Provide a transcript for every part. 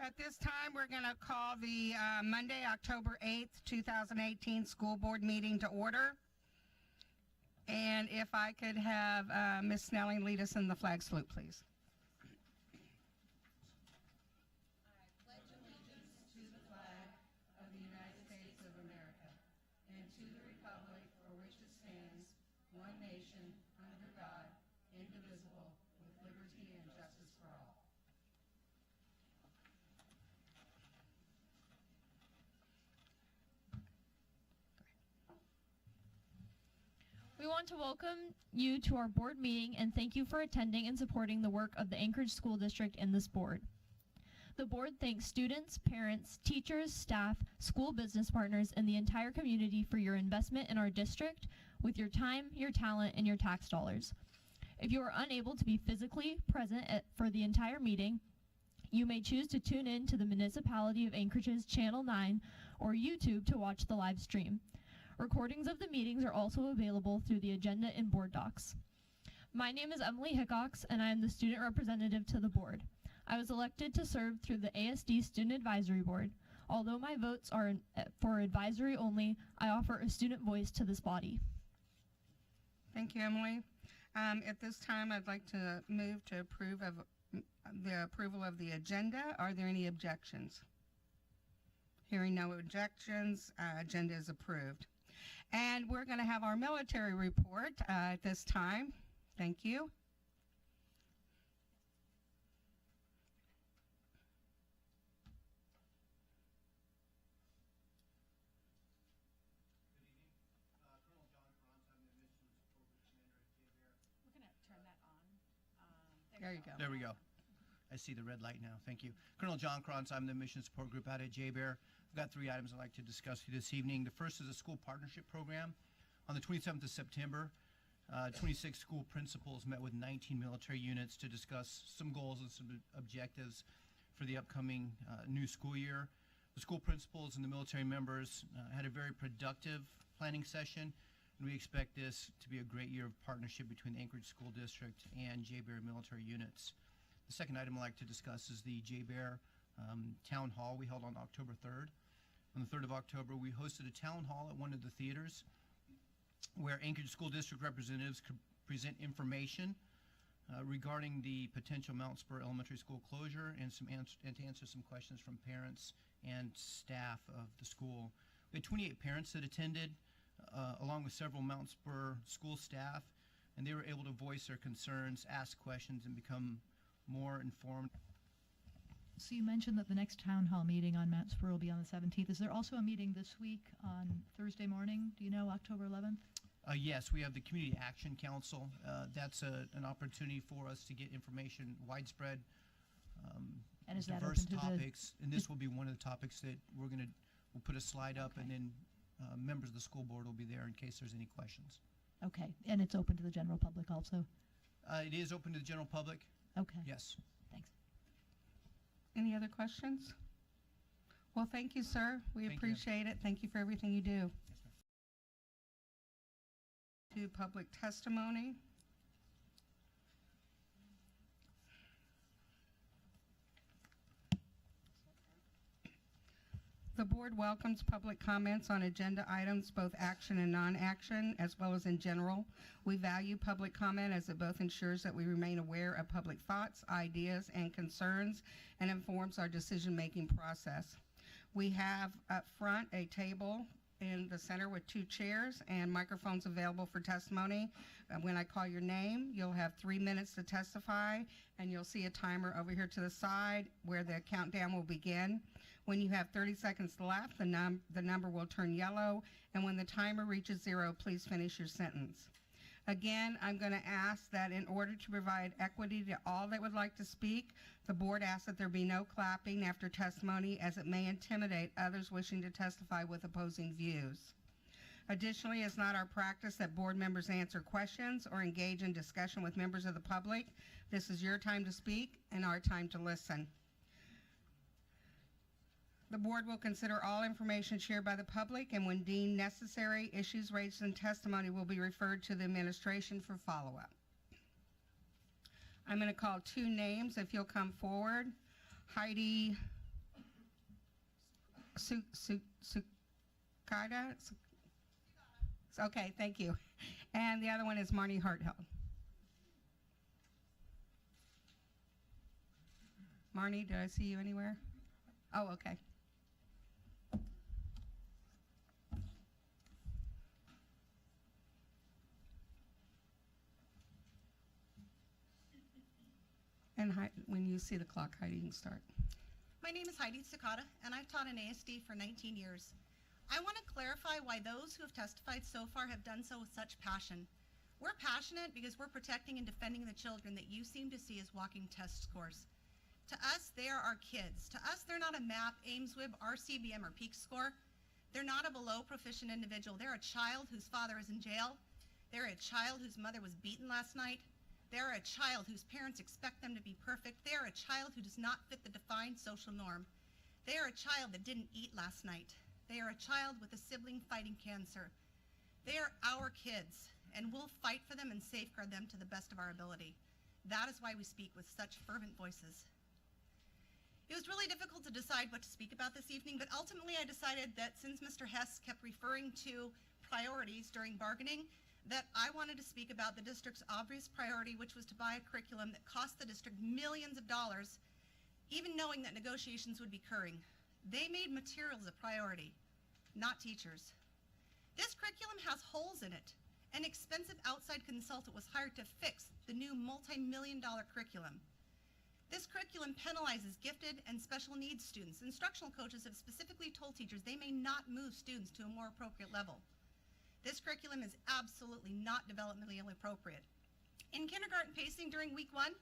At this time, we're going to call the Monday, October 8th, 2018 school board meeting to order. And if I could have Ms. Snelling lead us in the flag salute, please. We want to welcome you to our board meeting and thank you for attending and supporting the work of the Anchorage School District and this board. The board thanks students, parents, teachers, staff, school business partners, and the entire community for your investment in our district with your time, your talent, and your tax dollars. If you are unable to be physically present for the entire meeting, you may choose to tune in to the Municipality of Anchorage's Channel 9 or YouTube to watch the live stream. Recordings of the meetings are also available through the agenda and board docs. My name is Emily Hickox, and I am the student representative to the board. I was elected to serve through the ASD Student Advisory Board. Although my votes are for advisory only, I offer a student voice to this body. Thank you, Emily. At this time, I'd like to move to approve of the approval of the agenda. Are there any objections? Hearing no objections, agenda is approved. And we're going to have our military report at this time. Thank you. There you go. There we go. I see the red light now. Thank you. Colonel John Krantz, I'm the Mission Support Group out at J-Bear. I've got 3 items I'd like to discuss with you this evening. The first is a school partnership program. On the 27th of September, 26 school principals met with 19 military units to discuss some goals and some objectives for the upcoming new school year. The school principals and the military members had a very productive planning session, and we expect this to be a great year of partnership between the Anchorage School District and J-Bear military units. The second item I'd like to discuss is the J-Bear Town Hall we held on October 3rd. On the 3rd of October, we hosted a town hall at one of the theaters where Anchorage School District representatives could present information regarding the potential Mount Spur Elementary School closure and to answer some questions from parents and staff of the school. We had 28 parents that attended, along with several Mount Spur school staff, and they were able to voice their concerns, ask questions, and become more informed. So you mentioned that the next town hall meeting on Mount Spur will be on the 17th. Is there also a meeting this week on Thursday morning? Do you know, October 11th? Yes, we have the Community Action Council. That's an opportunity for us to get information widespread, And is that diverse open to topics. And this will be one of the topics that we'll put a slide up, Okay. and then members of the school board will be there in case there's any questions. Okay, and it's open to the general public also? It is open to the general public. Okay. Yes. Thanks. Any other questions? Well, thank you, sir. We Thank you. appreciate it. Thank you for everything you do. Yes, ma'am. To public testimony. The board welcomes public comments on agenda items, both action and non-action, as well as in general. We value public comment as it both ensures that we remain aware of public thoughts, ideas, and concerns, and informs our decision-making process. We have up front a table in the center with 2 chairs and microphones available for testimony. When I call your name, you'll have 3 minutes to testify, and you'll see a timer over here to the side where the countdown will begin. When you have 30 seconds left, the number will turn yellow, and when the timer reaches 0, please finish your sentence. Again, I'm going to ask that in order to provide equity to all that would like to speak, the board asks that there be no clapping after testimony, as it may intimidate others wishing to testify with opposing views. Additionally, it's not our practice that board members answer questions or engage in discussion with members of the public. This is your time to speak and our time to listen. The board will consider all information shared by the public, and when deemed necessary, issues raised in testimony will be referred to the administration for follow-up. I'm going to call 2 names if you'll come forward. Heidi Sukada? Okay, thank you. And the other one is Marnie Harthill. Marnie, did I see you anywhere? Oh, okay. And when you see the clock, Heidi, you can start. My name is Heidi Sakata, and I've taught in ASD for 19 years. I want to clarify why those who have testified so far have done so with such passion. We're passionate because we're protecting and defending the children that you seem to see as walking test scores. To us, they are our kids. To us, they're not a MAP, AIMSWIB, RCBM, or PEAK score. They're not a below proficient individual. They're a child whose father is in jail. They're a child whose mother was beaten last night. They're a child whose parents expect them to be perfect. They are a child who does not fit the defined social norm. They are a child that didn't eat last night. They are a child with a sibling fighting cancer. They are our kids, and we'll fight for them and safeguard them to the best of our ability. That is why we speak with such fervent voices. It was really difficult to decide what to speak about this evening, but ultimately I decided that since Mr. Hess kept referring to priorities during bargaining, that I wanted to speak about the district's obvious priority, which was to buy a curriculum that cost the district millions of dollars, even knowing that negotiations would be occurring. They made materials a priority, not teachers. This curriculum has holes in it. An expensive outside consultant was hired to fix the new multi-million-dollar curriculum. This curriculum penalizes gifted and special needs students. Instructional coaches have specifically told teachers they may not move students to a more appropriate level. This curriculum is absolutely not developmentally appropriate. In kindergarten pacing during week 1,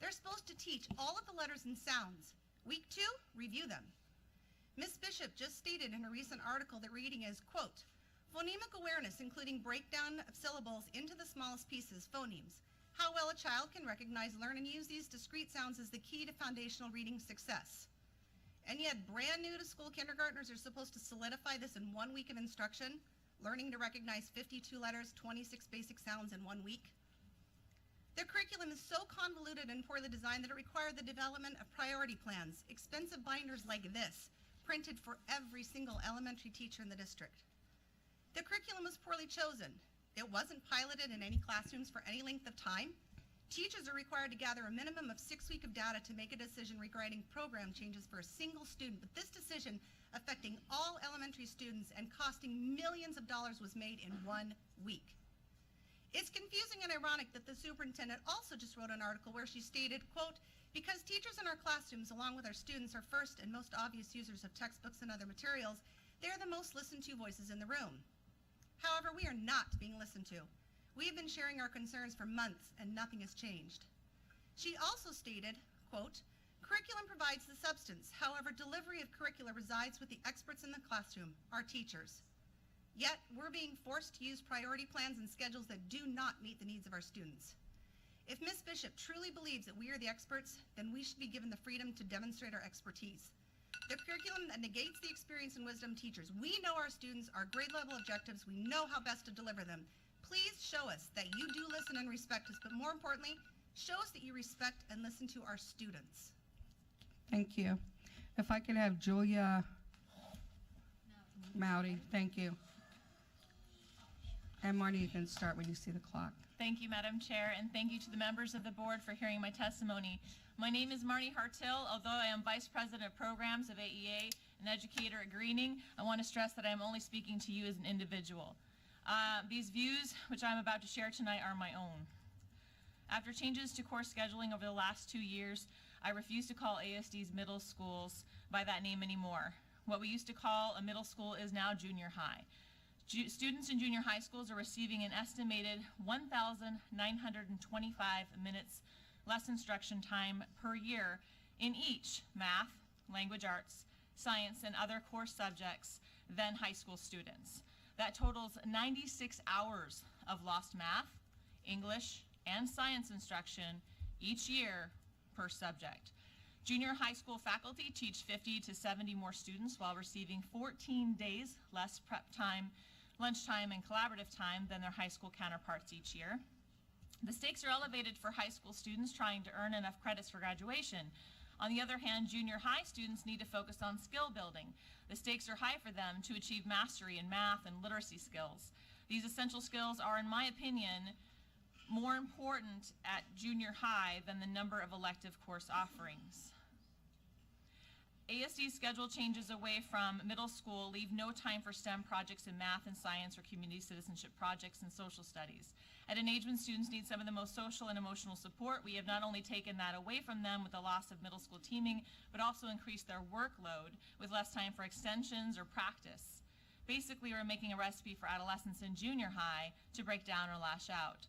they're supposed to teach all of the letters and sounds. Week 2, review them. Ms. Bishop just stated in a recent article that reading is, quote, phonemic awareness, including breakdown of syllables into the smallest pieces, phonemes. How well a child can recognize, learn, and use these discrete sounds is the key to foundational reading success. And yet, brand new to school kindergartners are supposed to solidify this in 1 week of instruction, learning to recognize 52 letters, 26 basic sounds in 1 week. Their curriculum is so convoluted and poorly designed that it required the development of priority plans, expensive binders like this, printed for every single elementary teacher in the district. The curriculum was poorly chosen. It wasn't piloted in any classrooms for any length of time. Teachers are required to gather a minimum of 6 weeks of data to make a decision regarding program changes for a single student, but this decision affecting all elementary students and costing millions of dollars was made in 1 week. It's confusing and ironic that the superintendent also just wrote an article where she stated, quote, because teachers in our classrooms along with our students are first and most obvious users of textbooks and other materials, they are the most listened to voices in the room. However, we are not being listened to. We have been sharing our concerns for months and nothing has changed. She also stated, quote, curriculum provides the substance. However, delivery of curricula resides with the experts in the classroom, our teachers. Yet, we're being forced to use priority plans and schedules that do not meet the needs of our students. If Ms. Bishop truly believes that we are the experts, then we should be given the freedom to demonstrate our expertise. The curriculum that negates the experience and wisdom of teachers. We know our students, our grade level objectives, we know how best to deliver them. Please show us that you do listen and respect us, but more importantly, show us that you respect and listen to our students. Thank you. If I could have Julia Mowdy, thank you. And Marty, you can start when you see the clock. Thank you, Madam Chair, and thank you to the members of the board for hearing my testimony. My name is Marty Hartill. Although I am Vice President of Programs of AEA and educator at Greening, I want to stress that I am only speaking to you as an individual. These views, which I'm about to share tonight, are my own. After changes to course scheduling over the last 2 years, I refuse to call ASD's middle schools by that name anymore. What we used to call a middle school is now junior high. Students in junior high schools are receiving an estimated 1,925 minutes less instruction time per year in each math, language arts, science, and other core subjects than high school students. That totals 96 hours of lost math, English, and science instruction each year per subject. Junior high school faculty teach 50 to 70 more students while receiving 14 days less prep time, lunchtime, and collaborative time than their high school counterparts each year. The stakes are elevated for high school students trying to earn enough credits for graduation. On the other hand, junior high students need to focus on skill building. The stakes are high for them to achieve mastery in math and literacy skills. These essential skills are, in my opinion, more important at junior high than the number of elective course offerings. ASD's schedule changes away from middle school leave no time for STEM projects in math and science or community citizenship projects and social studies. At an age when students need some of the most social and emotional support, we have not only taken that away from them with the loss of middle school teaming, but also increased their workload with less time for extensions or practice. Basically, we're making a recipe for adolescents in junior high to break down or lash out.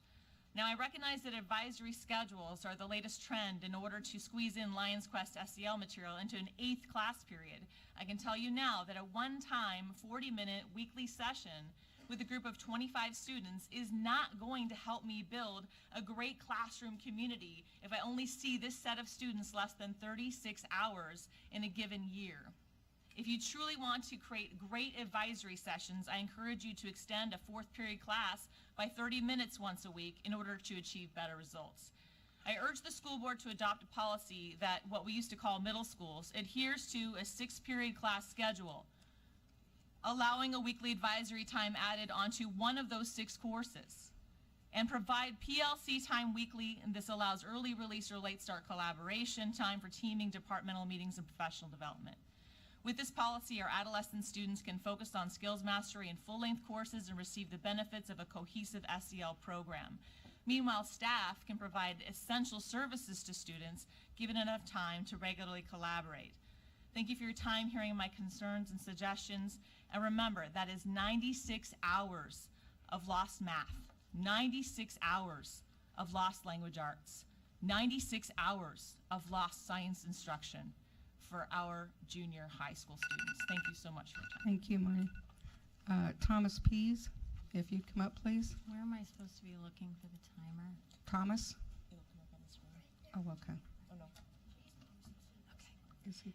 Now, I recognize that advisory schedules are the latest trend in order to squeeze in Lions Quest SEL material into an 8th class period. I can tell you now that a one-time 40-minute weekly session with a group of 25 students is not going to help me build a great classroom community if I only see this set of students less than 36 hours in a given year. If you truly want to create great advisory sessions, I encourage you to extend a 4th period class by 30 minutes once a week in order to achieve better results. I urge the school board to adopt a policy that what we used to call middle schools adheres to a 6-period class schedule, allowing a weekly advisory time added onto one of those 6 courses, and provide PLC time weekly, and this allows early release or late start collaboration time for teaming, departmental meetings, and professional development. With this policy, our adolescent students can focus on skills mastery in full-length courses and receive the benefits of a cohesive SEL program. Meanwhile, staff can provide essential services to students, given enough time to regularly collaborate. Thank you for your time hearing my concerns and suggestions. And remember, that is 96 hours of lost math, 96 hours of lost language arts, 96 hours of lost science instruction for our junior high school students. Thank you so much for your time. Thank you, Maureen. Thomas Pease, if you'd come up, please. Where am I supposed to be looking for the timer? Thomas? It'll come up on the screen. Oh, okay. Oh, no. Okay. Is he?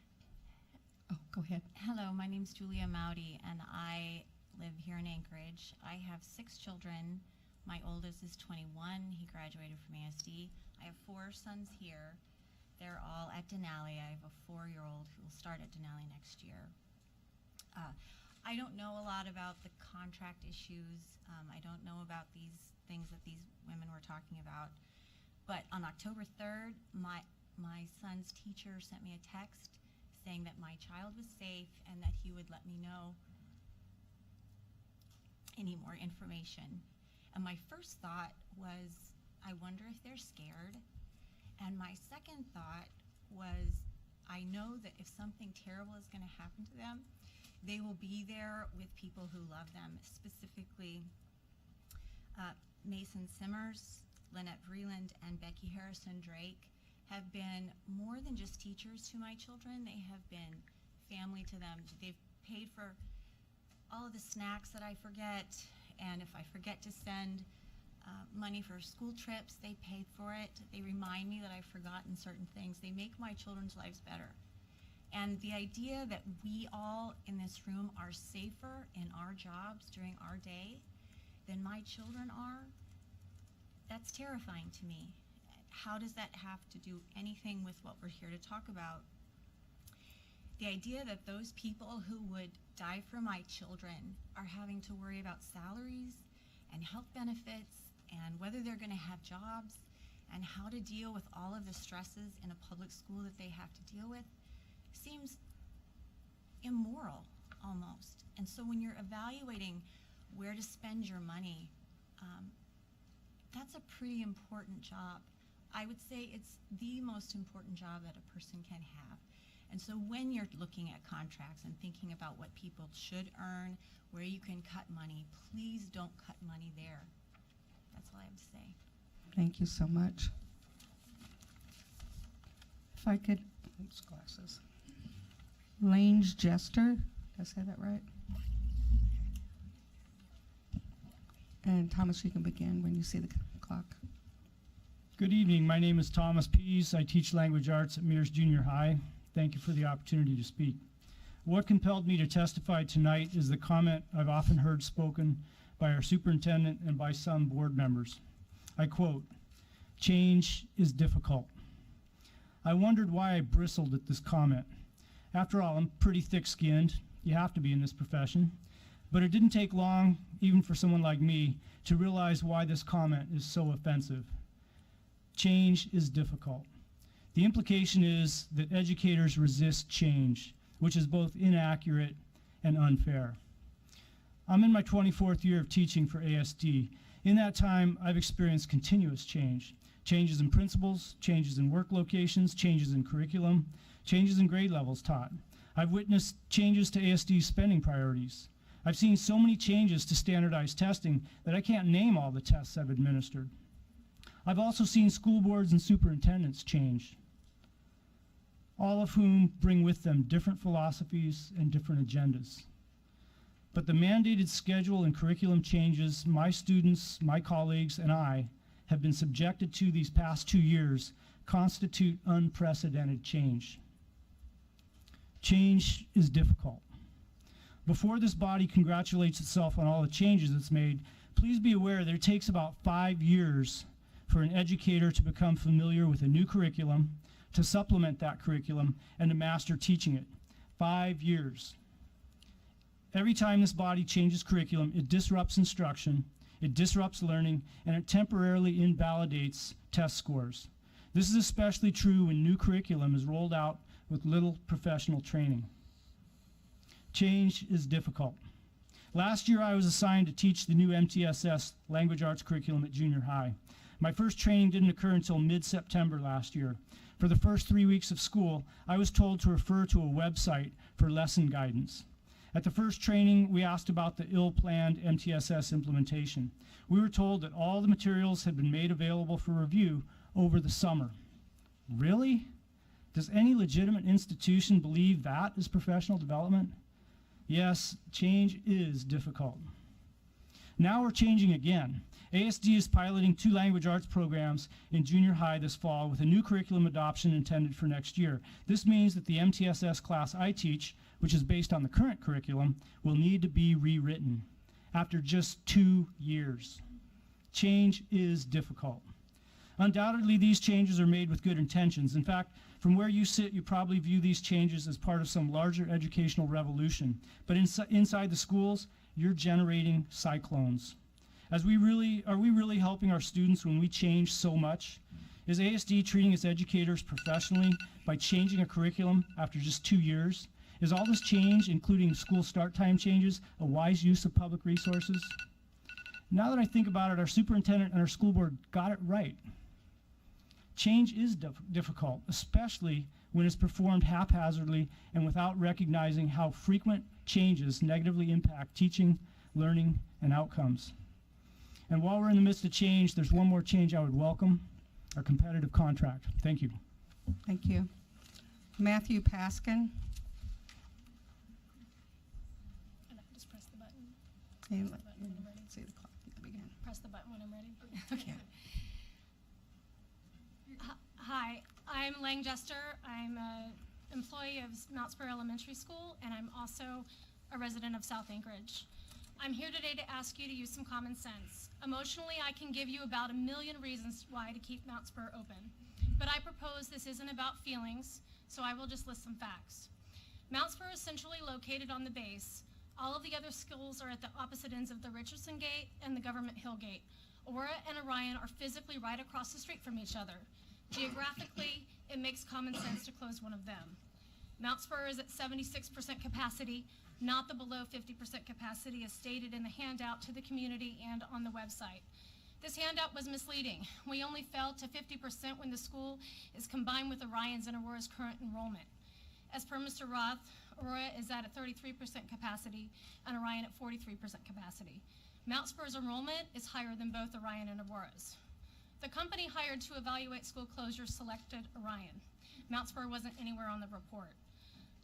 Oh, go ahead. Hello, my name's Julia Mowdy, and I live here in Anchorage. I have 6 children. My oldest is 21. He graduated from ASD. I have 4 sons here. They're all at Denali. I have a 4-year-old who will start at Denali next year. I don't know a lot about the contract issues. I don't know about these things that these women were talking about. But on October 3rd, my son's teacher sent me a text saying that my child was safe and that he would let me know any more information. And my first thought was, I wonder if they're scared. And my second thought was, I know that if something terrible is going to happen to them, they will be there with people who love them, specifically Mason Simmers, Lynette Vreeland, and Becky Harrison Drake have been more than just teachers to my children. They have been family to them. They've paid for all of the snacks that I forget, and if I forget to send money for school trips, they pay for it. They remind me that I've forgotten certain things. They make my children's lives better. And the idea that we all in this room are safer in our jobs during our day than my children are, that's terrifying to me. How does that have to do anything with what we're here to talk about? The idea that those people who would die for my children are having to worry about salaries and health benefits and whether they're going to have jobs and how to deal with all of the stresses in a public school that they have to deal with seems immoral almost. And so when you're evaluating where to spend your money, that's a pretty important job. I would say it's the most important job that a person can have. And so when you're looking at contracts and thinking about what people should earn, where you can cut money, please don't cut money there. That's all I have to say. Thank you so much. If I could, oops, glasses. Lange Jester, did I say that right? And Thomas, you can begin when you see the clock. Good evening. My name is Thomas Pease. I teach language arts at Mears Junior High. Thank you for the opportunity to speak. What compelled me to testify tonight is the comment I've often heard spoken by our superintendent and by some board members. I quote, "Change is difficult." I wondered why I bristled at this comment. After all, I'm pretty thick-skinned. You have to be in this profession. But it didn't take long, even for someone like me, to realize why this comment is so offensive. Change is difficult. The implication is that educators resist change, which is both inaccurate and unfair. I'm in my 24th year of teaching for ASD. In that time, I've experienced continuous change. Changes in principals, changes in work locations, changes in curriculum, changes in grade levels taught. I've witnessed changes to ASD spending priorities. I've seen so many changes to standardized testing that I can't name all the tests I've administered. I've also seen school boards and superintendents change, all of whom bring with them different philosophies and different agendas. But the mandated schedule and curriculum changes my students, my colleagues, and I have been subjected to these past 2 years constitute unprecedented change. Change is difficult. Before this body congratulates itself on all the changes it's made, please be aware that it takes about 5 years for an educator to become familiar with a new curriculum, to supplement that curriculum, and to master teaching it. 5 years. Every time this body changes curriculum, it disrupts instruction, it disrupts learning, and it temporarily invalidates test scores. This is especially true when new curriculum is rolled out with little professional training. Change is difficult. Last year, I was assigned to teach the new MTSS language arts curriculum at junior high. My first training didn't occur until mid-September last year. For the first 3 weeks of school, I was told to refer to a website for lesson guidance. At the first training, we asked about the ill-planned MTSS implementation. We were told that all the materials had been made available for review over the summer. Really? Does any legitimate institution believe that is professional development? Yes, change is difficult. Now we're changing again. ASD is piloting 2 language arts programs in junior high this fall with a new curriculum adoption intended for next year. This means that the MTSS class I teach, which is based on the current curriculum, will need to be rewritten after just 2 years. Change is difficult. Undoubtedly, these changes are made with good intentions. In fact, from where you sit, you probably view these changes as part of some larger educational revolution. But inside the schools, you're generating cyclones. Are we really helping our students when we change so much? Is ASD treating its educators professionally by changing a curriculum after just 2 years? Is all this change, including school start time changes, a wise use of public resources? Now that I think about it, our superintendent and our school board got it right. Change is difficult, especially when it's performed haphazardly and without recognizing how frequent changes negatively impact teaching, learning, and outcomes. And while we're in the midst of change, there's one more change I would welcome, our competitive contract. Thank you. Thank you. Matthew Paskin. Just press the button. See the clock at the beginning. Press the button when I'm ready. Okay. Hi, I'm Lang Jester. I'm an employee of Mount Spur Elementary School, and I'm also a resident of South Anchorage. I'm here today to ask you to use some common sense. Emotionally, I can give you about 1 million reasons why to keep Mount Spur open. But I propose this isn't about feelings, so I will just list some facts. Mount Spur is centrally located on the base. All of the other schools are at the opposite ends of the Richardson Gate and the Government Hill Gate. Aurora and Orion are physically right across the street from each other. Geographically, it makes common sense to close one of them. Mount Spur is at 76% capacity, not the below 50% capacity as stated in the handout to the community and on the website. This handout was misleading. We only fell to 50% when the school is combined with Orion's and Aurora's current enrollment. As per Mr. Roth, Aurora is at a 33% capacity and Orion at 43% capacity. Mount Spur's enrollment is higher than both Orion and Aurora's. The company hired to evaluate school closures selected Orion. Mount Spur wasn't anywhere on the report.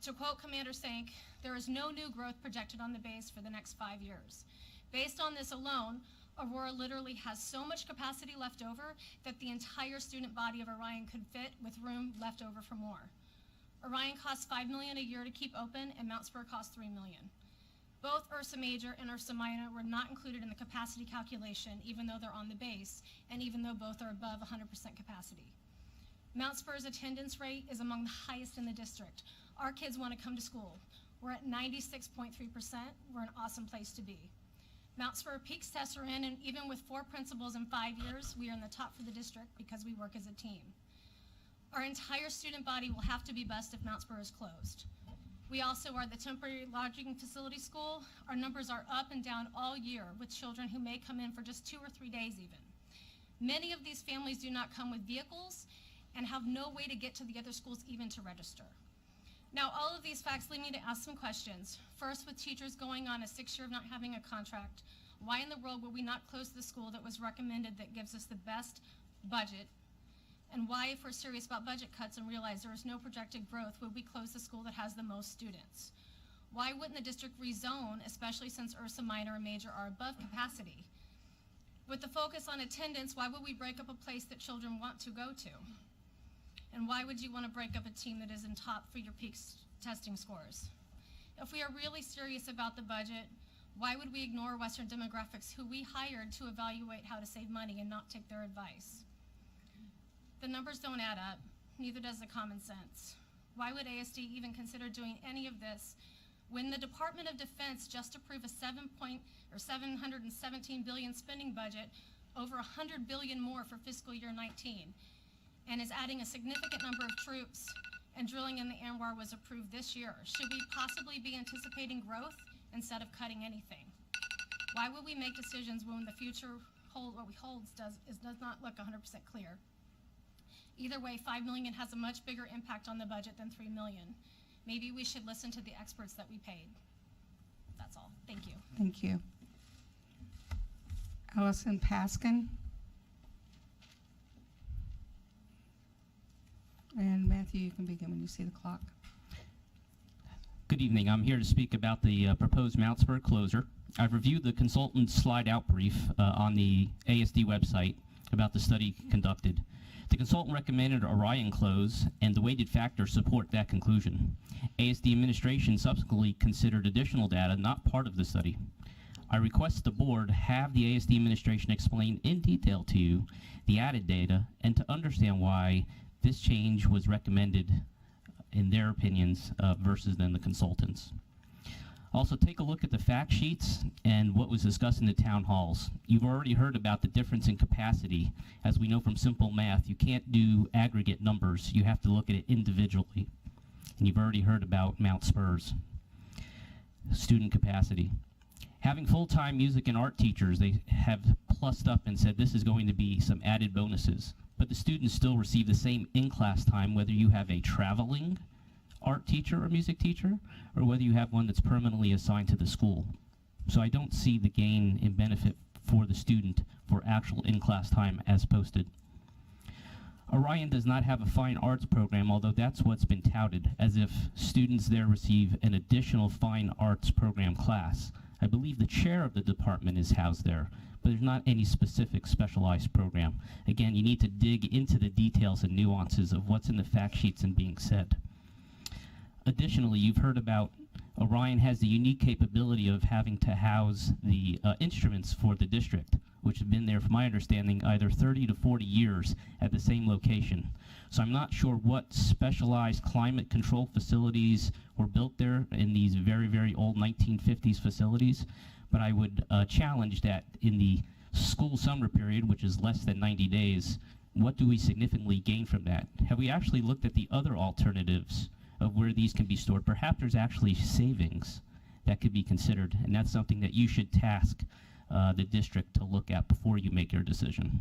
To quote Commander Sank, there is no new growth projected on the base for the next 5 years. Based on this alone, Aurora literally has so much capacity left over that the entire student body of Orion could fit with room left over for more. Orion costs $5 million a year to keep open and Mount Spur costs $3 million. Both Ursa Major and Ursa Minor were not included in the capacity calculation even though they're on the base and even though both are above 100% capacity. Mount Spur's attendance rate is among the highest in the district. Our kids want to come to school. We're at 96.3%. We're an awesome place to be. Mount Spur peaks tests are in, and even with 4 principals in 5 years, we are in the top for the district because we work as a team. Our entire student body will have to be bused if Mount Spur is closed. We also are the temporary lodging facility school. Our numbers are up and down all year with children who may come in for just 2 or 3 days even. Many of these families do not come with vehicles and have no way to get to the other schools even to register. Now, all of these facts lead me to ask some questions. First, with teachers going on a 6 year of not having a contract, why in the world would we not close the school that was recommended that gives us the best budget? And why, if we're serious about budget cuts and realize there is no projected growth, would we close the school that has the most students? Why wouldn't the district rezone, especially since Ursa Minor and Major are above capacity? With the focus on attendance, why would we break up a place that children want to go to? And why would you want to break up a team that is in top for your peak testing scores? If we are really serious about the budget, why would we ignore Western Demographics, who we hired to evaluate how to save money, and not take their advice? The numbers don't add up, neither does the common sense. Why would ASD even consider doing any of this when the Department of Defense just approved a $717 billion spending budget, over $100 billion more for fiscal year 19, and is adding a significant number of troops, and drilling in the Anwar was approved this year? Should we possibly be anticipating growth instead of cutting anything? Why would we make decisions when the future holds does not look 100% clear? Either way, $5 million has a much bigger impact on the budget than $3 million. Maybe we should listen to the experts that we paid. That's all. Thank you. Thank you. Allison Paskin. And Matthew, you can begin when you see the clock. Good evening. I'm here to speak about the proposed Mount Spur closure. I've reviewed the consultant's slide-out brief on the ASD website about the study conducted. The consultant recommended Orion close, and the weighted factors support that conclusion. ASD administration subsequently considered additional data not part of the study. I request the board have the ASD administration explain in detail to you the added data and to understand why this change was recommended in their opinions versus then the consultants. Also, take a look at the fact sheets and what was discussed in the town halls. You've already heard about the difference in capacity. As we know from simple math, you can't do aggregate numbers. You have to look at it individually. And you've already heard about Mount Spur's student capacity. Having full-time music and art teachers, they have plussed up and said this is going to be some added bonuses. But the students still receive the same in-class time whether you have a traveling art teacher or music teacher, or whether you have one that's permanently assigned to the school. So I don't see the gain in benefit for the student for actual in-class time as posted. Orion does not have a fine arts program, although that's what's been touted, as if students there receive an additional fine arts program class. I believe the chair of the department is housed there, but there's not any specific specialized program. Again, you need to dig into the details and nuances of what's in the fact sheets and being said. Additionally, you've heard about Orion has the unique capability of having to house the instruments for the district, which have been there, from my understanding, either 30 to 40 years at the same location. So I'm not sure what specialized climate control facilities were built there in these very, very old 1950s facilities, but I would challenge that in the school summer period, which is less than 90 days, what do we significantly gain from that? Have we actually looked at the other alternatives of where these can be stored? Perhaps there's actually savings that could be considered, and that's something that you should task the district to look at before you make your decision.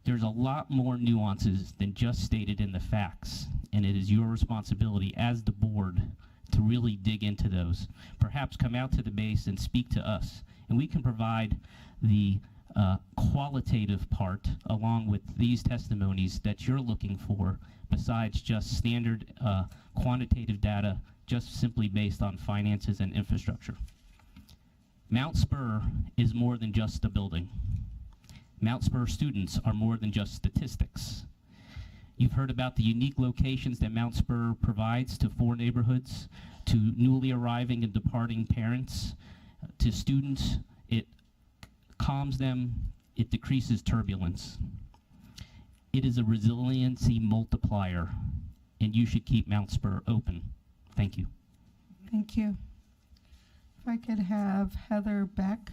There's a lot more nuances than just stated in the facts, and it is your responsibility as the board to really dig into those. Perhaps come out to the base and speak to us, and we can provide the qualitative part along with these testimonies that you're looking for, besides just standard quantitative data just simply based on finances and infrastructure. Mount Spur is more than just a building. Mount Spur students are more than just statistics. You've heard about the unique locations that Mount Spur provides to 4 neighborhoods, to newly arriving and departing parents, to students. It calms them, it decreases turbulence. It is a resiliency multiplier, and you should keep Mount Spur open. Thank you. Thank you. If I could have Heather Beck.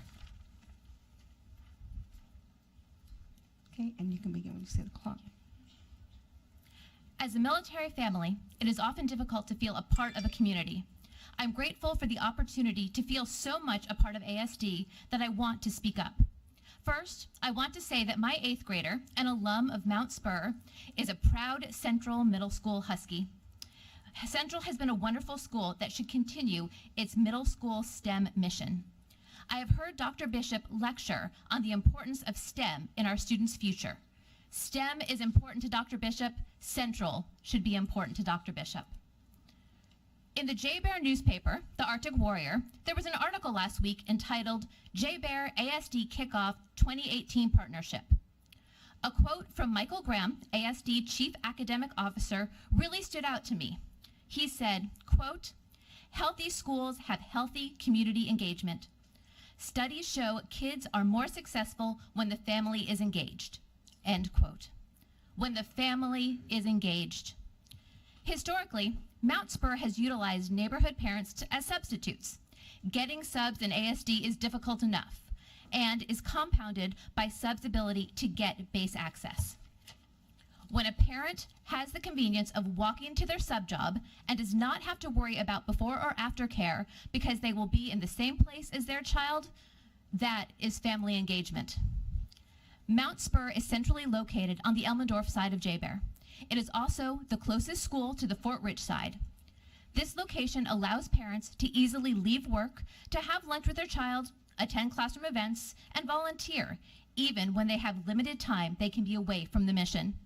Okay, and you can begin when you see the clock. As a military family, it is often difficult to feel a part of a community. I'm grateful for the opportunity to feel so much a part of ASD that I want to speak up. First, I want to say that my 8th grader, an alum of Mount Spur, is a proud Central Middle School Husky. Central has been a wonderful school that should continue its middle school STEM mission. I have heard Dr. Bishop lecture on the importance of STEM in our students' future. STEM is important to Dr. Bishop. Central should be important to Dr. Bishop. In the J-Bear newspaper, the Arctic Warrior, there was an article last week entitled J-Bear ASD Kickoff 2018 Partnership. A quote from Michael Graham, ASD Chief Academic Officer, really stood out to me. He said, quote, "Healthy schools have healthy community engagement. Studies show kids are more successful when the family is engaged." End quote. When the family is engaged. Historically, Mount Spur has utilized neighborhood parents as substitutes. Getting subs in ASD is difficult enough and is compounded by subs' ability to get base access. When a parent has the convenience of walking to their sub job and does not have to worry about before or after care because they will be in the same place as their child, that is family engagement. Mount Spur is centrally located on the Elmendorf side of J-Bear. It is also the closest school to the Fort Rich side. This location allows parents to easily leave work, to have lunch with their child, attend classroom events, and volunteer. Even when they have limited time, they can be away from the mission.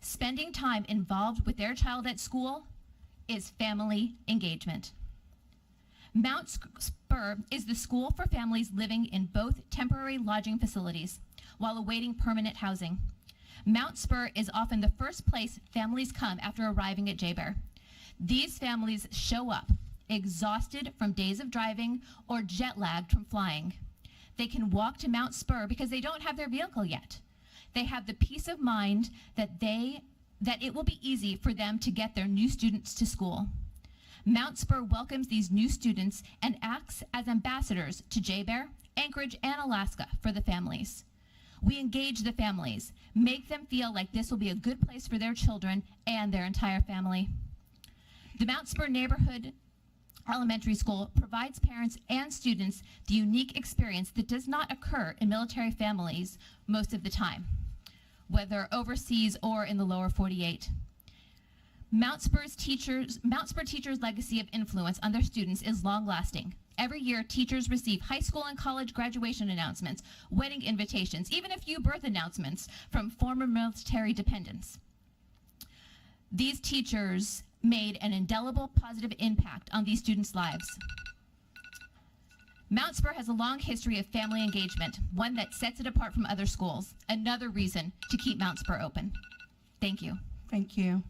Spending time involved with their child at school is family engagement. Mount Spur is the school for families living in both temporary lodging facilities while awaiting permanent housing. Mount Spur is often the first place families come after arriving at J-Bear. These families show up exhausted from days of driving or jet lagged from flying. They can walk to Mount Spur because they don't have their vehicle yet. They have the peace of mind that it will be easy for them to get their new students to school. Mount Spur welcomes these new students and acts as ambassadors to J-Bear, Anchorage, and Alaska for the families. We engage the families, make them feel like this will be a good place for their children and their entire family. The Mount Spur Neighborhood Elementary School provides parents and students the unique experience that does not occur in military families most of the time, whether overseas or in the lower 48. Mount Spur teachers' legacy of influence on their students is long-lasting. Every year, teachers receive high school and college graduation announcements, wedding invitations, even a few birth announcements from former military dependents. These teachers made an indelible positive impact on these students' lives. Mount Spur has a long history of family engagement, one that sets it apart from other schools. Another reason to keep Mount Spur open. Thank you. Thank you.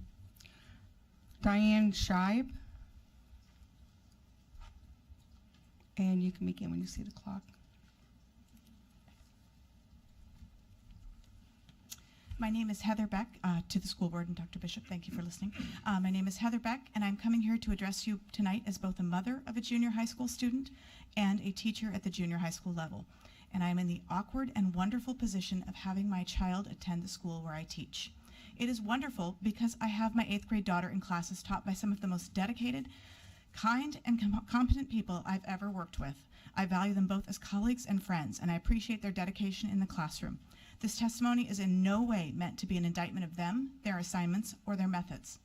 Diane Scheib. And you can begin when you see the clock. My name is Heather Beck, to the school board and Dr. Bishop, thank you for listening. My name is Heather Beck, and I'm coming here to address you tonight as both a mother of a junior high school student and a teacher at the junior high school level. And I'm in the awkward and wonderful position of having my child attend the school where I teach. It is wonderful because I have my 8th grade daughter in classes taught by some of the most dedicated, kind, and competent people I've ever worked with. I value them both as colleagues and friends, and I appreciate their dedication in the classroom. This testimony is in no way meant to be an indictment of them, their assignments, or their methods.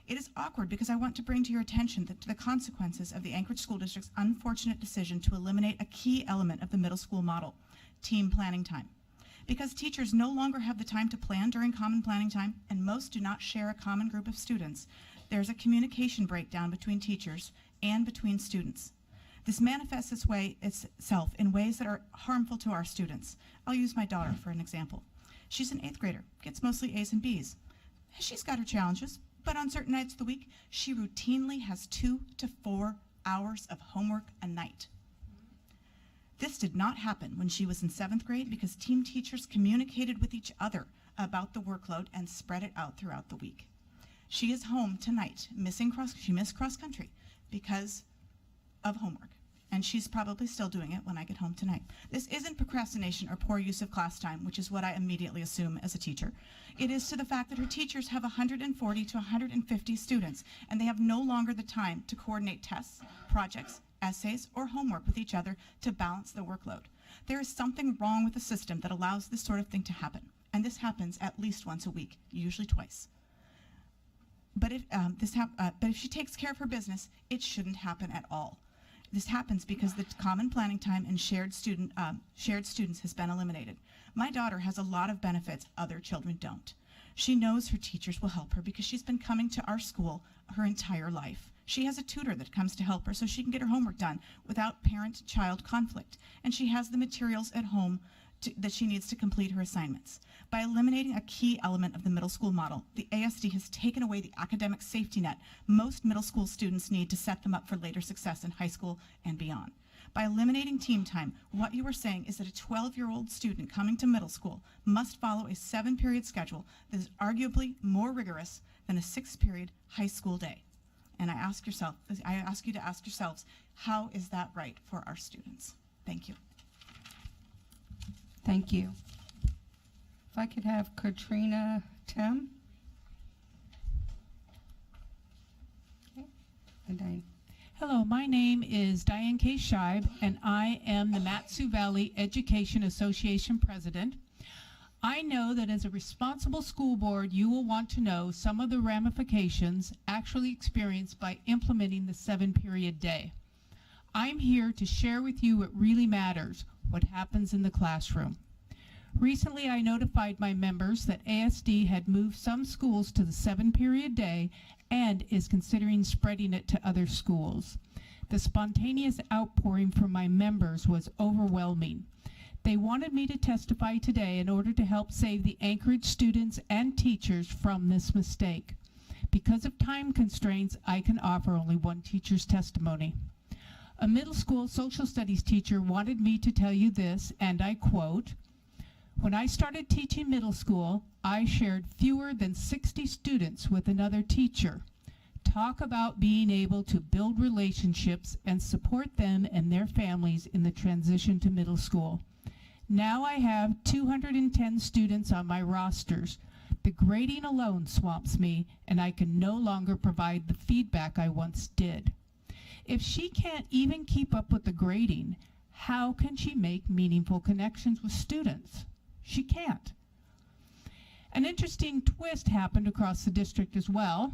It is awkward because I want to bring to your attention the consequences of the Anchorage School District's unfortunate decision to eliminate a key element of the middle school model, team planning time. Because teachers no longer have the time to plan during common planning time, and most do not share a common group of students, there's a communication breakdown between teachers and between students. This manifests itself in ways that are harmful to our students. I'll use my daughter for an example. She's an 8th grader, gets mostly A's and B's. She's got her challenges, but on certain nights of the week, she routinely has 2 to 4 hours of homework a night. This did not happen when she was in 7th grade because team teachers communicated with each other about the workload and spread it out throughout the week. She is home tonight, she missed cross country because of homework, and she's probably still doing it when I get home tonight. This isn't procrastination or poor use of class time, which is what I immediately assume as a teacher. It is to the fact that her teachers have 140 to 150 students, and they have no longer the time to coordinate tests, projects, essays, or homework with each other to balance the workload. There is something wrong with the system that allows this sort of thing to happen, and this happens at least once a week, usually twice. But if she takes care of her business, it shouldn't happen at all. This happens because the common planning time and shared students has been eliminated. My daughter has a lot of benefits other children don't. She knows her teachers will help her because she's been coming to our school her entire life. She has a tutor that comes to help her so she can get her homework done without parent-child conflict. And she has the materials at home that she needs to complete her assignments. By eliminating a key element of the middle school model, the ASD has taken away the academic safety net most middle school students need to set them up for later success in high school and beyond. By eliminating team time, what you are saying is that a 12-year-old student coming to middle school must follow a 7-period schedule that is arguably more rigorous than a 6-period high school day. And I ask you to ask yourselves, how is that right for our students? Thank you. Thank you. If I could have Katrina Tim. Okay. And Diane. Hello, my name is Diane K. Scheib, and I am the Mat-Su Valley Education Association President. I know that as a responsible school board, you will want to know some of the ramifications actually experienced by implementing the 7-period day. I'm here to share with you what really matters, what happens in the classroom. Recently, I notified my members that ASD had moved some schools to the 7-period day and is considering spreading it to other schools. The spontaneous outpouring from my members was overwhelming. They wanted me to testify today in order to help save the Anchorage students and teachers from this mistake. Because of time constraints, I can offer only one teacher's testimony. A middle school social studies teacher wanted me to tell you this, and I quote, "When I started teaching middle school, I shared fewer than 60 students with another teacher. Talk about being able to build relationships and support them and their families in the transition to middle school. Now I have 210 students on my rosters. The grading alone swamps me, and I can no longer provide the feedback I once did." If she can't even keep up with the grading, how can she make meaningful connections with students? She can't. An interesting twist happened across the district as well.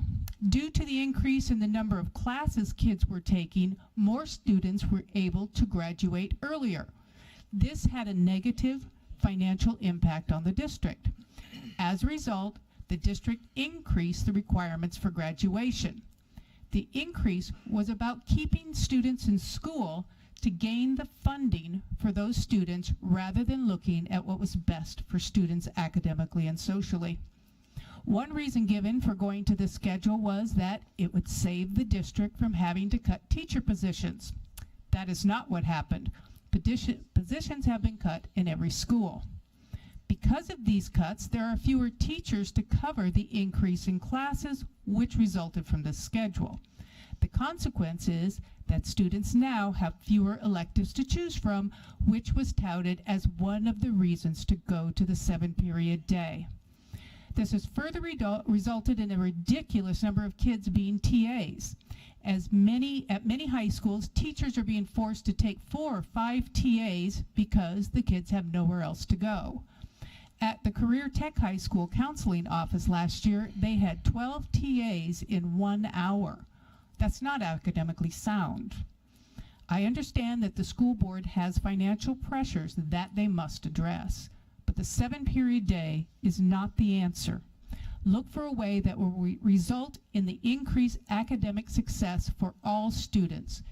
Due to the increase in the number of classes kids were taking, more students were able to graduate earlier. This had a negative financial impact on the district. As a result, the district increased the requirements for graduation. The increase was about keeping students in school to gain the funding for those students rather than looking at what was best for students academically and socially. One reason given for going to this schedule was that it would save the district from having to cut teacher positions. That is not what happened. Positions have been cut in every school. Because of these cuts, there are fewer teachers to cover the increase in classes, which resulted from this schedule. The consequence is that students now have fewer electives to choose from, which was touted as one of the reasons to go to the 7-period day. This has further resulted in a ridiculous number of kids being TAs. At many high schools, teachers are being forced to take 4 or 5 TAs because the kids have nowhere else to go. At the Career Tech High School counseling office last year, they had 12 TAs in 1 hour. That's not academically sound. I understand that the school board has financial pressures that they must address, but the 7-period day is not the answer. Look for a way that will result in the increased academic success for all students.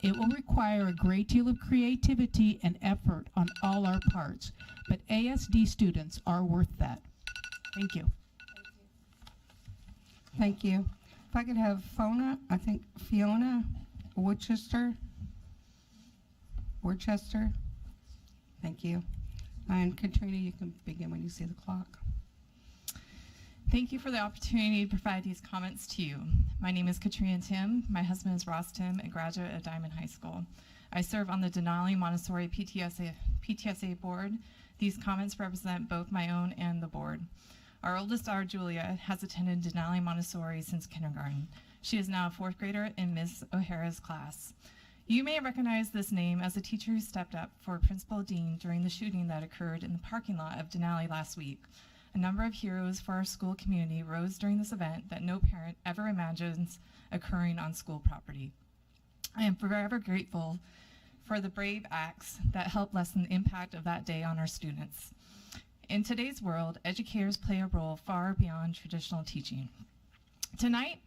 It will require a great deal of creativity and effort on all our parts, but ASD students are worth that. Thank you. Thank you. If I could have Fiona Worcester. Thank you. And Katrina, you can begin when you see the clock. Thank you for the opportunity to provide these comments to you. My name is Katrina Tim. My husband is Ross Tim, a graduate of Diamond High School. I serve on the Denali Montessori PTSA board. These comments represent both my own and the board. Our oldest daughter, Julia, has attended Denali Montessori since kindergarten. She is now a 4th grader in Ms. O'Hara's class. You may recognize this name as a teacher who stepped up for Principal Dean during the shooting that occurred in the parking lot of Denali last week. A number of heroes for our school community rose during this event that no parent ever imagines occurring on school property. I am forever grateful for the brave acts that help lessen the impact of that day on our students. In today's world, educators play a role far beyond traditional teaching. Tonight,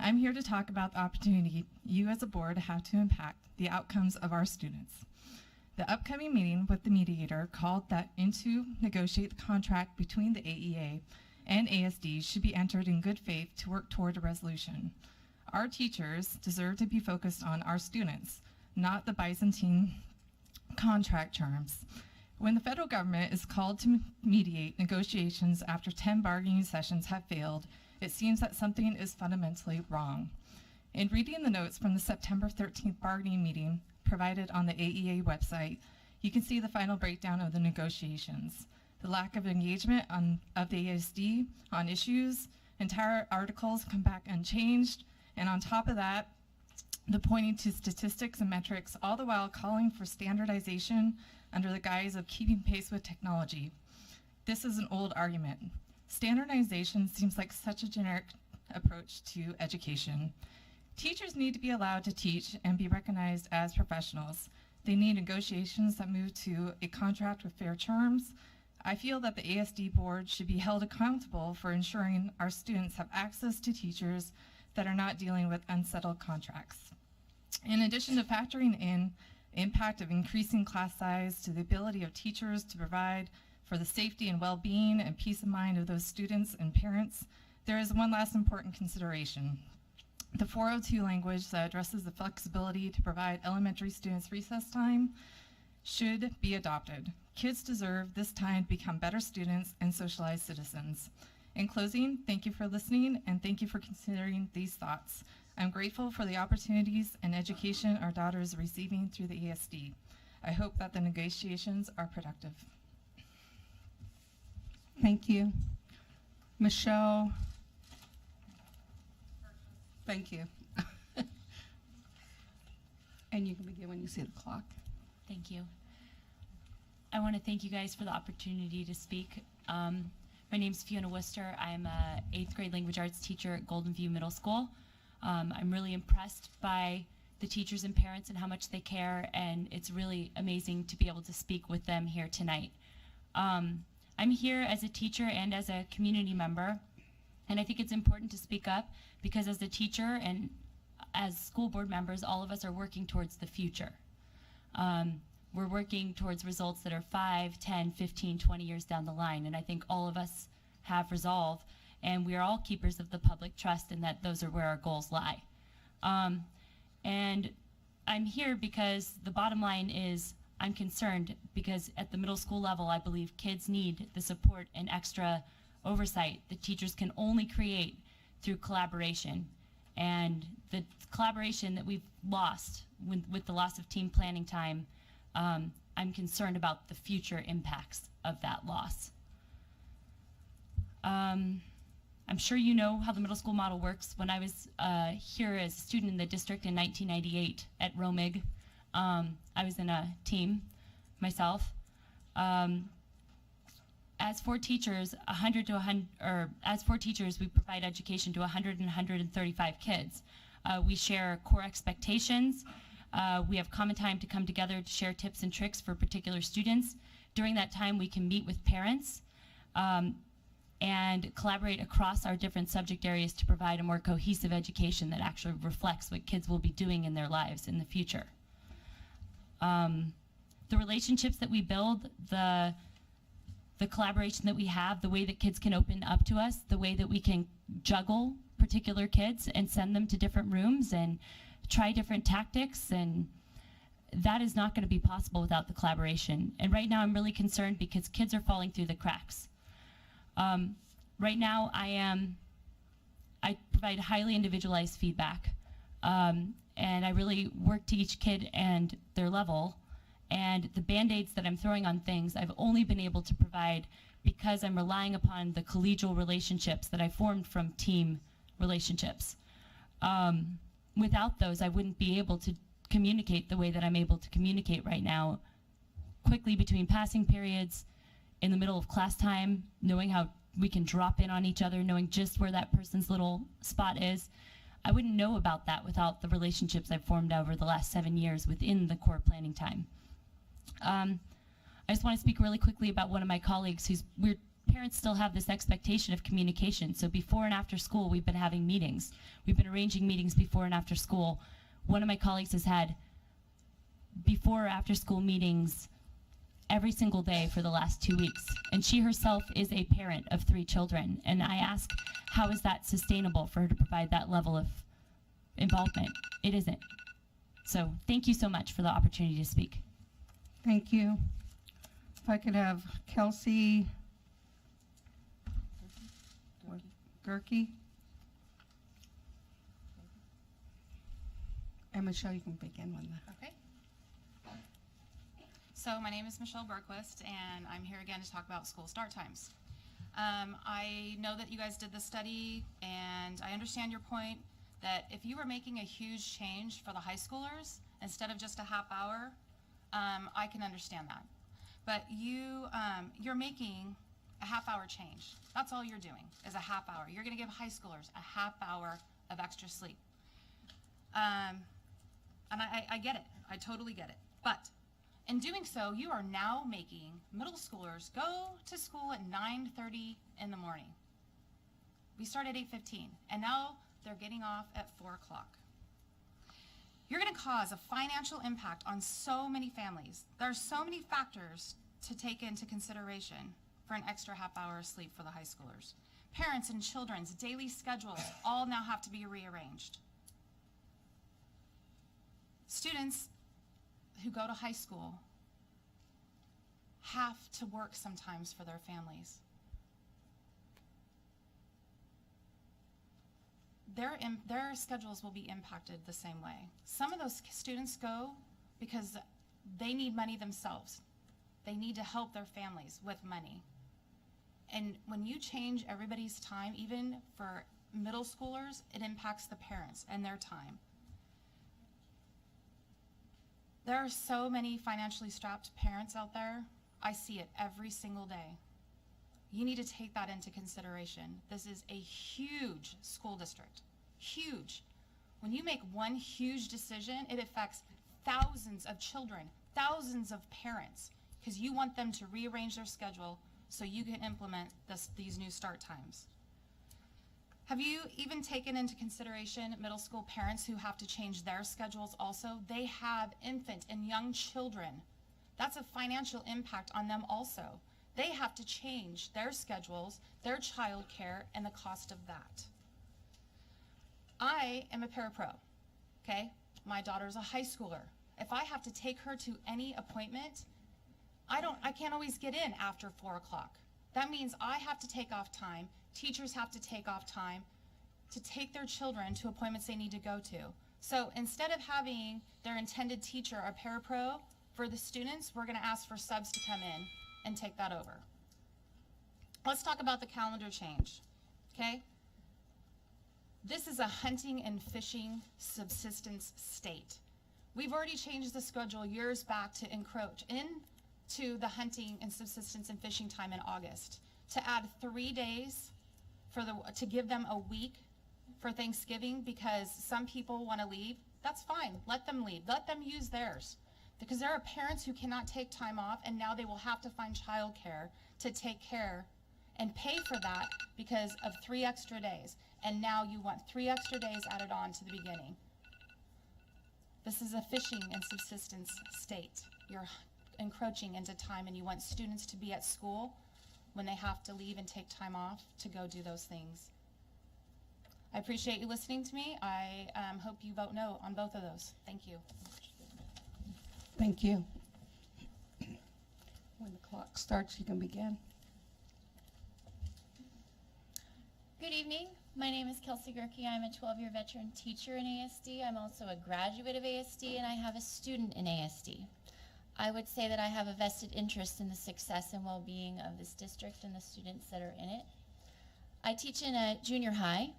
I'm here to talk about the opportunity you as a board have to impact the outcomes of our students. The upcoming meeting with the mediator called that in to negotiate the contract between the AEA and ASD should be entered in good faith to work toward a resolution. Our teachers deserve to be focused on our students, not the Byzantine contract terms. When the federal government is called to mediate negotiations after 10 bargaining sessions have failed, it seems that something is fundamentally wrong. In reading the notes from the September 13th bargaining meeting provided on the AEA website, you can see the final breakdown of the negotiations. The lack of engagement of the ASD on issues, entire articles come back unchanged, and on top of that, the pointing to statistics and metrics, all the while calling for standardization under the guise of keeping pace with technology. This is an old argument. Standardization seems like such a generic approach to education. Teachers need to be allowed to teach and be recognized as professionals. They need negotiations that move to a contract with fair terms. I feel that the ASD board should be held accountable for ensuring our students have access to teachers that are not dealing with unsettled contracts. In addition to factoring in impact of increasing class size to the ability of teachers to provide for the safety and well-being and peace of mind of those students and parents, there is one last important consideration. The 402 language that addresses the flexibility to provide elementary students recess time should be adopted. Kids deserve this time to become better students and socialized citizens. In closing, thank you for listening and thank you for considering these thoughts. I'm grateful for the opportunities and education our daughter is receiving through the ASD. I hope that the negotiations are productive. Thank you. Michelle. Thank you. And you can begin when you see the clock. Thank you. I want to thank you guys for the opportunity to speak. My name is Fiona Worcester. I'm a 8th grade language arts teacher at Golden View Middle School. I'm really impressed by the teachers and parents and how much they care, and it's really amazing to be able to speak with them here tonight. I'm here as a teacher and as a community member, and I think it's important to speak up because as a teacher and as school board members, all of us are working towards the future. We're working towards results that are 5, 10, 15, 20 years down the line, and I think all of us have resolve, and we are all keepers of the public trust, and that those are where our goals lie. And I'm here because the bottom line is I'm concerned because at the middle school level, I believe kids need the support and extra oversight that teachers can only create through collaboration. And the collaboration that we've lost with the loss of team planning time, I'm concerned about the future impacts of that loss. I'm sure you know how the middle school model works. When I was here as a student in the district in 1998 at Romig, I was in a team myself. As four teachers, we provide education to 100 and 135 kids. We share core expectations. We have common time to come together to share tips and tricks for particular students. During that time, we can meet with parents and collaborate across our different subject areas to provide a more cohesive education that actually reflects what kids will be doing in their lives in the future. The relationships that we build, the collaboration that we have, the way that kids can open up to us, the way that we can juggle particular kids and send them to different rooms and try different tactics, and that is not going to be possible without the collaboration. And right now I'm really concerned because kids are falling through the cracks. Right now I provide highly individualized feedback, and I really work to each kid and their level. And the Band-Aids that I'm throwing on things, I've only been able to provide because I'm relying upon the collegial relationships that I formed from team relationships. Without those, I wouldn't be able to communicate the way that I'm able to communicate right now, quickly between passing periods, in the middle of class time, knowing how we can drop in on each other, knowing just where that person's little spot is. I wouldn't know about that without the relationships I've formed over the last 7 years within the core planning time. I just want to speak really quickly about one of my colleagues parents still have this expectation of communication. So before and after school, we've been having meetings. We've been arranging meetings before and after school. One of my colleagues has had before or after school meetings every single day for the last 2 weeks. And she herself is a parent of 3 children. And I ask, how is that sustainable for her to provide that level of involvement? It isn't. So thank you so much for the opportunity to speak. Thank you. If I could have Kelsey Gerke. And Michelle, you can begin when the... Okay. So my name is Michelle Berquist, and I'm here again to talk about school start times. I know that you guys did the study, and I understand your point that if you were making a huge change for the high schoolers instead of just a half hour, I can understand that. But you're making a half hour change. That's all you're doing is a half hour. You're going to give high schoolers a half hour of extra sleep. And I get it. I totally get it. But in doing so, you are now making middle schoolers go to school at 9:30 in the morning. We start at 8:15, and now they're getting off at 4 o'clock. You're going to cause a financial impact on so many families. There are so many factors to take into consideration for an extra half hour of sleep for the high schoolers. Parents and children's daily schedules all now have to be rearranged. Students who go to high school have to work sometimes for their families. Their schedules will be impacted the same way. Some of those students go because they need money themselves. They need to help their families with money. And when you change everybody's time, even for middle schoolers, it impacts the parents and their time. There are so many financially strapped parents out there. I see it every single day. You need to take that into consideration. This is a huge school district, huge. When you make one huge decision, it affects thousands of children, thousands of parents, because you want them to rearrange their schedule so you can implement these new start times. Have you even taken into consideration middle school parents who have to change their schedules also? They have infant and young children. That's a financial impact on them also. They have to change their schedules, their child care, and the cost of that. I am a parapro, okay? My daughter's a high schooler. If I have to take her to any appointment, I can't always get in after 4 o'clock. That means I have to take off time, teachers have to take off time to take their children to appointments they need to go to. So instead of having their intended teacher or parapro for the students, we're gonna ask for subs to come in and take that over. Let's talk about the calendar change, okay? This is a hunting and fishing subsistence state. We've already changed the schedule years back to encroach into the hunting and subsistence and fishing time in August, to add 3 days to give them a week for Thanksgiving because some people want to leave. That's fine. Let them leave. Let them use theirs. Because there are parents who cannot take time off, and now they will have to find childcare to take care and pay for that because of 3 extra days. And now you want 3 extra days added on to the beginning. This is a fishing and subsistence state. You're encroaching into time, and you want students to be at school when they have to leave and take time off to go do those things. I appreciate you listening to me. I hope you vote no on both of those. Thank you. Thank you. When the clock starts, you can begin. Good evening. My name is Kelsey Gerke. I'm a 12-year veteran teacher in ASD. I'm also a graduate of ASD, and I have a student in ASD. I would say that I have a vested interest in the success and well-being of this district and the students that are in it. I teach in a junior high,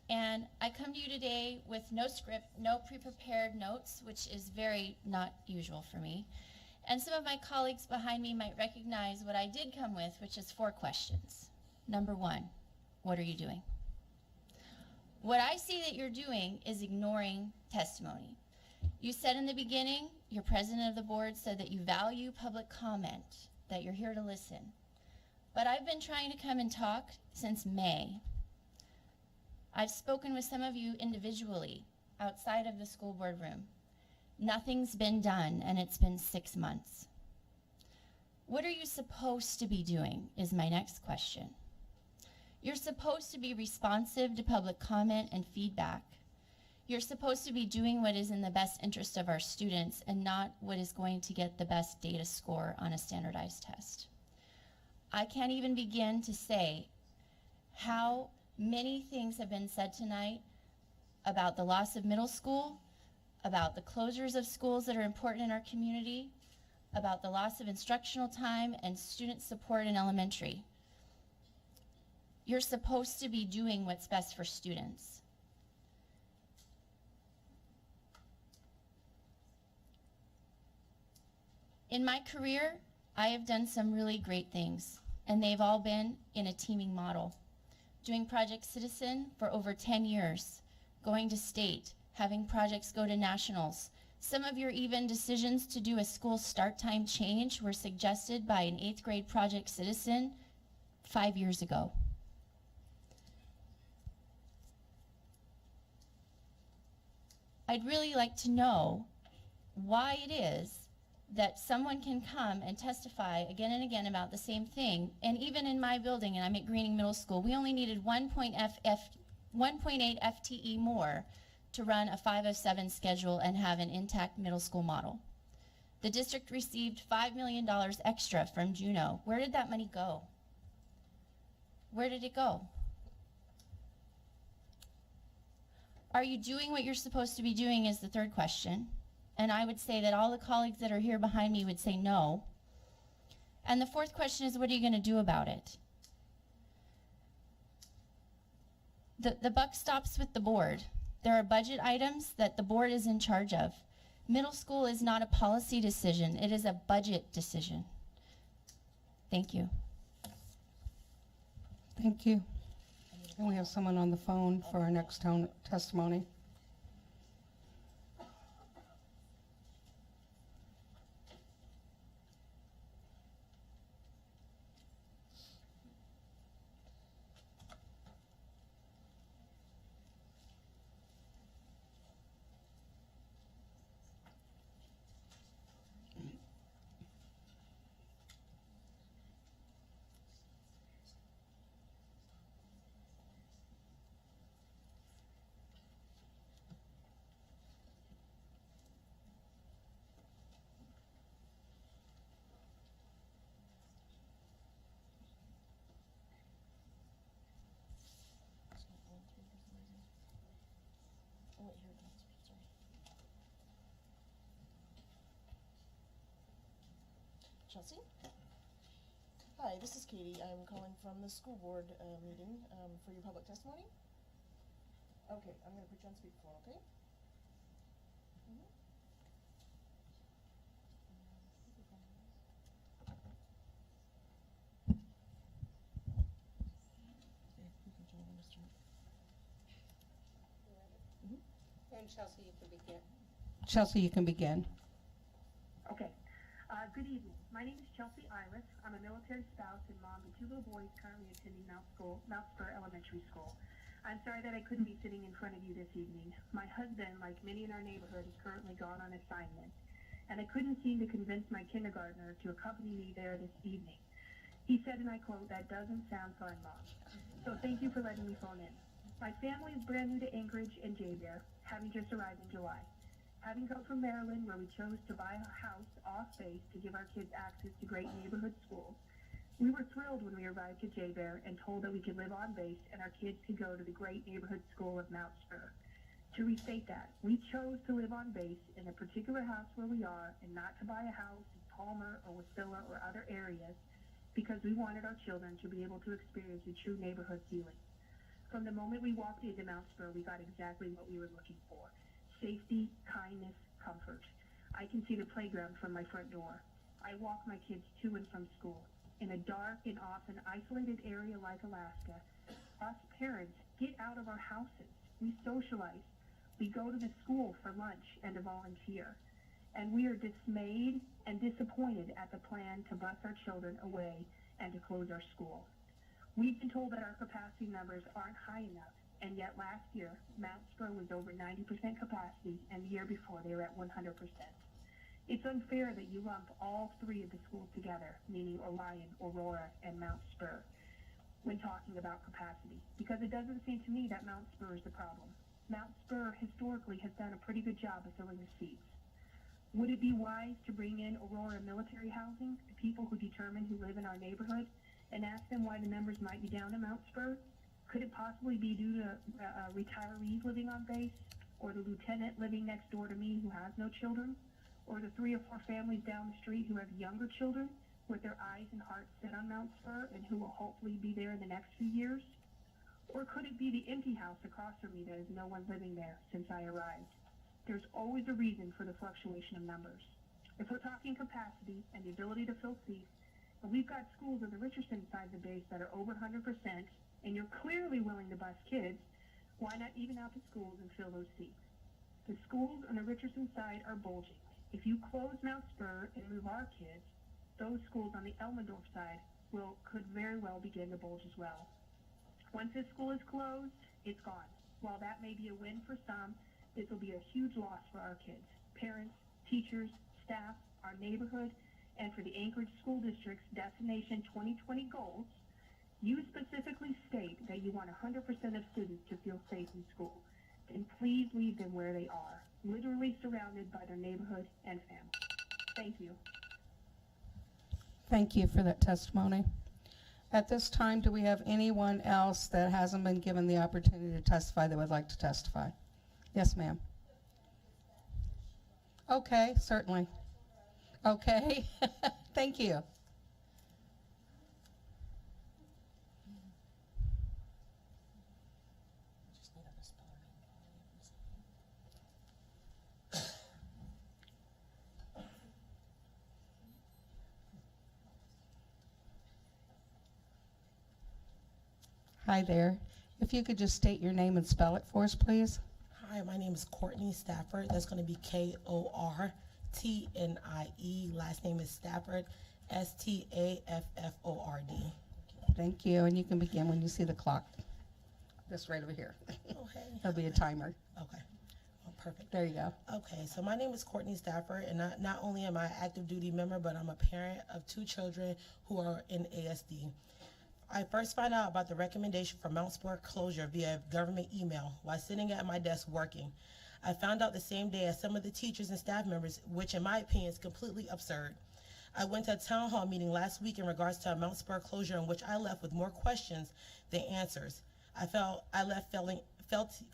and I come to you today with no script, no pre-prepared notes, which is very not usual for me. And some of my colleagues behind me might recognize what I did come with, which is 4 questions. Number 1, what are you doing? What I see that you're doing is ignoring testimony. You said in the beginning, your president of the board said that you value public comment, that you're here to listen. But I've been trying to come and talk since May. I've spoken with some of you individually outside of the school board room. Nothing's been done, and it's been 6 months. What are you supposed to be doing is my next question. You're supposed to be responsive to public comment and feedback. You're supposed to be doing what is in the best interest of our students and not what is going to get the best data score on a standardized test. I can't even begin to say how many things have been said tonight about the loss of middle school, about the closures of schools that are important in our community, about the loss of instructional time and student support in elementary. You're supposed to be doing what's best for students. In my career, I have done some really great things, and they've all been in a teaming model. Doing Project Citizen for over 10 years, going to state, having projects go to nationals. Some of your even decisions to do a school start time change were suggested by an 8th grade Project Citizen 5 years ago. I'd really like to know why it is that someone can come and testify again and again about the same thing. And even in my building, and I'm at Greening Middle School, we only needed 1.8 FTE more to run a 5-of-7 schedule and have an intact middle school model. The district received $5 million extra from Juneau. Where did that money go? Where did it go? Are you doing what you're supposed to be doing is the third question. And I would say that all the colleagues that are here behind me would say no. And the fourth question is, what are you going to do about it? The buck stops with the board. There are budget items that the board is in charge of. Middle school is not a policy decision. It is a budget decision. Thank you. Thank you. And we have someone on the phone for our next testimony. Chelsea? Hi, this is Katie. I'm calling from the school board meeting for your public testimony. Okay, I'm going to put you on speakerphone, okay? And Chelsea, you can begin. Chelsea, you can begin. Okay. Good evening. My name is Chelsea Iris. I'm a military spouse and mom to two little boys currently attending Mount Spur Elementary School. I'm sorry that I couldn't be sitting in front of you this evening. My husband, like many in our neighborhood, is currently gone on assignment, and I couldn't seem to convince my kindergartner to accompany me there this evening. He said, and I quote, "That doesn't sound fun, Mom." So thank you for letting me phone in. My family is brand new to Anchorage and Jay-Bear, having just arrived in July. Having come from Maryland, where we chose to buy a house off base to give our kids access to great neighborhood schools, we were thrilled when we arrived at Jay-Bear and told that we could live on base and our kids could go to the great neighborhood school of Mount Spur. To restate that, we chose to live on base in a particular house where we are and not to buy a house in Palmer or Wasilla or other areas because we wanted our children to be able to experience a true neighborhood feeling. From the moment we walked into Mount Spur, we got exactly what we were looking for. Safety, kindness, comfort. I can see the playground from my front door. I walk my kids to and from school. In a dark and often isolated area like Alaska, us parents get out of our houses. we socialize, we go to the school for lunch and to volunteer. And we are dismayed and disappointed at the plan to bus our children away and to close our school. We've been told that our capacity numbers aren't high enough, and yet last year, Mount Spur was over 90% capacity, and the year before they were at 100%. It's unfair that you lump all three of the schools together, meaning Orion, Aurora, and Mount Spur, when talking about capacity, because it doesn't seem to me that Mount Spur is the problem. Mount Spur historically has done a pretty good job of filling the seats. Would it be wise to bring in Aurora Military Housing, the people who determine who live in our neighborhood, and ask them why the numbers might be down at Mount Spur? Could it possibly be due to retirees living on base, or the lieutenant living next door to me who has no children, or the 3 or 4 families down the street who have younger children with their eyes and hearts set on Mount Spur and who will hopefully be there in the next few years? Or could it be the empty house across from me that has no one living there since I arrived? There's always a reason for the fluctuation of numbers. If we're talking capacity and the ability to fill seats, and we've got schools on the Richardson side of the base that are over 100%, and you're clearly willing to bus kids, why not even out the schools and fill those seats? The schools on the Richardson side are bulging. If you close Mount Spur and move our kids, those schools on the Elmendorf side could very well begin to bulge as well. Once this school is closed, it's gone. While that may be a win for some, this will be a huge loss for our kids, parents, teachers, staff, our neighborhood, and for the Anchorage School District's Destination 2020 goals. You specifically state that you want 100% of students to feel safe in school. Then please leave them where they are, literally surrounded by their neighborhood and family. Thank you. Thank you for that testimony. At this time, do we have anyone else that hasn't been given the opportunity to testify that would like to testify? Yes, ma'am. Okay, certainly. Okay, thank you. Hi there. If you could just state your name and spell it for us, please. Hi, my name is Courtney Stafford. That's going to be Kortnie. Last name is Stafford, Stafford. Thank you, and you can begin when you see the clock. Just right over here. Okay. There'll be a timer. Okay. Oh, perfect. There you go. Okay, so my name is Courtney Stafford, and not only am I an active duty member, but I'm a parent of 2 children who are in ASD. I first found out about the recommendation for Mount Spur closure via government email while sitting at my desk working. I found out the same day as some of the teachers and staff members, which in my opinion is completely absurd. I went to a town hall meeting last week in regards to a Mount Spur closure in which I left with more questions than answers. I left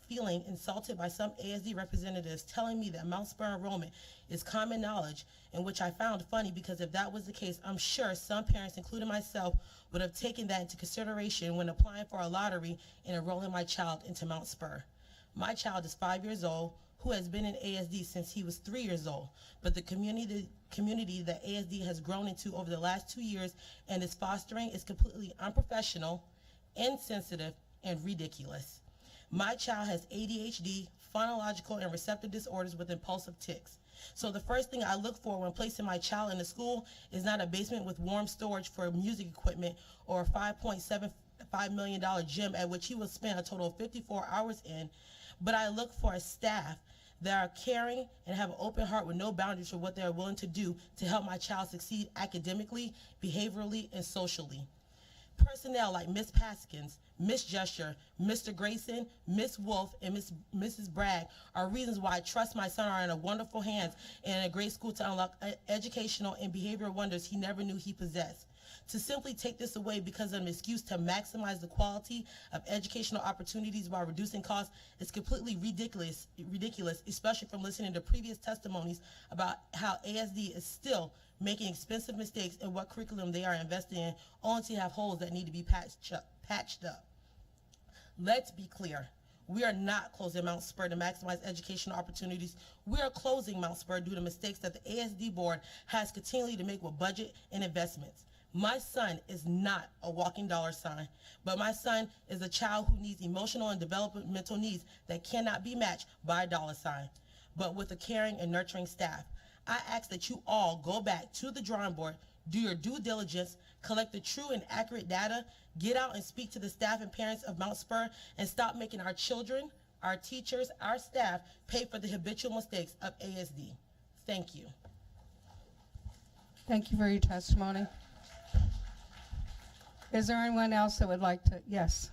feeling insulted by some ASD representatives telling me that Mount Spur enrollment is common knowledge, in which I found funny because if that was the case, I'm sure some parents, including myself, would have taken that into consideration when applying for a lottery and enrolling my child into Mount Spur. My child is 5 years old, who has been in ASD since he was 3 years old, but the community that ASD has grown into over the last 2 years and is fostering is completely unprofessional, insensitive, and ridiculous. My child has ADHD, phonological, and receptive disorders with impulsive tics. So the first thing I look for when placing my child in a school is not a basement with warm storage for music equipment or a $5.75 million gym at which he will spend a total of 54 hours in, but I look for a staff that are caring and have an open heart with no boundaries for what they are willing to do to help my child succeed academically, behaviorally, and socially. Personnel like Ms. Paskins, Ms. Gesture, Mr. Grayson, Ms. Wolf, and Mrs. Bragg are reasons why I trust my son are in a wonderful hands and in a great school to unlock educational and behavioral wonders he never knew he possessed. To simply take this away because of an excuse to maximize the quality of educational opportunities while reducing costs is completely ridiculous, especially from listening to previous testimonies about how ASD is still making expensive mistakes in what curriculum they are investing in, only to have holes that need to be patched up. Let's be clear. We are not closing Mount Spur to maximize educational opportunities. We are closing Mount Spur due to mistakes that the ASD board has continually to make with budget and investments. My son is not a walking dollar sign, but my son is a child who needs emotional and developmental needs that cannot be matched by a dollar sign, but with a caring and nurturing staff. I ask that you all go back to the drawing board, do your due diligence, collect the true and accurate data, get out and speak to the staff and parents of Mount Spur, and stop making our children, our teachers, our staff pay for the habitual mistakes of ASD. Thank you. Thank you for your testimony. Is there anyone else that would like to? Yes.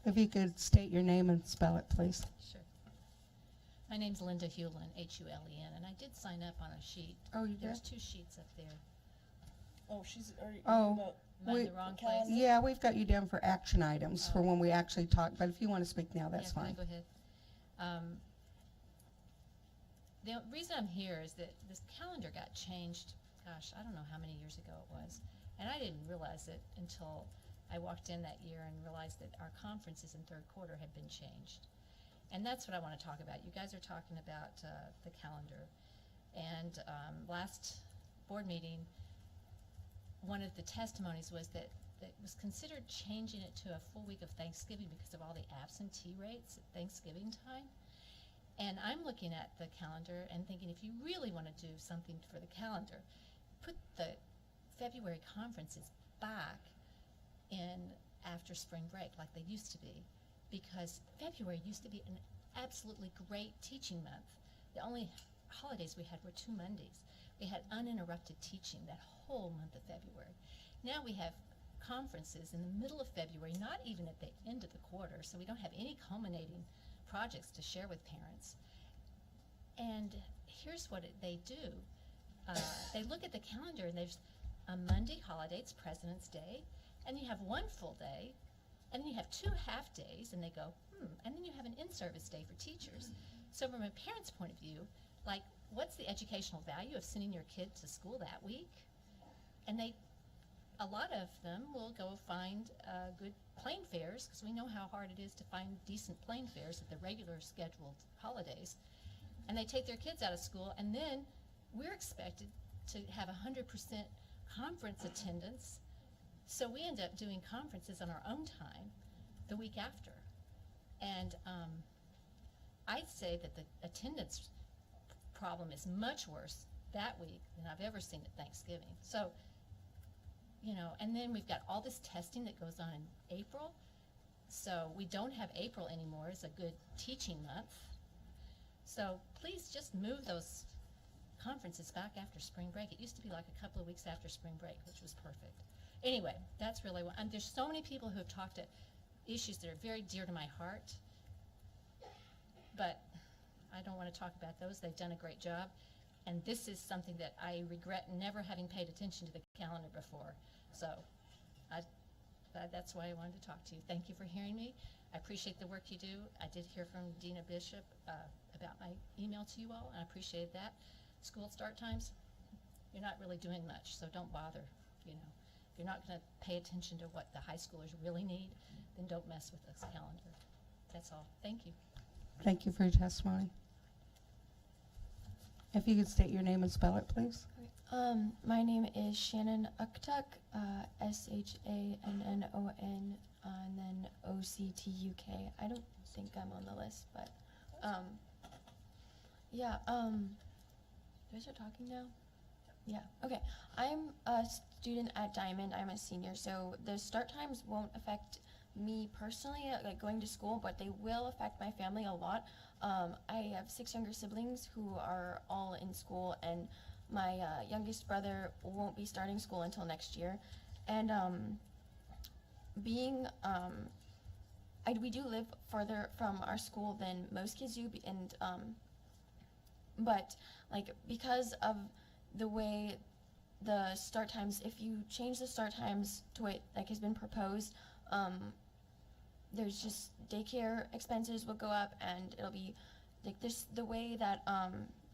If you could state your name and spell it, please. Sure. My name's Linda Hewlin, H-U-L-E-N, and I did sign up on a sheet. Oh, you There's did? 2 sheets up there. Oh, Oh, Am I in the wrong place? yeah, we've got you down for action items for when we actually talk, but if you want to speak now, that's Yeah, can I fine. go ahead? The reason I'm here is that this calendar got changed, gosh, I don't know how many years ago it was, and I didn't realize it until I walked in that year and realized that our conferences in third quarter had been changed. And that's what I want to talk about. You guys are talking about the calendar. And last board meeting, one of the testimonies was that it was considered changing it to a full week of Thanksgiving because of all the absentee rates at Thanksgiving time. And I'm looking at the calendar and thinking, if you really want to do something for the calendar, put the February conferences back in after spring break like they used to be, because February used to be an absolutely great teaching month. The only holidays we had were 2 Mondays. We had uninterrupted teaching that whole month of February. Now we have conferences in the middle of February, not even at the end of the quarter, so we don't have any culminating projects to share with parents. And here's what they do. They look at the calendar and there's a Monday holiday, it's President's Day, and you have 1 full day, and then you have 2 half days, and they go, and then you have an in-service day for teachers. So from a parent's point of view, like, what's the educational value of sending your kid to school that week? And a lot of them will go find good plane fares, because we know how hard it is to find decent plane fares at the regular scheduled holidays. And they take their kids out of school, and then we're expected to have 100% conference attendance. So we end up doing conferences on our own time the week after. And I'd say that the attendance problem is much worse that week than I've ever seen at Thanksgiving. So, you know, and then we've got all this testing that goes on in April. So we don't have April anymore as a good teaching month. So please just move those conferences back after spring break. It used to be like a couple of weeks after spring break, which was perfect. Anyway, that's really what, there's so many people who have talked to issues that are very dear to my heart, but I don't want to talk about those. They've done a great job, and this is something that I regret never having paid attention to the calendar before. So that's why I wanted to talk to you. Thank you for hearing me. I appreciate the work you do. I did hear from Dina Bishop about my email to you all, and I appreciate that. School start times, you're not really doing much, so don't bother, you know. If you're not going to pay attention to what the high schoolers really need, then don't mess with this calendar. That's all. Thank you. Thank you for your testimony. If you could state your name and spell it, please. My name is Shannon Uktuk, S-H-A-N-N-O-N, and then O-C-T-U-K. I don't think I'm on the list, but, yeah, you guys are talking now? Yeah, okay. I'm a student at Diamond. I'm a senior, so the start times won't affect me personally, like going to school, but they will affect my family a lot. I have 6 younger siblings who are all in school, and my youngest brother won't be starting school until next year. And we do live further from our school than most kids do, and but like because of the way the start times, if you change the start times to what like has been proposed, there's just daycare expenses will go up, and it'll be like this, the way that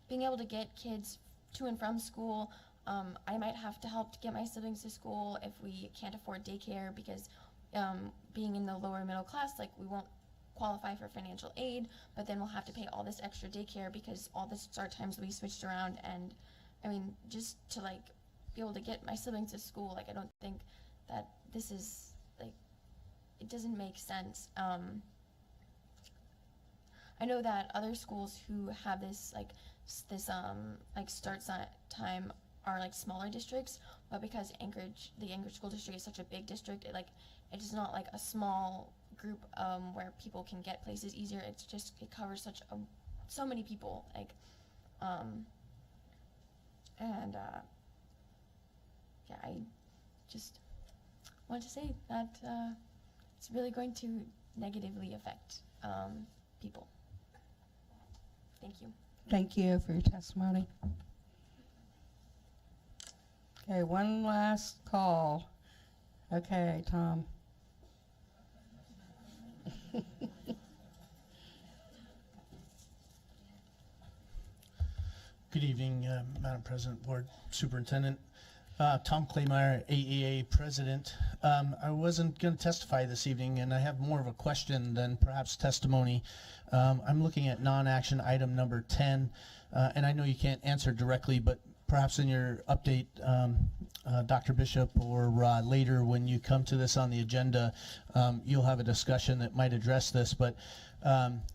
being able to get kids to and from school, I might have to help to get my siblings to school if we can't afford daycare, because being in the lower middle class, like we won't qualify for financial aid, but then we'll have to pay all this extra daycare because all the start times will be switched around. And I mean, just to like be able to get my siblings to school, like I don't think that this is like, it doesn't make sense. I know that other schools who have this like start time are like smaller districts, but because the Anchorage School District is such a big district, it's not like a small group where people can get places easier. It's just, it covers so many people, like yeah, I just want to say that it's really going to negatively affect people. Thank you. Thank you for your testimony. Okay, one last call. Okay, Tom. Good evening, Madam President, Board Superintendent. Tom Claymeyer, AEA President. I wasn't going to testify this evening, and I have more of a question than perhaps testimony. I'm looking at non-action item number 10, and I know you can't answer directly, but perhaps in your update, Dr. Bishop, or later when you come to this on the agenda, you'll have a discussion that might address this. But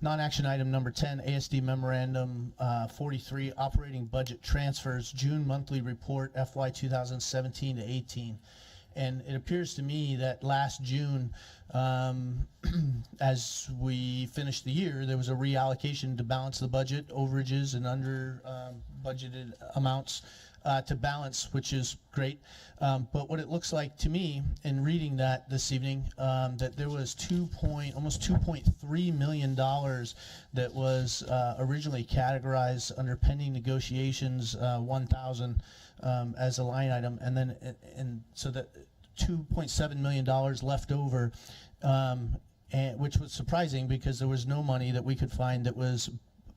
non-action item number 10, ASD Memorandum 43, Operating Budget Transfers, June Monthly Report, FY 2017 to 18. And it appears to me that last June, as we finished the year, there was a reallocation to balance the budget, overages and under budgeted amounts to balance, which is great. But what it looks like to me in reading that this evening, that there was almost $2.3 million that was originally categorized under pending negotiations, 1,000 as a line item, and then so that $2.7 million left over, which was surprising because there was no money that we could find that was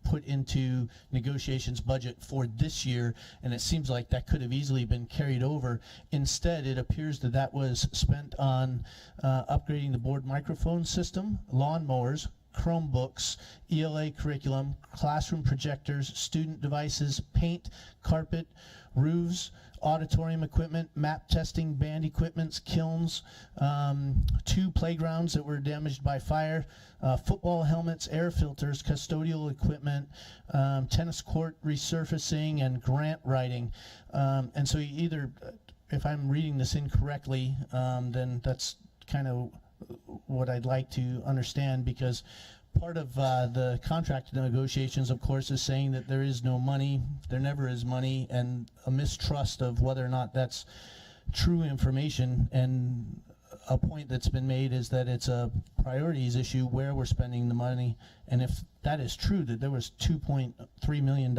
put into negotiations budget for this year, and it seems like that could have easily been carried over. Instead, it appears that that was spent on upgrading the board microphone system, lawnmowers, Chromebooks, ELA curriculum, classroom projectors, student devices, paint, carpet, roofs, auditorium equipment, map testing, band equipments, kilns, 2 playgrounds that were damaged by fire, football helmets, air filters, custodial equipment, tennis court resurfacing, and grant writing. And so either, if I'm reading this incorrectly, then that's kind of what I'd like to understand, because part of the contract negotiations, of course, is saying that there is no money, there never is money, and a mistrust of whether or not that's true information. And a point that's been made is that it's a priorities issue where we're spending the money. And if that is true, that there was $2.3 million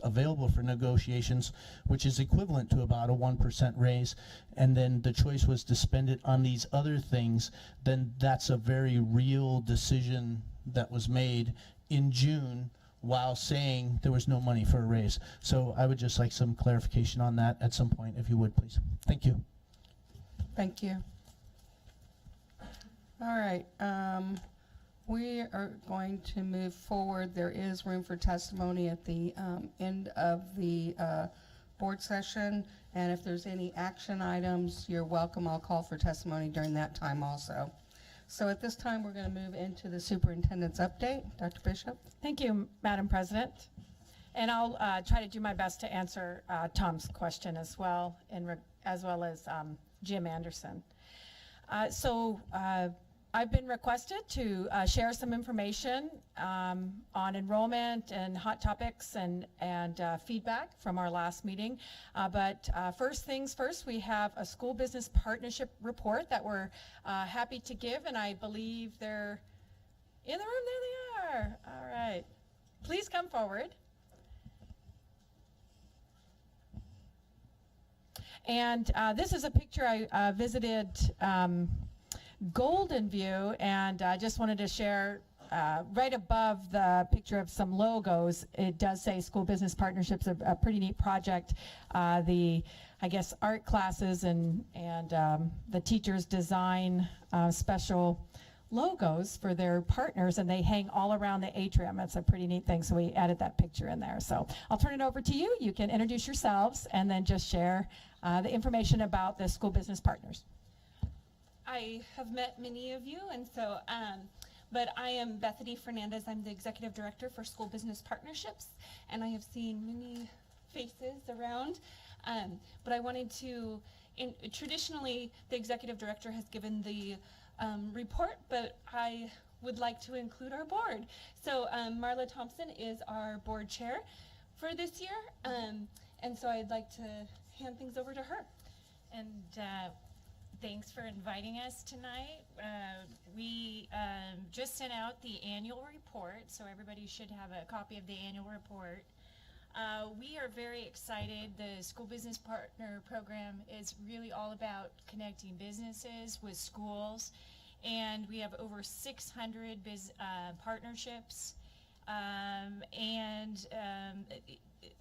available for negotiations, which is equivalent to about a 1% raise, and then the choice was to spend it on these other things, then that's a very real decision that was made in June while saying there was no money for a raise. So I would just like some clarification on that at some point, if you would, please. Thank you. Thank you. All right, we are going to move forward. There is room for testimony at the end of the board session, and if there's any action items, you're welcome. I'll call for testimony during that time also. So at this time, we're going to move into the superintendent's update. Dr. Bishop? Thank you, Madam President. And I'll try to do my best to answer Tom's question as well, as well as Jim Anderson. I've been requested to share some information on enrollment and hot topics and feedback from our last meeting. But first things first, we have a school business partnership report that we're happy to give, and I believe they're in the room. There they are. All right. Please come forward. And this is a picture I visited Golden View, and I just wanted to share right above the picture of some logos, it does say School Business Partnerships, a pretty neat project. I guess, art classes and the teachers design special logos for their partners, and they hang all around the atrium. It's a pretty neat thing, so we added that picture in there. So I'll turn it over to you. You can introduce yourselves and then just share the information about the School Business Partners. I have met many of you, and so, but I am Bethany Fernandez. I'm the Executive Director for School Business Partnerships, and I have seen many faces around. But I wanted to, traditionally, the Executive Director has given the report, but I would like to include our board. So Marla Thompson is our board chair for this year, and so I'd like to hand things over to her. And thanks for inviting us tonight. We just sent out the annual report, so everybody should have a copy of the annual report. We are very excited. The School Business Partner Program is really all about connecting businesses with schools, and we have over 600 partnerships.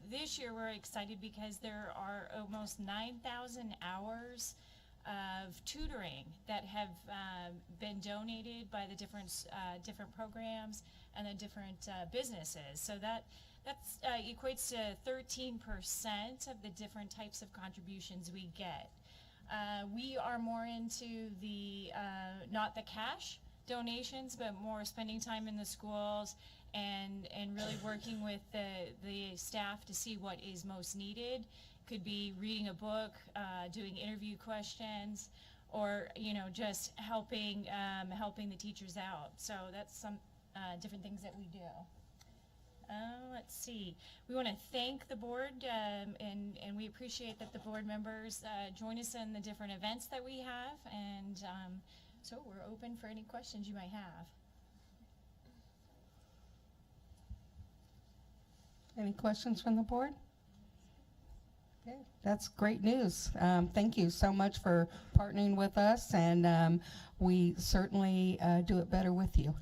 This year we're excited because there are almost 9,000 hours of tutoring that have been donated by the different programs and the different businesses. So that equates to 13% of the different types of contributions we get. We are more into the, not the cash donations, but more spending time in the schools and really working with the staff to see what is most needed. Could be reading a book, doing interview questions, or just helping the teachers out. So that's some different things that we do. Let's see. We want to thank the board, and we appreciate that the board members join us in the different events that we have, and so we're open for any questions you might have. Any questions from the board? Okay, that's great news. Thank you so much for partnering with us, and we certainly do it better with you.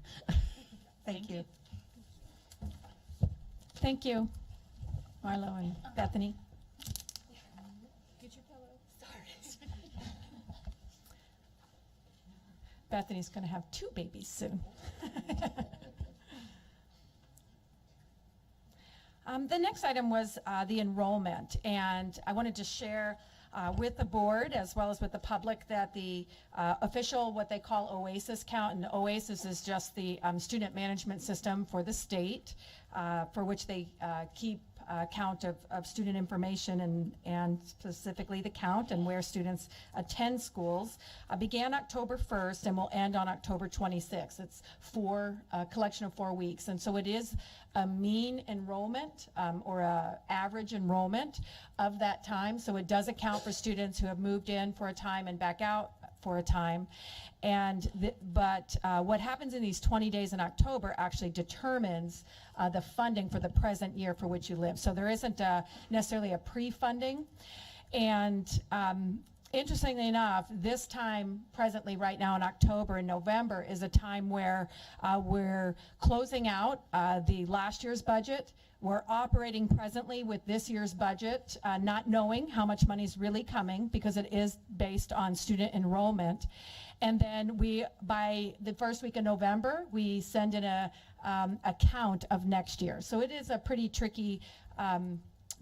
Thank you. Thank you, Marlo and Bethany. Get your pillow. Sorry. Bethany's going to have 2 babies soon. The next item was the enrollment, and I wanted to share with the board as well as with the public that the official, what they call OASIS count, and OASIS is just the student management system for the state, for which they keep count of student information and specifically the count and where students attend schools, began October 1st and will end on October 26th. It's a collection of 4 weeks, and so it is a mean enrollment or a average enrollment of that time. So it does account for students who have moved in for a time and back out for a time. But what happens in these 20 days in October actually determines the funding for the present year for which you live. So there isn't necessarily a pre-funding. And interestingly enough, this time presently right now in October and November is a time where we're closing out the last year's budget. We're operating presently with this year's budget, not knowing how much money is really coming because it is based on student enrollment. And then by the first week of November, we send in a count of next year. So it is a pretty tricky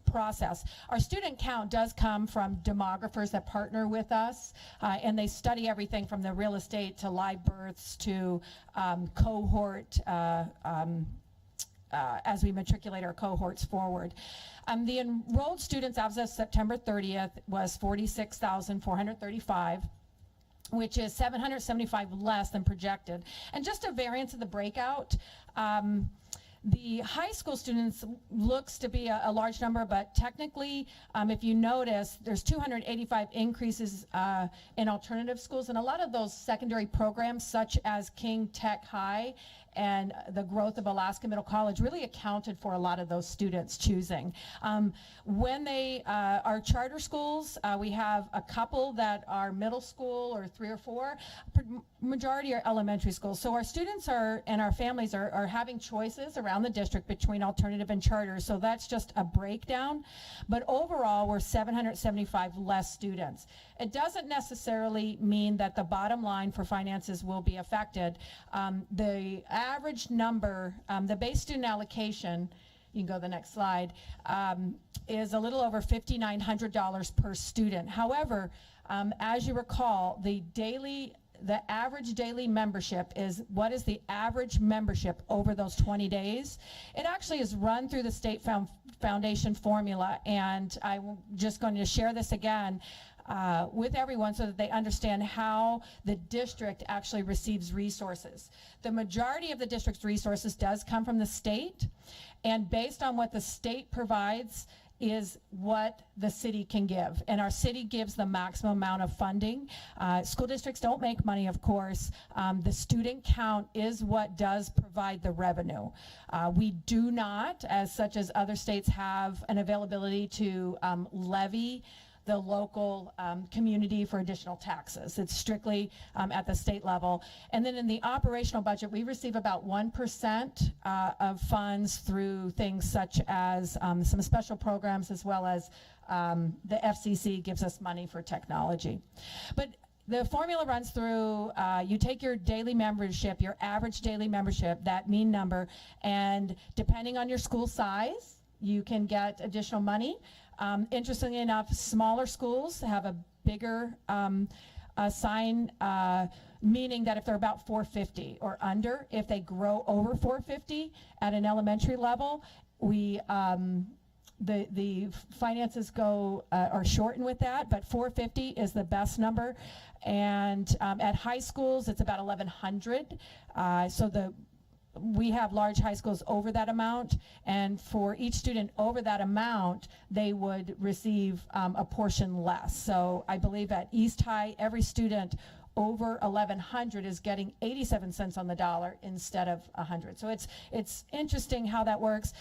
process. Our student count does come from demographers that partner with us, and they study everything from the real estate to live births to cohort as we matriculate our cohorts forward. The enrolled students as of September 30th was 46,435. Which is 775 less than projected. And just a variance of the breakout, The high school students looks to be a large number, but technically, if you notice, there's 285 increases in alternative schools, and a lot of those secondary programs, such as King Tech High and the growth of Alaska Middle College, really accounted for a lot of those students choosing. When they are charter schools, we have a couple that are middle school or 3 or 4. Majority are elementary schools. So our students and our families are having choices around the district between alternative and charter. So that's just a breakdown. But overall, we're 775 less students. It doesn't necessarily mean that the bottom line for finances will be affected. The average number, the base student allocation, you can go to the next slide, is a little over $5,900 per student. However, as you recall, the average daily membership is, what is the average membership over those 20 days? It actually is run through the state foundation formula, and I'm just going to share this again with everyone so that they understand how the district actually receives resources. The majority of the district's resources does come from the state, and based on what the state provides is what the city can give, and our city gives the maximum amount of funding. School districts don't make money, of course. The student count is what does provide the revenue. We do not, such as other states, have an availability to levy the local community for additional taxes. It's strictly at the state level. And then in the operational budget, we receive about 1% of funds through things such as some special programs, as well as the FCC gives us money for technology. But the formula runs through, you take your daily membership, your average daily membership, that mean number, and depending on your school size, you can get additional money. Interestingly enough, smaller schools have a bigger sign, meaning that if they're about 450 or under, if they grow over 450 at an elementary level, we the finances go are shortened with that, but 450 is the best number. And at high schools, it's about 1,100. So we have large high schools over that amount, and for each student over that amount, they would receive a portion less. So I believe at East High, every student over 1,100 is getting 87 cents on the dollar instead of 100. So it's interesting how that works.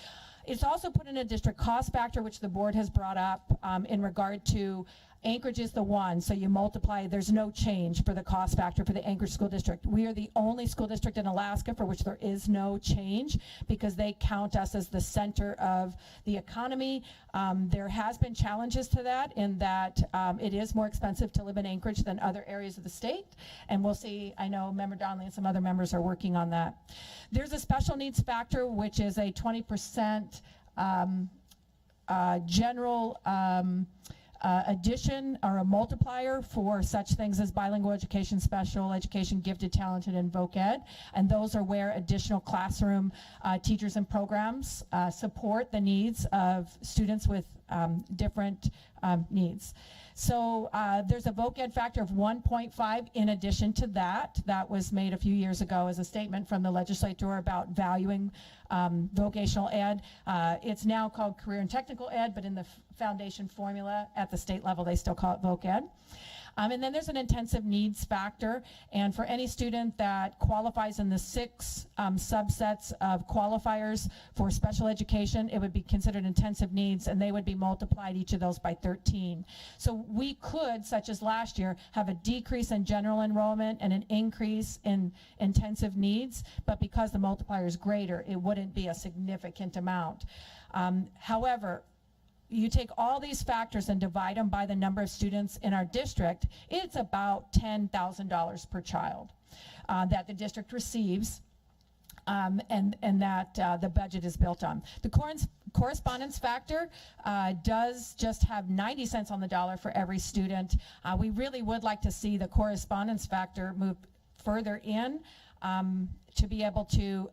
It's also put in a district cost factor, which the board has brought up in regard to Anchorage is the one, so you multiply, there's no change for the cost factor for the Anchorage School District. We are the only school district in Alaska for which there is no change because they count us as the center of the economy. There has been challenges to that in that it is more expensive to live in Anchorage than other areas of the state, and we'll see, I know Member Donnelly and some other members are working on that. There's a special needs factor, which is a 20% general addition or a multiplier for such things as bilingual education, special education, gifted, talented, and voc ed. And those are where additional classroom teachers and programs support the needs of students with different needs. So there's a voc ed factor of 1.5 in addition to that. That was made a few years ago as a statement from the legislature about valuing vocational ed. It's now called career and technical ed, but in the foundation formula at the state level, they still call it voc ed. And then there's an intensive needs factor, and for any student that qualifies in the 6 subsets of qualifiers for special education, it would be considered intensive needs, and they would be multiplied, each of those, by 13. So we could, such as last year, have a decrease in general enrollment and an increase in intensive needs, but because the multiplier is greater, it wouldn't be a significant amount. However, you take all these factors and divide them by the number of students in our district, it's about $10,000 per child that the district receives, and that the budget is built on. The correspondence factor does just have 90 cents on the dollar for every student. We really would like to see the correspondence factor move further in to be able to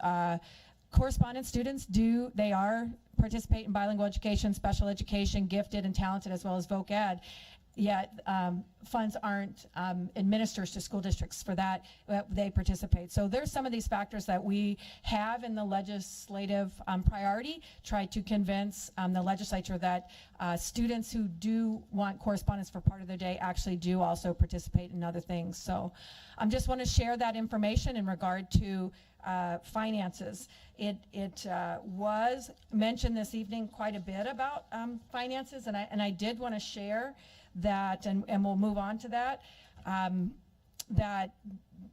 correspondence students participate in bilingual education, special education, gifted and talented, as well as voc ed. yet funds aren't administered to school districts for that. They participate. So there's some of these factors that we have in the legislative priority, try to convince the legislature that students who do want correspondence for part of their day actually do also participate in other things. So I just want to share that information in regard to finances. It was mentioned this evening quite a bit about finances, and I did want to share that, and we'll move on to that, that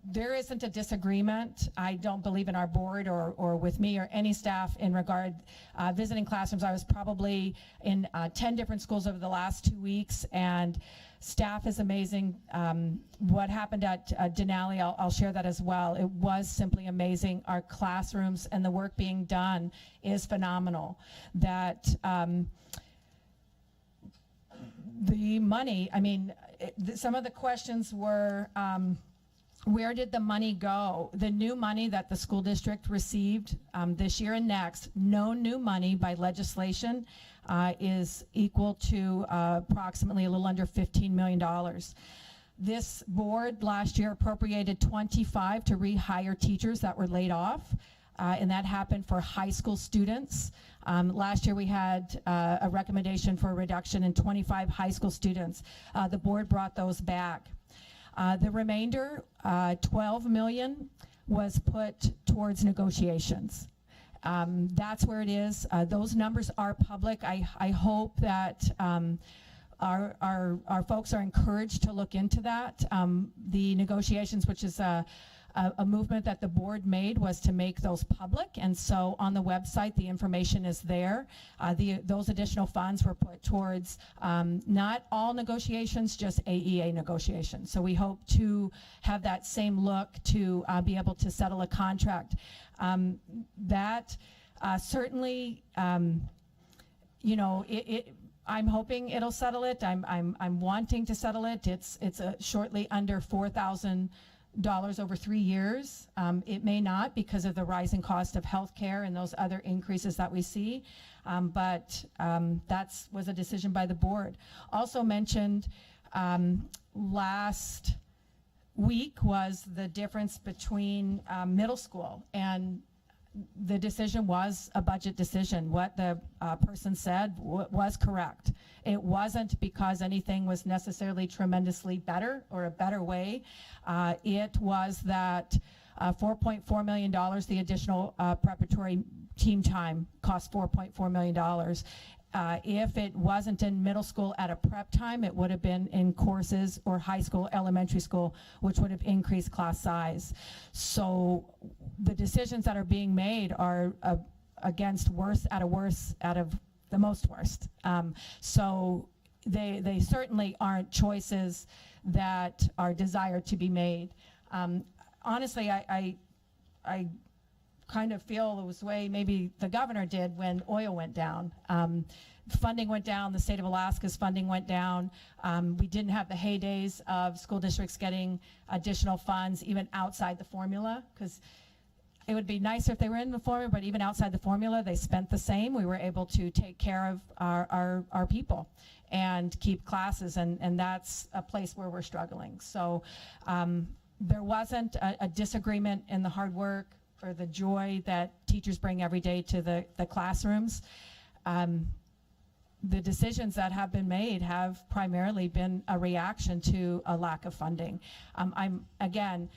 there isn't a disagreement, I don't believe, in our board or with me or any staff in regard visiting classrooms. I was probably in 10 different schools over the last 2 weeks, and staff is amazing. What happened at Denali, I'll share that as well. It was simply amazing. Our classrooms and the work being done is phenomenal. That the money, I mean, some of the questions were, where did the money go? The new money that the school district received this year and next, no new money by legislation, is equal to approximately a little under $15 million. This board last year appropriated 25 to rehire teachers that were laid off, and that happened for high school students. Last year we had a recommendation for a reduction in 25 high school students. The board brought those back. The remainder, $12 million, was put towards negotiations. That's where it is. Those numbers are public. I hope that our folks are encouraged to look into that. The negotiations, which is a movement that the board made, was to make those public, and so on the website the information is there. Those additional funds were put towards not all negotiations, just AEA negotiations. So we hope to have that same look to be able to settle a contract. That certainly, you know, I'm hoping it'll settle it. I'm wanting to settle it. It's shortly under $4,000 over 3 years. It may not, because of the rising cost of healthcare and those other increases that we see, but that was a decision by the board. Also mentioned last week was the difference between middle school, and the decision was a budget decision. What the person said was correct. It wasn't because anything was necessarily tremendously better or a better way. It was that $4.4 million, the additional preparatory team time cost $4.4 million. If it wasn't in middle school at a prep time, it would have been in courses or high school, elementary school, which would have increased class size. So the decisions that are being made are against worst out of the most worst. So they certainly aren't choices that are desired to be made. Honestly, I kind of feel the way maybe the governor did when oil went down. Funding went down, the state of Alaska's funding went down. We didn't have the heydays of school districts getting additional funds even outside the formula, because it would be nicer if they were in the formula, but even outside the formula, they spent the same. We were able to take care of our people and keep classes, and that's a place where we're struggling. So there wasn't a disagreement in the hard work or the joy that teachers bring every day to the classrooms. The decisions that have been made have primarily been a reaction to a lack of funding. Again,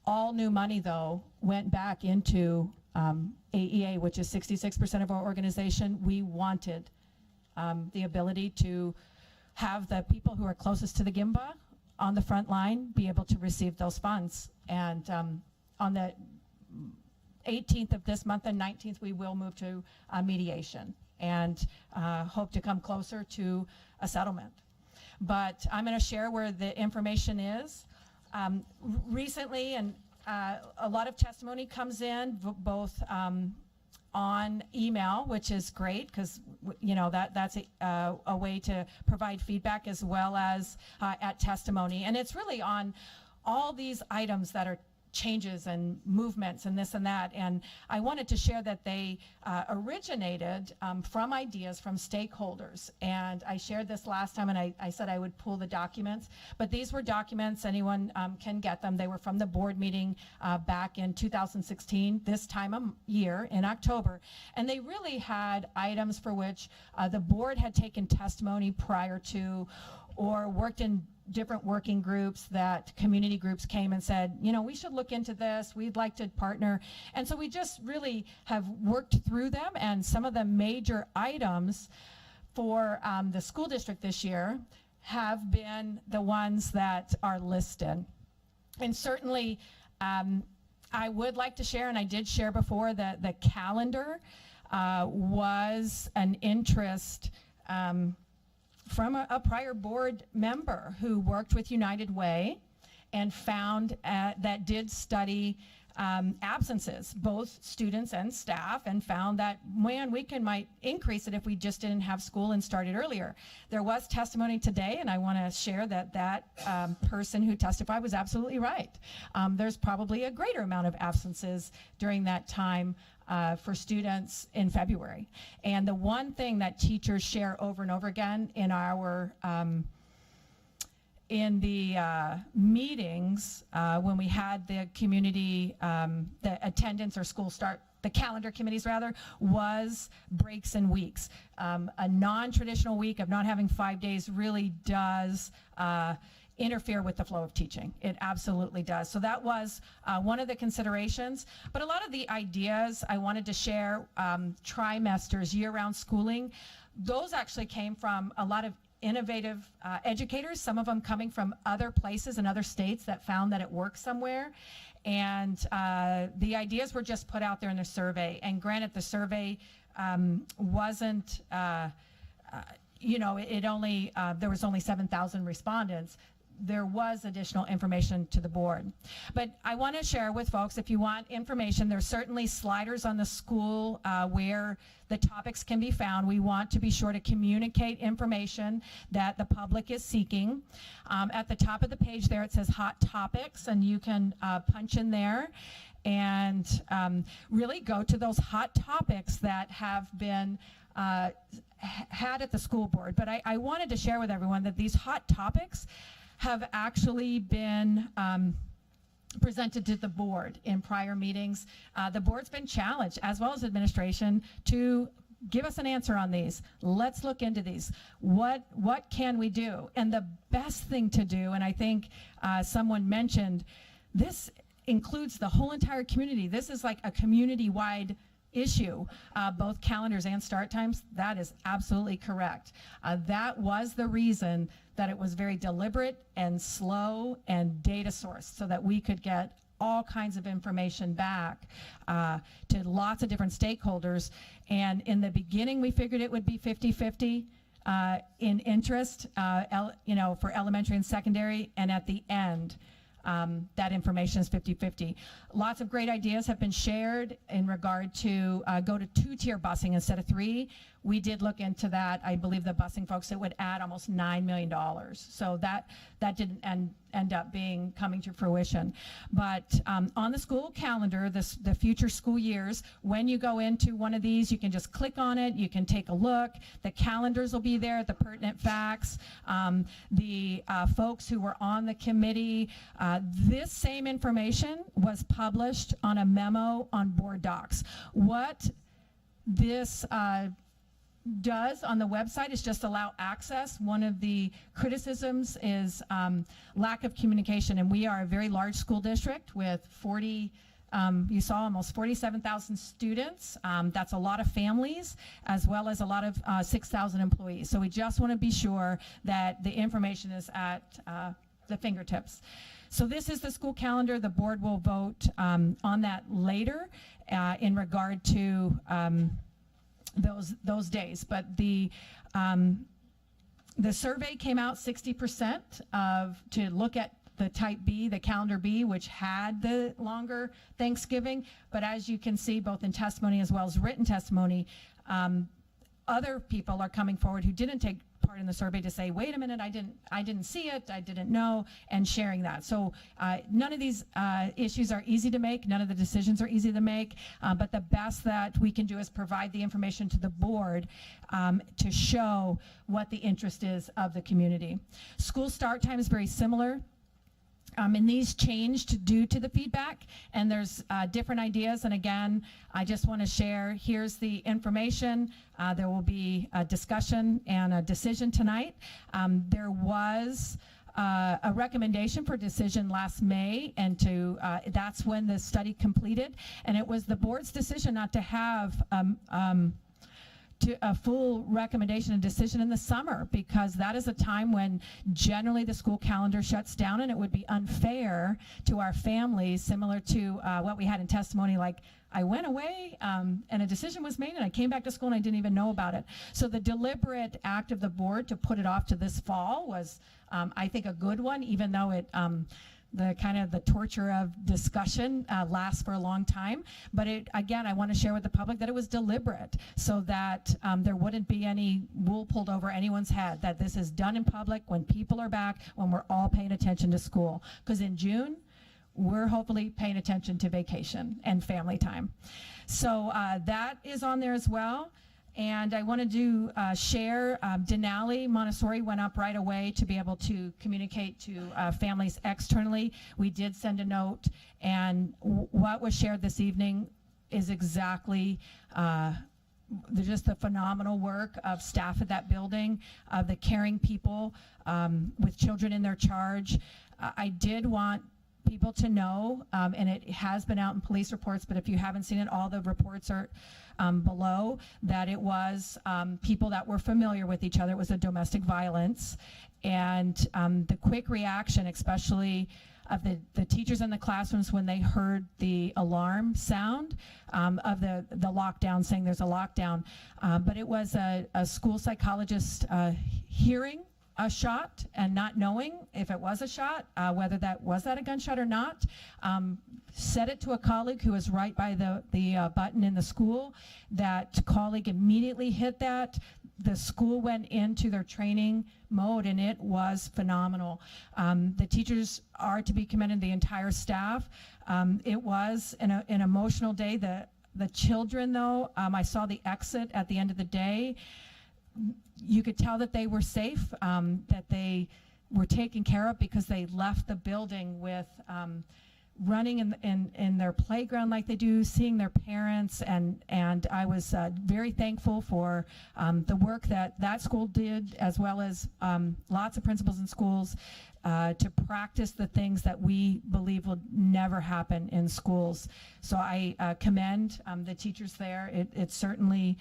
all new money, though, went back into AEA, which is 66% of our organization. We wanted the ability to have the people who are closest to the GIMBA on the front line be able to receive those funds. And on the 18th of this month and 19th, we will move to mediation and hope to come closer to a settlement. But I'm going to share where the information is. Recently, and a lot of testimony comes in, both on email, which is great, because you know that's a way to provide feedback, as well as at testimony. And it's really on all these items that are changes and movements and this and that. And I wanted to share that they originated from ideas from stakeholders. And I shared this last time, and I said I would pull the documents. But these were documents, anyone can get them. They were from the board meeting back in 2016, this time of year in October. And they really had items for which the board had taken testimony prior to, or worked in different working groups, that community groups came and said, you know, we should look into this, we'd like to partner. And so we just really have worked through them, and some of the major items for the school district this year have been the ones that are listed. And certainly I would like to share, and I did share before, that the calendar was an interest from a prior board member who worked with United Way and found that did study absences, both students and staff, and found that, man, we might increase it if we just didn't have school and started earlier. There was testimony today, and I want to share that person who testified was absolutely right. There's probably a greater amount of absences during that time for students in February. And the one thing that teachers share over and over again in our in the meetings when we had the community, the attendance or school start, the calendar committees rather, was breaks in weeks. A non-traditional week of not having 5 days really does interfere with the flow of teaching. It absolutely does. So that was one of the considerations. But a lot of the ideas I wanted to share, trimesters, year-round schooling, those actually came from a lot of innovative educators, some of them coming from other places and other states that found that it works somewhere. And the ideas were just put out there in the survey. And granted, the survey wasn't, you know, it only, there was only 7,000 respondents. There was additional information to the board. But I want to share with folks, if you want information, there's certainly sliders on the school where the topics can be found. We want to be sure to communicate information that the public is seeking. At the top of the page there, it says hot topics, and you can punch in there and really go to those hot topics that have been had at the school board. But I wanted to share with everyone that these hot topics have actually been presented to the board in prior meetings. The board's been challenged, as well as administration, to give us an answer on these. Let's look into these. What can we do? And the best thing to do, and I think someone mentioned, this includes the whole entire community. This is like a community-wide issue, both calendars and start times. That is absolutely correct. That was the reason that it was very deliberate and slow and data sourced, so that we could get all kinds of information back to lots of different stakeholders. And in the beginning, we figured it would be 50-50 in interest, you know, for elementary and secondary, and at the end, that information is 50-50. Lots of great ideas have been shared in regard to go to 2-tier busing instead of 3. We did look into that. I believe the busing folks, it would add almost $9 million. So that didn't end up coming to fruition. But on the school calendar, the future school years, when you go into one of these, you can just click on it, you can take a look. The calendars will be there, the pertinent facts, the folks who were on the committee. This same information was published on a memo on board docs. What this does on the website is just allow access. One of the criticisms is lack of communication, and we are a very large school district with 40, you saw almost 47,000 students. That's a lot of families, as well as a lot of 6,000 employees. So we just want to be sure that the information is at the fingertips. So this is the school calendar. The board will vote on that later in regard to those days. But the survey came out 60% to look at the type B, the calendar B, which had the longer Thanksgiving. But as you can see, both in testimony as well as written testimony, other people are coming forward who didn't take part in the survey to say, wait a minute, I didn't see it, I didn't know, and sharing that. So none of these issues are easy to make, none of the decisions are easy to make, but the best that we can do is provide the information to the board to show what the interest is of the community. School start time is very similar. And these changed due to the feedback, and there's different ideas. And again, I just want to share, here's the information. There will be a discussion and a decision tonight. There was a recommendation for decision last May, and that's when the study completed. And it was the board's decision not to have a full recommendation and decision in the summer, because that is a time when generally the school calendar shuts down, and it would be unfair to our families, similar to what we had in testimony, like I went away and a decision was made and I came back to school and I didn't even know about it. So the deliberate act of the board to put it off to this fall was, I think, a good one, even though it the torture of discussion lasts for a long time. But again, I want to share with the public that it was deliberate, so that there wouldn't be any wool pulled over anyone's head, that this is done in public when people are back, when we're all paying attention to school. Because in June, we're hopefully paying attention to vacation and family time. So that is on there as well. And I wanted to share, Denali Montessori went up right away to be able to communicate to families externally. We did send a note, and what was shared this evening is exactly just the phenomenal work of staff at that building, of the caring people with children in their charge. I did want people to know, and it has been out in police reports, but if you haven't seen it, all the reports are below, that it was people that were familiar with each other. It was a domestic violence. And the quick reaction, especially of the teachers in the classrooms when they heard the alarm sound of the lockdown, saying there's a lockdown. But it was a school psychologist hearing a shot and not knowing if it was a shot, whether that was a gunshot or not, said it to a colleague who was right by the button in the school. That colleague immediately hit that. The school went into their training mode, and it was phenomenal. The teachers are to be commended, the entire staff. It was an emotional day. The children, though, I saw the exit at the end of the day. You could tell that they were safe, that they were taken care of, because they left the building with running in their playground like they do, seeing their parents, and I was very thankful for the work that school did, as well as lots of principals in schools to practice the things that we believe will never happen in schools. So I commend the teachers there. It certainly,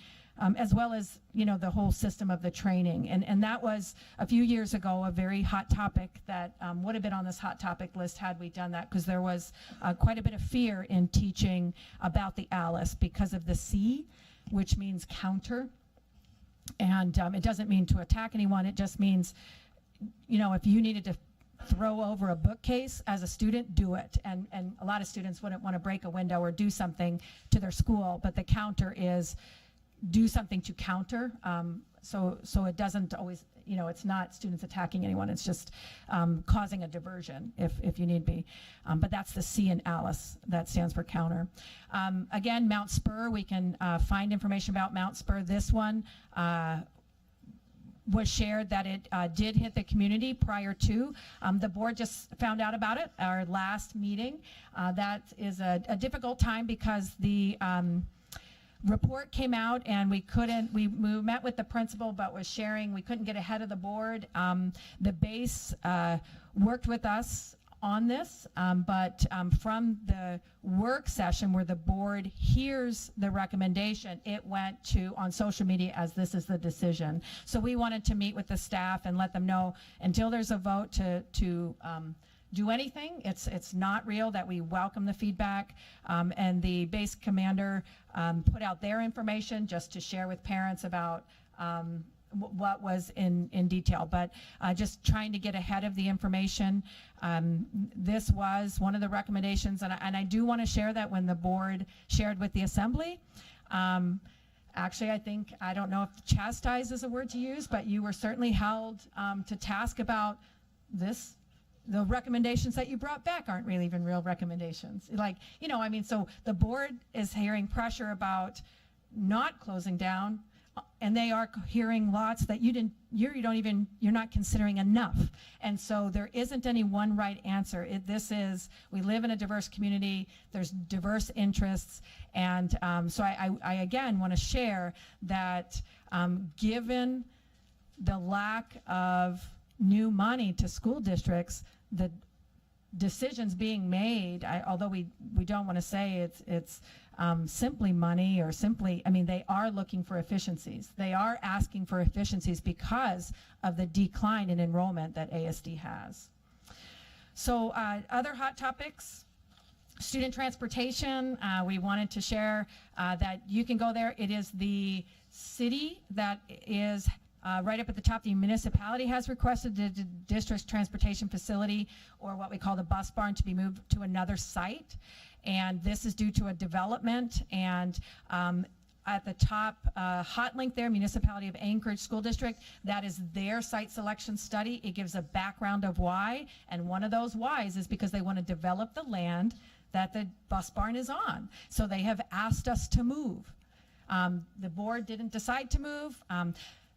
as well as, the whole system of the training. And that was, a few years ago, a very hot topic that would have been on this hot topic list had we done that, because there was quite a bit of fear in teaching about the ALICE because of the C, which means counter. And it doesn't mean to attack anyone. It just means, if you needed to throw over a bookcase as a student, do it. And a lot of students wouldn't want to break a window or do something to their school, but the counter is do something to counter. So it doesn't always, it's not students attacking anyone, it's just causing a diversion if you need be. But that's the C in ALICE, that stands for counter. Again, Mount Spur, we can find information about Mount Spur. This one was shared that it did hit the community prior to. The board just found out about it, our last meeting. That is a difficult time, because the report came out and we met with the principal, but was sharing, we couldn't get ahead of the board. The base worked with us on this, but from the work session where the board hears the recommendation, it went on social media as this is the decision. So we wanted to meet with the staff and let them know, until there's a vote to do anything, it's not real, that we welcome the feedback. And the base commander put out their information just to share with parents about what was in detail, but just trying to get ahead of the information. This was one of the recommendations, and I do want to share that when the board shared with the assembly, Actually, I don't know if chastise is a word to use, but you were certainly held to task about this. The recommendations that you brought back aren't really even real recommendations. Like, so the board is hearing pressure about not closing down, and they are hearing lots that you're not considering enough. And so there isn't any one right answer. We live in a diverse community, there's diverse interests, and so I again want to share that given the lack of new money to school districts, the decisions being made, although we don't want to say it's simply money or simply, they are looking for efficiencies. They are asking for efficiencies because of the decline in enrollment that ASD has. So other hot topics, student transportation. We wanted to share that you can go there. It is the city that is right up at the top. The municipality has requested the district's transportation facility, or what we call the bus barn, to be moved to another site. And this is due to a development. And at the top, hot link there, Municipality of Anchorage School District, that is their site selection study. It gives a background of why. And one of those whys is because they want to develop the land that the bus barn is on. So they have asked us to move. The board didn't decide to move.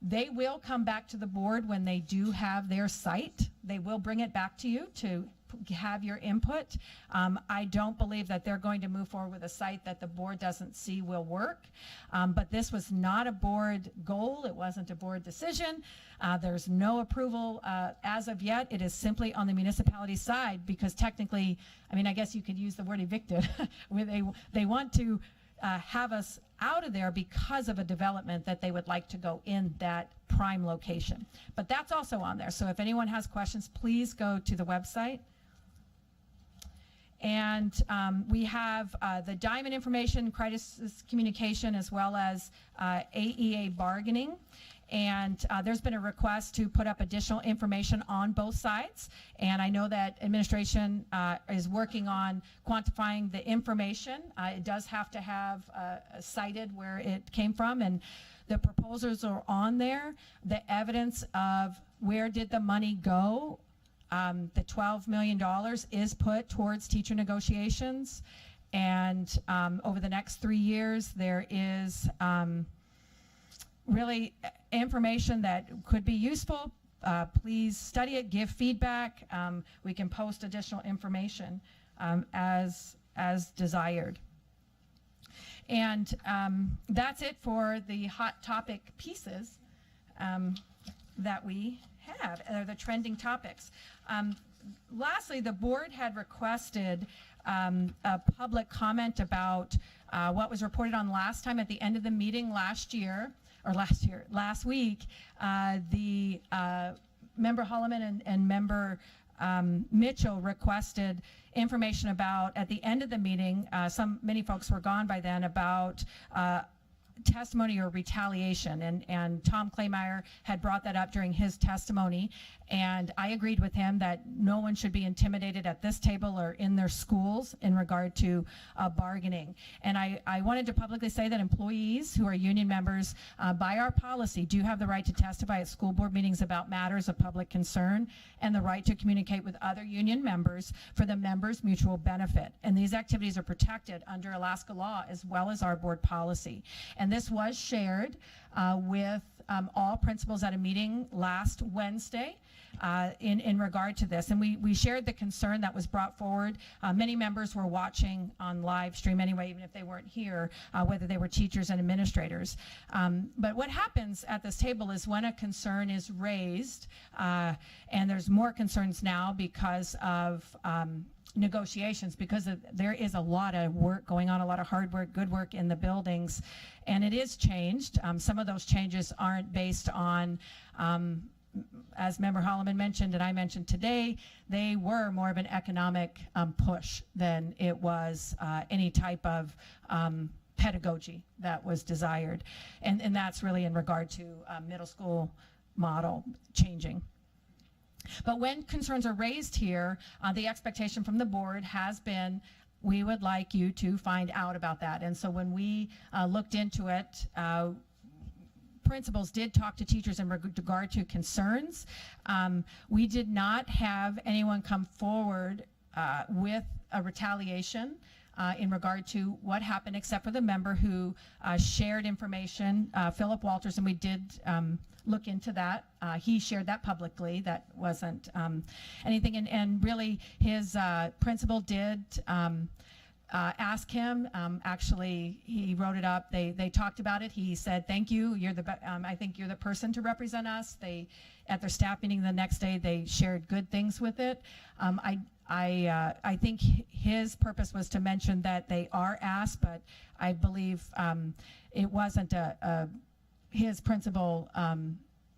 They will come back to the board when they do have their site. They will bring it back to you to have your input. I don't believe that they're going to move forward with a site that the board doesn't see will work. But this was not a board goal. It wasn't a board decision. There's no approval as of yet. It is simply on the municipality side because technically, I guess you could use the word evicted. They want to have us out of there because of a development that they would like to go in that prime location. But that's also on there. So if anyone has questions, please go to the website. And we have the Diamond information, crisis communication, as well as AEA bargaining. And there's been a request to put up additional information on both sides. And I know that administration is working on quantifying the information. It does have to have cited where it came from. And the proposals are on there. The evidence of where did the money go. The $12 million is put towards teacher negotiations. And over the next 3 years, there is really information that could be useful. Please study it, give feedback. We can post additional information as desired. And that's it for the hot topic pieces that we have, the trending topics. Lastly, the board had requested a public comment about what was reported on last time at the end of the meeting last week. The member Holloman and member Mitchell requested information about, at the end of the meeting, many folks were gone by then, about testimony or retaliation, and Tom Claymeyer had brought that up during his testimony, and I agreed with him that no one should be intimidated at this table or in their schools in regard to bargaining. And I wanted to publicly say that employees who are union members, by our policy, do have the right to testify at school board meetings about matters of public concern and the right to communicate with other union members for the members' mutual benefit. And these activities are protected under Alaska law as well as our board policy. And this was shared with all principals at a meeting last Wednesday in regard to this. And we shared the concern that was brought forward. Many members were watching on live stream anyway, even if they weren't here, whether they were teachers and administrators. But what happens at this table is when a concern is raised, and there's more concerns now because of negotiations, because there is a lot of work going on, a lot of hard work, good work in the buildings, and it is changed. Some of those changes aren't based on, as Member Holloman mentioned and I mentioned today, they were more of an economic push than it was any type of pedagogy that was desired. And that's really in regard to middle school model changing. But when concerns are raised here, the expectation from the board has been we would like you to find out about that. And so when we looked into it, principals did talk to teachers in regard to concerns. We did not have anyone come forward with a retaliation in regard to what happened, except for the member who shared information, Philip Walters, and we did look into that. He shared that publicly. That wasn't anything, and really his principal did ask him. Actually, he wrote it up. They talked about it. He said, "Thank you. You're the. I think you're the person to represent us." At their staff meeting the next day, they shared good things with it. I think his purpose was to mention that they are asked, but I believe it wasn't his principal.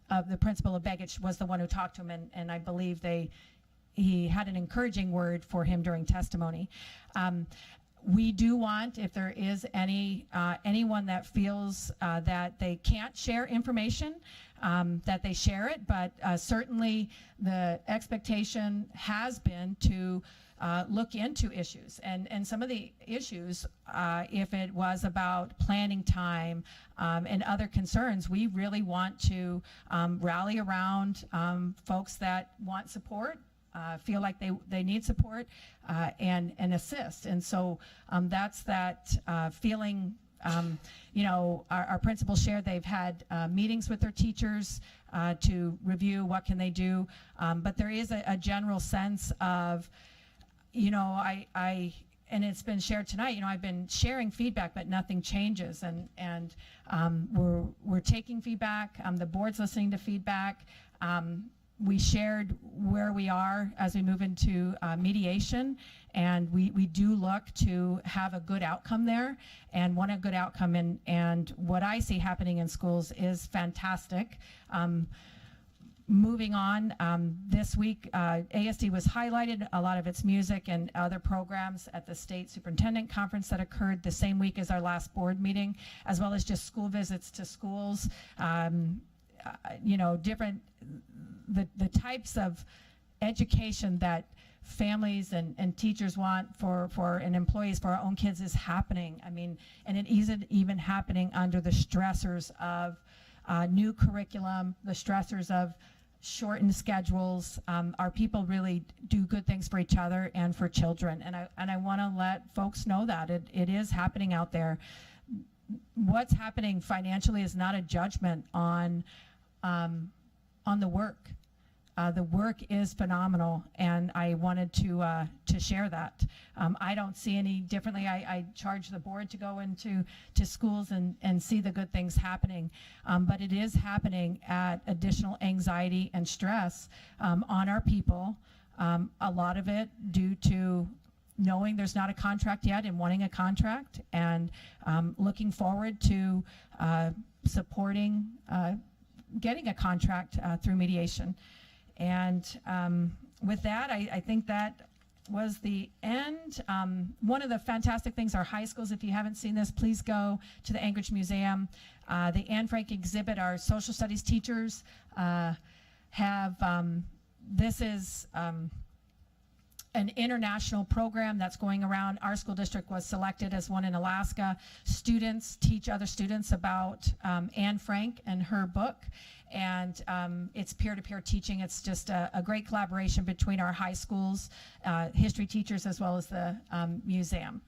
The principal of Begich was the one who talked to him, and I believe he had an encouraging word for him during testimony. We do want, if there is anyone that feels that they can't share information, that they share it, but certainly the expectation has been to look into issues. And some of the issues, if it was about planning time and other concerns, we really want to rally around folks that want support, feel like they need support, and assist. And so that's that feeling. Our principals shared they've had meetings with their teachers to review what can they do, but there is a general sense of, and it's been shared tonight, I've been sharing feedback, but nothing changes, and we're taking feedback. The board's listening to feedback. We shared where we are as we move into mediation, and we do look to have a good outcome there, and want a good outcome, and what I see happening in schools is fantastic. Moving on, this week, ASD was highlighted, a lot of its music and other programs at the state superintendent conference that occurred the same week as our last board meeting, as well as just school visits to schools, different, the types of education that families and teachers want and employees for our own kids is happening. And it isn't even happening under the stressors of new curriculum, the stressors of shortened schedules. Our people really do good things for each other and for children. And I want to let folks know that it is happening out there. What's happening financially is not a judgment on the work. The work is phenomenal, and I wanted to share that. I don't see any differently. I charge the board to go into schools and see the good things happening, but it is happening at additional anxiety and stress on our people. A lot of it due to knowing there's not a contract yet and wanting a contract, and looking forward to supporting getting a contract through mediation. And with that, I think that was the end. One of the fantastic things, our high schools, if you haven't seen this, please go to the Anchorage Museum. The Anne Frank exhibit, our social studies teachers have, this is an international program that's going around. Our school district was selected as one in Alaska. Students teach other students about Anne Frank and her book. And it's peer-to-peer teaching. It's just a great collaboration between our high schools, history teachers, as well as the museum.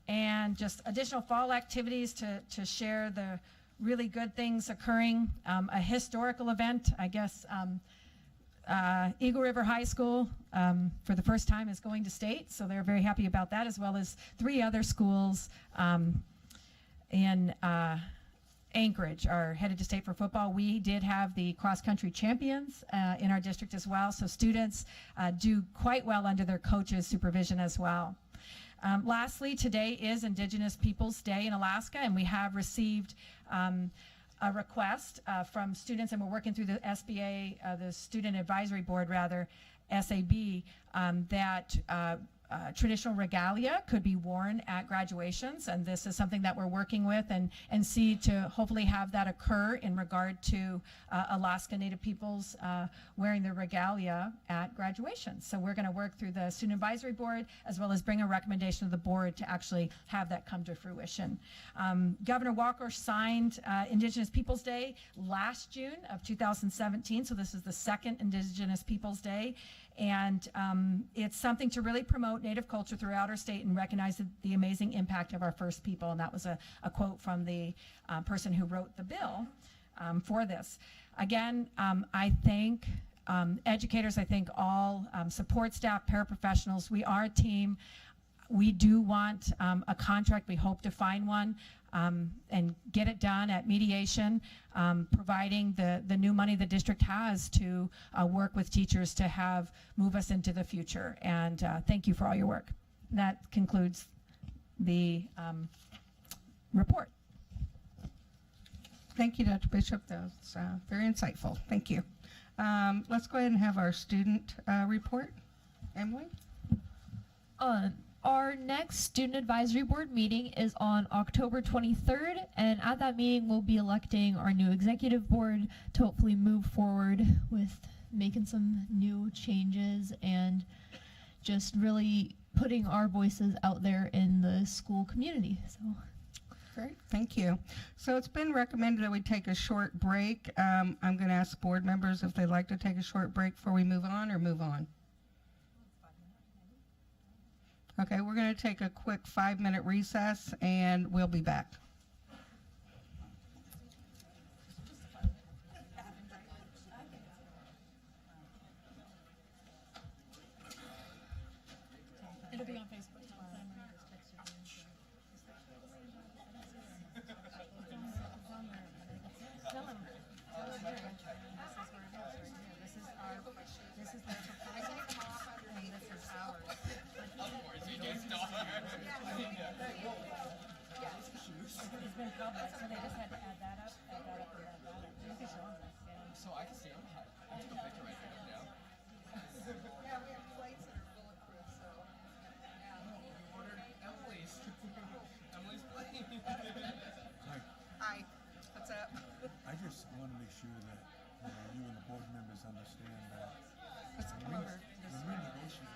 And just additional fall activities to share the really good things occurring. A historical event, I guess, Eagle River High School for the first time is going to state, so they're very happy about that, as well as 3 other schools in Anchorage are headed to state for football. We did have the cross-country champions in our district as well, so students do quite well under their coaches' supervision as well. Lastly, today is Indigenous Peoples Day in Alaska, and we have received a request from students, and we're working through the SBA, the Student Advisory Board rather, SAB, that traditional regalia could be worn at graduations, and this is something that we're working with and see to hopefully have that occur in regard to Alaska Native peoples wearing their regalia at graduation. So we're going to work through the Student Advisory Board as well as bring a recommendation to the board to actually have that come to fruition. Governor Walker signed Indigenous Peoples Day last June of 2017, so this is the second Indigenous Peoples Day. And it's something to really promote Native culture throughout our state and recognize the amazing impact of our first people. And that was a quote from the person who wrote the bill for this. Again, I thank educators, I thank all support staff, paraprofessionals. We are a team. We do want a contract. We hope to find one and get it done at mediation, providing the new money the district has to work with teachers to move us into the future. And thank you for all your work. That concludes the report. Thank you, Dr. Bishop. That was very insightful. Thank you. Let's go ahead and have our student report. Emily? Our next Student Advisory Board meeting is on October 23rd, and at that meeting we'll be electing our new executive board to hopefully move forward with making some new changes and just really putting our voices out there in the school community. So. Great, thank you. So it's been recommended that we take a short break. I'm going to ask board members if they'd like to take a short break before we move on or move on. Okay, we're going to take a quick 5-minute recess and we'll be back. It'll be on Facebook. It's been published, so they just had to add that up, and add that up. You can show them that. So I can see them. I took a picture right there. Yeah. Yeah, we have plates that are bulletproof, so. We ordered Emily's. Emily's plate. Hi. What's up? I just want to make sure that you and the board members understand that Let's come over. when we negotiate,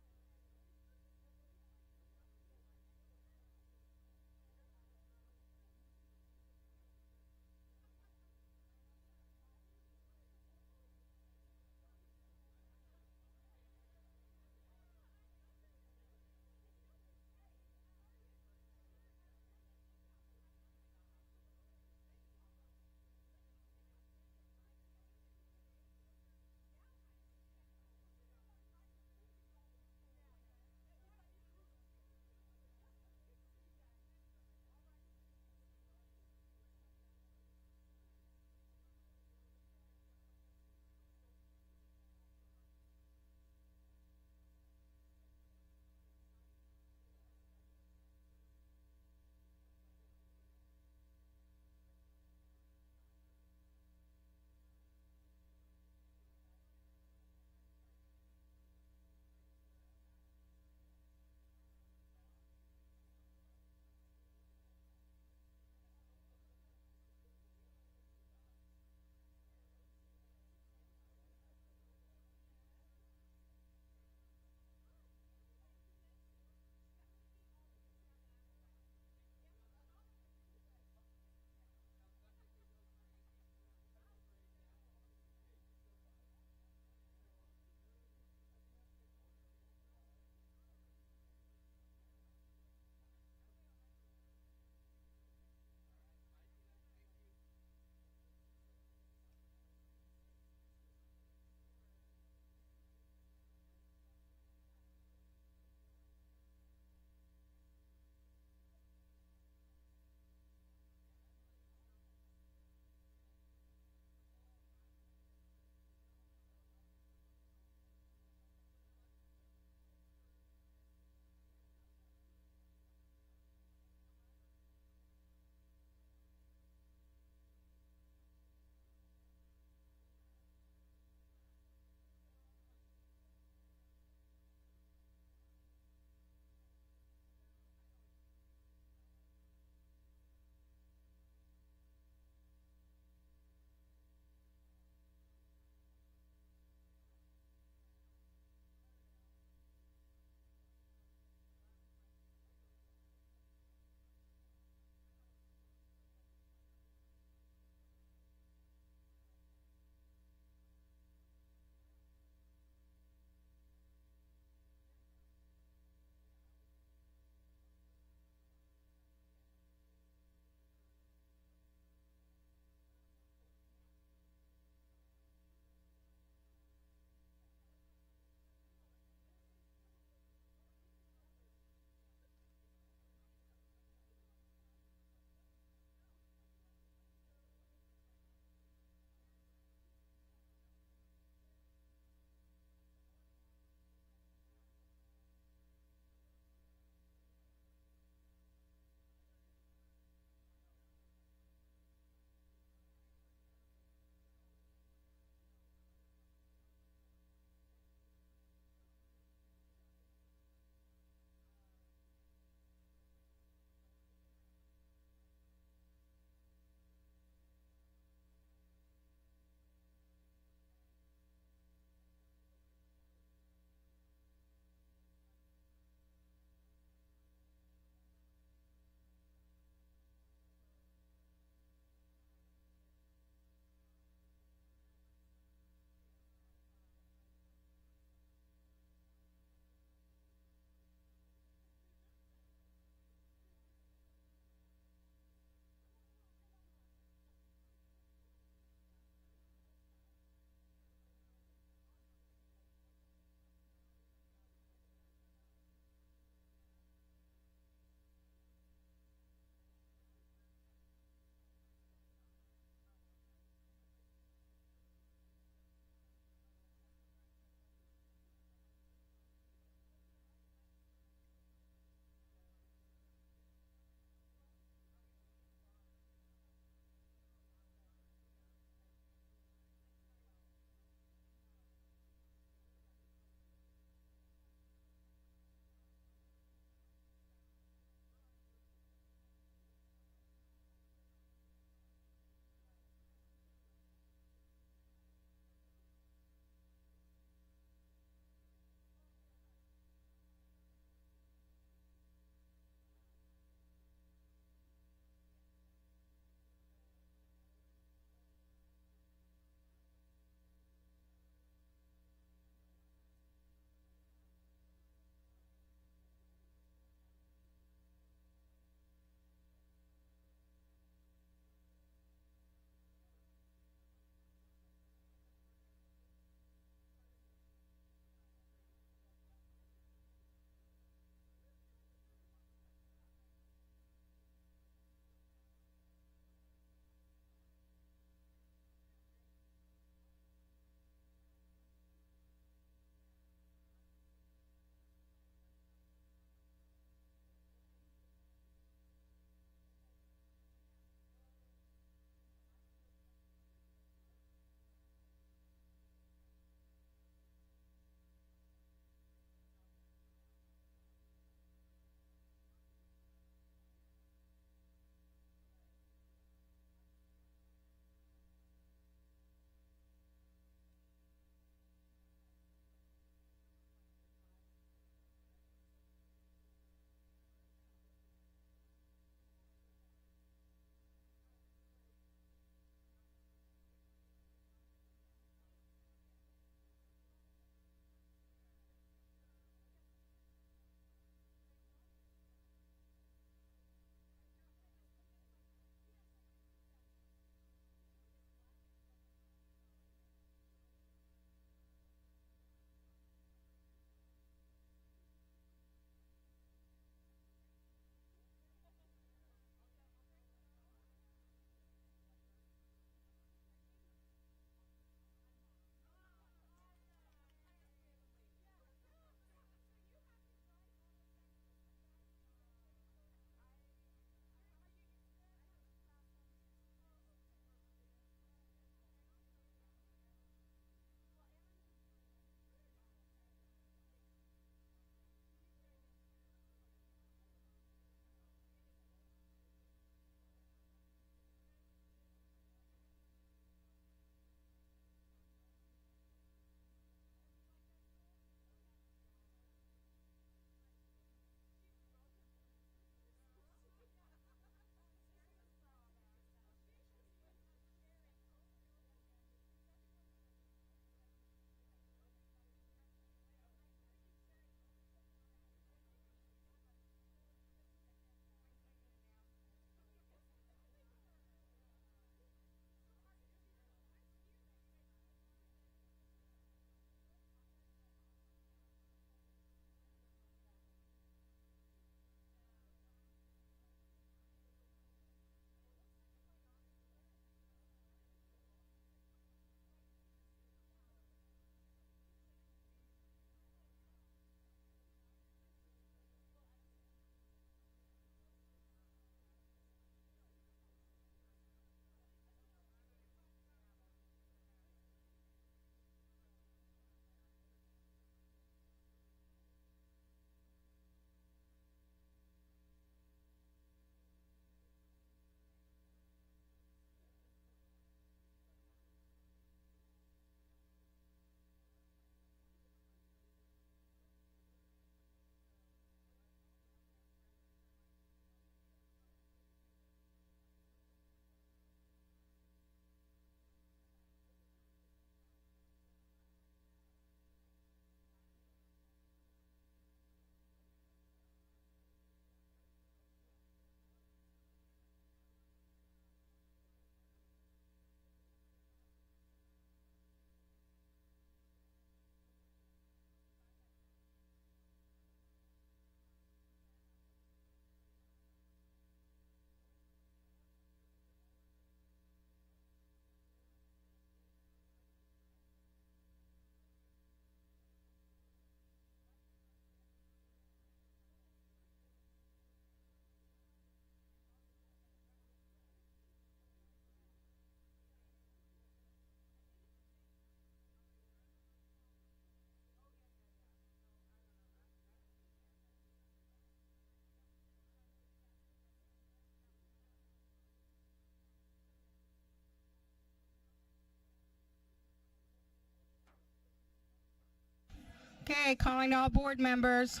Okay, calling all board members.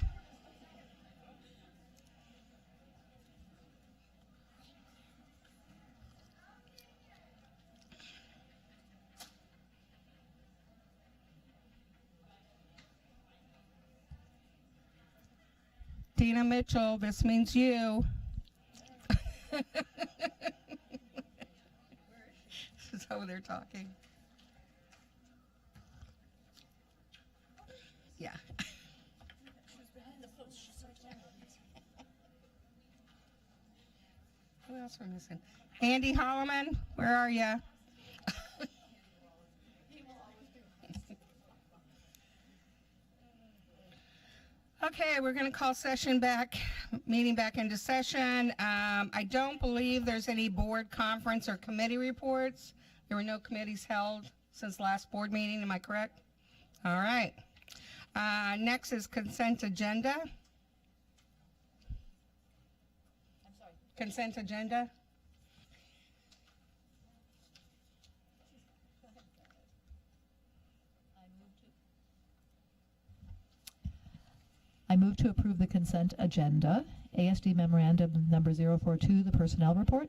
Dina Mitchell, this means you. She's over there talking. Yeah. Who else are missing? Andy Holloman, where are you? Okay, we're going to call meeting back into session. I don't believe there's any board conference or committee reports. There were no committees held since last board meeting, am I correct? All right. Next is consent agenda. I'm sorry. Consent agenda. I move to approve the consent agenda. ASD memorandum number 042, the personnel report.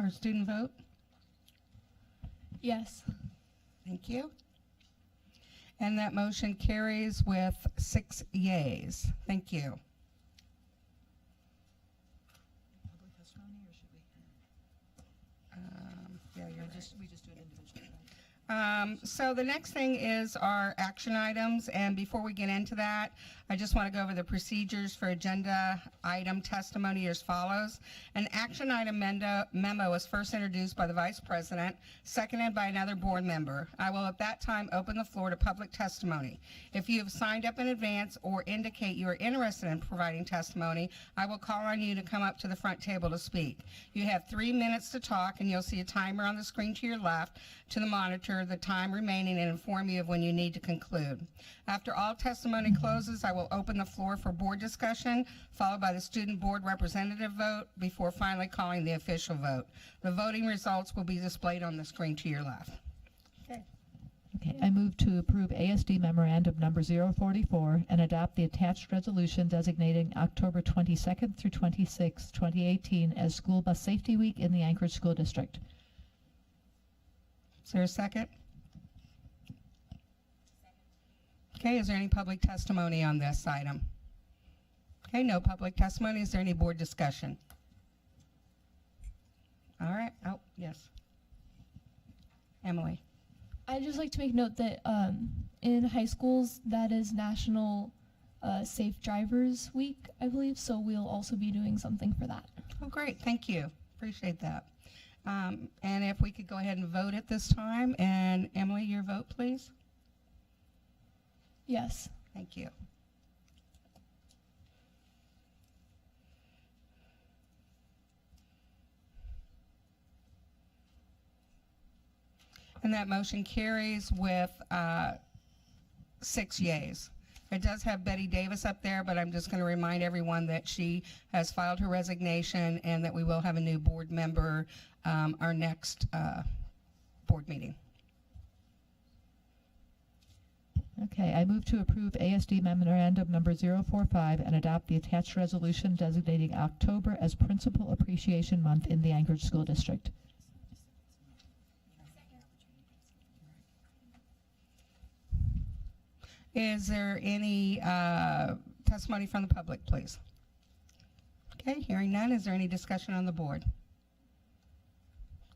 Our student vote? Yes. Thank you. And that motion carries with 6 yeas. Thank you. Public testimony, or should we? Yeah, you're right. We just do it individually, right? So the next thing is our action items, and before we get into that, I just want to go over the procedures for agenda item testimony as follows. An action item memo was first introduced by the Vice President, seconded by another board member. I will at that time open the floor to public testimony. If you have signed up in advance or indicate you are interested in providing testimony, I will call on you to come up to the front table to speak. You have 3 minutes to talk, and you'll see a timer on the screen to your left to the monitor the time remaining and inform you of when you need to conclude. After all testimony closes, I will open the floor for board discussion, followed by the student board representative vote, before finally calling the official vote. The voting results will be displayed on the screen to your left. Okay, I move to approve ASD memorandum number 044 and adopt the attached resolution designating October 22nd through 26th, 2018 as School Bus Safety Week in the Anchorage School District. Is there a second? Okay, is there any public testimony on this item? Okay, no public testimony. Is there any board discussion? All right. Oh, yes. Emily. I'd just like to make note that in high schools, that is National Safe Drivers Week, I believe, so we'll also be doing something for that. Oh, great. Thank you. Appreciate that. And if we could go ahead and vote at this time. And Emily, your vote, please. Yes. Thank you. And that motion carries with 6 yeas. It does have Betty Davis up there, but I'm just going to remind everyone that she has filed her resignation and that we will have a new board member our next board meeting. Okay, I move to approve ASD memorandum number 045 and adopt the attached resolution designating October as Principal Appreciation Month in the Anchorage School District. Is there any testimony from the public, please? Okay, hearing none, is there any discussion on the board?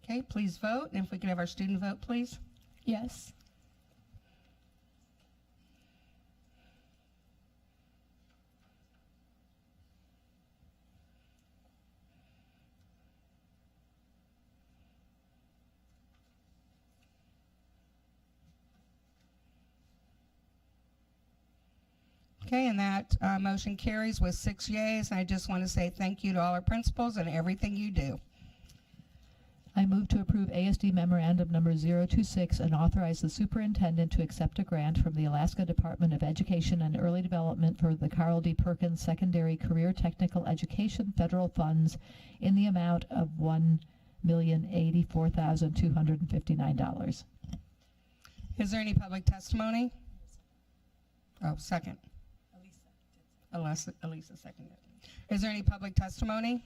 Okay, please vote, and if we could have our student vote, please. Yes. Okay, and that motion carries with 6 yeas. And I just want to say thank you to all our principals and everything you do. I move to approve ASD Memorandum Number 026 and authorize the superintendent to accept a grant from the Alaska Department of Education and Early Development for the Carl D. Perkins Secondary Career Technical Education federal funds in the amount of $1,084,259. Is there any public testimony? Oh, second. Elisa seconded. Is there any public testimony?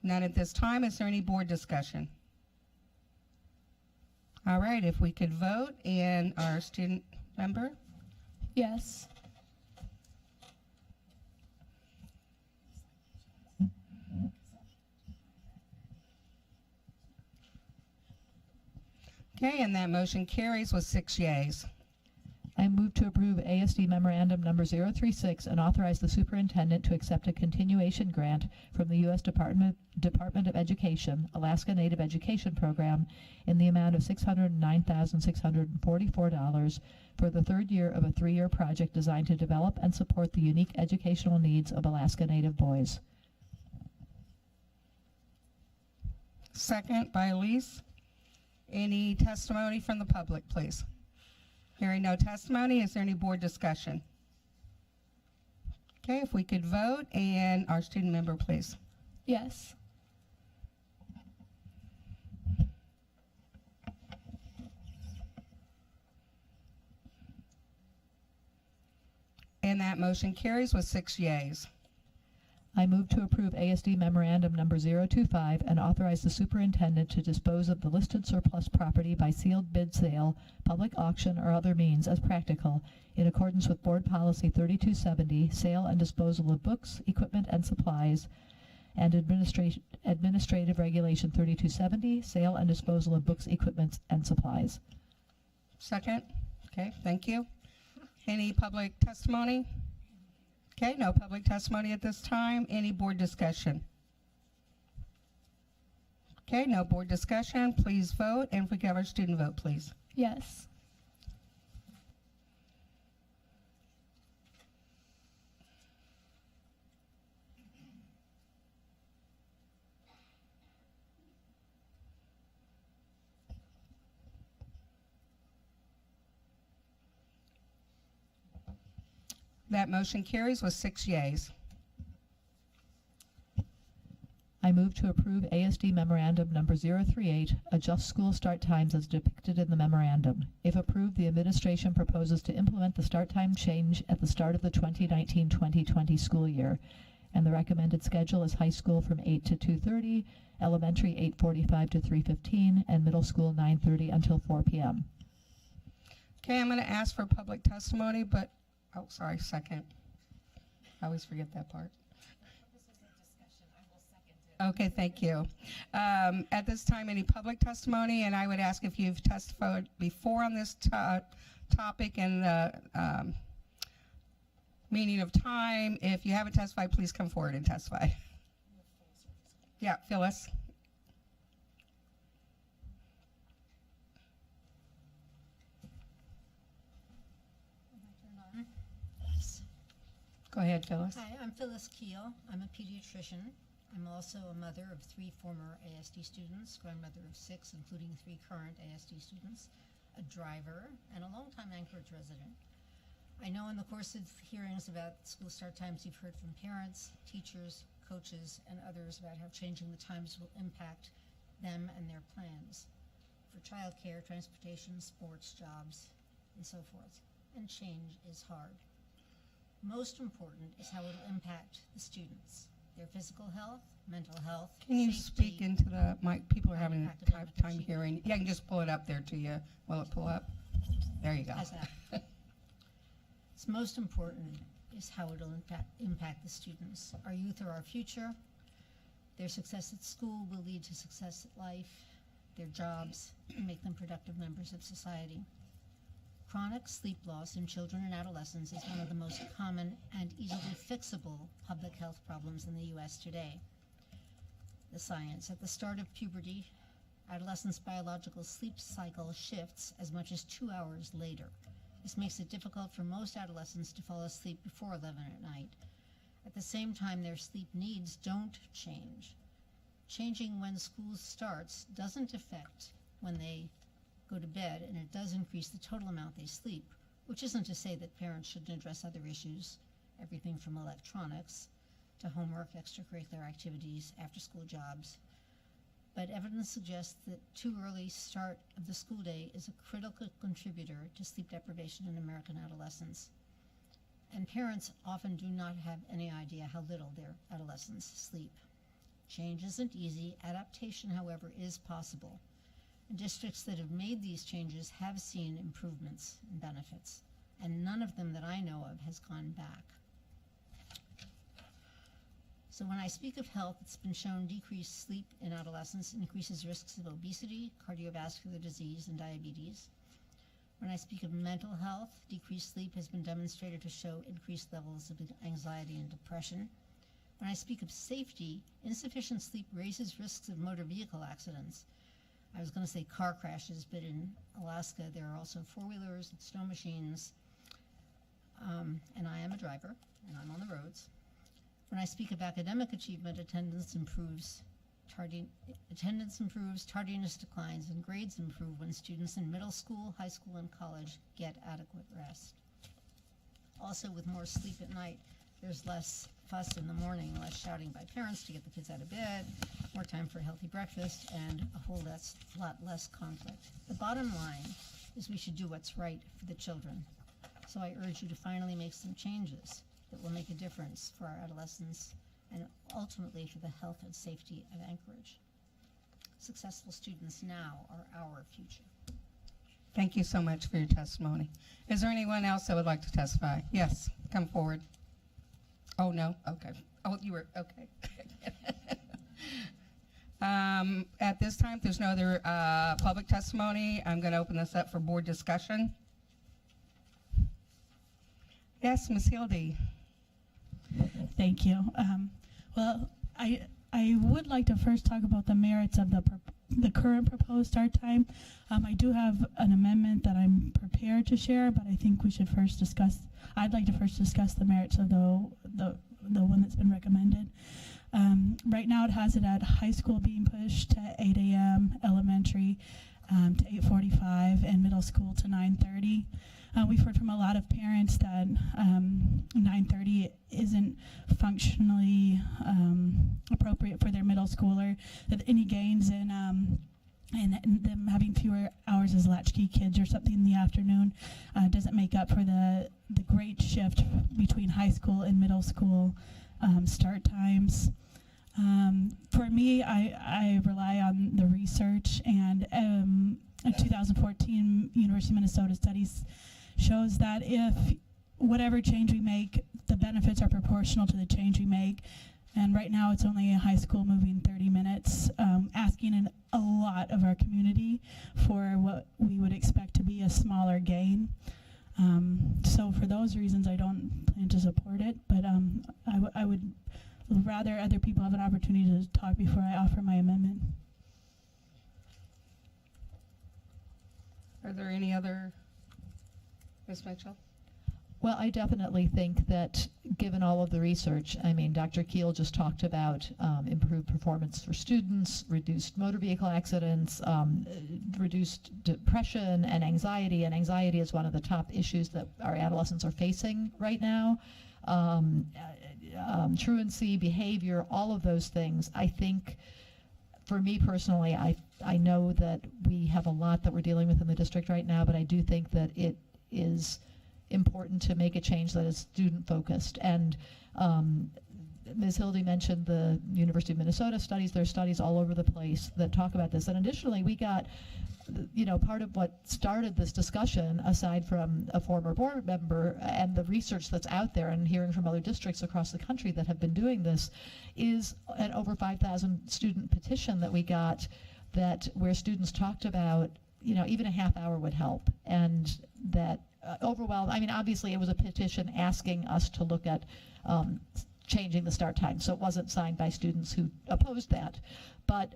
None at this time. Is there any board discussion? All right, if we could vote, and our student member? Yes. Okay, and that motion carries with 6 yeas. I move to approve ASD Memorandum Number 036 and authorize the superintendent to accept a continuation grant from the U.S. Department of Education, Alaska Native Education Program in the amount of $609,644 for the third year of a 3-year project designed to develop and support the unique educational needs of Alaska Native boys. Second by Elise. Any testimony from the public, please? Hearing no testimony, is there any board discussion? Okay, if we could vote, and our student member, please. Yes. And that motion carries with 6 yeas. I move to approve ASD Memorandum Number 025 and authorize the superintendent to dispose of the listed surplus property by sealed bid sale, public auction, or other means as practical, in accordance with Board Policy 3270, sale and disposal of books, equipment, and supplies, and Administrative Regulation 3270, sale and disposal of books, equipment, and supplies. Second. Okay, thank you. Any public testimony? Okay, no public testimony at this time. Any board discussion? Okay, no board discussion. Please vote, and if we could have our student vote, please. Yes. That motion carries with 6 yeas. I move to approve ASD Memorandum Number 038, adjust school start times as depicted in the memorandum. If approved, the administration proposes to implement the start time change at the start of the 2019-2020 school year, and the recommended schedule is high school from 8 to 2:30, elementary 8:45 to 3:15, and middle school 9:30 until 4 p.m. Okay, I'm going to ask for public testimony, but, oh, sorry, second. I always forget that part. Okay, thank you. At this time, any public testimony, and I would ask if you've testified before on this topic and the meaning of time. If you haven't testified, please come forward and testify. Yeah, Phyllis. Go ahead, Phyllis. Hi, I'm Phyllis Keel. I'm a pediatrician. I'm also a mother of 3 former ASD students, grandmother of 6, including 3 current ASD students, a driver, and a longtime Anchorage resident. I know in the course of hearings about school start times, you've heard from parents, teachers, coaches, and others about how changing the times will impact them and their plans for childcare, transportation, sports, jobs, and so forth. And change is hard. Most important is how it will impact the students, their physical health, mental health, Can you safety. speak into the mic? People are having a tough time hearing. Yeah, I can just pull it up there to you. Will it pull up? There you go. How's that? What's most important is how it will impact the students. Our youth are our future. Their success at school will lead to success at life, their jobs, and make them productive members of society. Chronic sleep loss in children and adolescents is one of the most common and easily fixable public health problems in the U.S. today. The science: at the start of puberty, adolescents' biological sleep cycle shifts as much as 2 hours later. This makes it difficult for most adolescents to fall asleep before 11 at night. At the same time, their sleep needs don't change. Changing when school starts doesn't affect when they go to bed, and it does increase the total amount they sleep, which isn't to say that parents shouldn't address other issues, everything from electronics to homework, extracurricular activities, after-school jobs. But evidence suggests that too early start of the school day is a critical contributor to sleep deprivation in American adolescents. And parents often do not have any idea how little their adolescents sleep. Change isn't easy. Adaptation, however, is possible. And districts that have made these changes have seen improvements and benefits, and none of them that I know of has gone back. So when I speak of health, it's been shown decreased sleep in adolescents increases risks of obesity, cardiovascular disease, and diabetes. When I speak of mental health, decreased sleep has been demonstrated to show increased levels of anxiety and depression. When I speak of safety, insufficient sleep raises risks of motor vehicle accidents. I was going to say car crashes, but in Alaska there are also four-wheelers and snow machines, and I am a driver, and I'm on the roads. When I speak of academic achievement, attendance improves, tardiness declines, and grades improve when students in middle school, high school, and college get adequate rest. Also, with more sleep at night, there's less fuss in the morning, less shouting by parents to get the kids out of bed, more time for a healthy breakfast, and a whole lot less conflict. The bottom line is we should do what's right for the children. So I urge you to finally make some changes that will make a difference for our adolescents and ultimately for the health and safety of Anchorage. Successful students now are our future. Thank you so much for your testimony. Is there anyone else that would like to testify? Yes, come forward. Oh, no? Okay. Oh, you were, okay. At this time, if there's no other public testimony, I'm going to open this up for board discussion. Yes, Ms. Hildy. Thank you. Well, I would like to first talk about the merits of the current proposed start time. I do have an amendment that I'm prepared to share, but I think we should first discuss, I'd like to first discuss the merits of the one that's been recommended. Right now it has it at high school being pushed to 8 a.m., elementary to 8:45, and middle school to 9:30. We've heard from a lot of parents that 9:30 isn't functionally appropriate for their middle schooler, that any gains in them having fewer hours as latchkey kids or something in the afternoon doesn't make up for the great shift between high school and middle school start times. For me, I rely on the research, and a 2014 University of Minnesota studies shows that if whatever change we make, the benefits are proportional to the change we make. And right now it's only a high school moving 30 minutes, asking a lot of our community for what we would expect to be a smaller gain. So for those reasons, I don't plan to support it, but I would rather other people have an opportunity to talk before I offer my amendment. Are there any other? Ms. Mitchell? Well, I definitely think that given all of the research, I mean, Dr. Keel just talked about improved performance for students, reduced motor vehicle accidents, reduced depression and anxiety is one of the top issues that our adolescents are facing right now. Truancy, behavior, all of those things. I think, for me personally, I know that we have a lot that we're dealing with in the district right now, but I do think that it is important to make a change that is student-focused. And Ms. Hildy mentioned the University of Minnesota studies. There are studies all over the place that talk about this. And additionally, we got, part of what started this discussion, aside from a former board member and the research that's out there and hearing from other districts across the country that have been doing this, is an over 5,000 student petition that we got where students talked about, even a half hour would help. And that overwhelmed, obviously it was a petition asking us to look at changing the start time. So it wasn't signed by students who opposed that. But,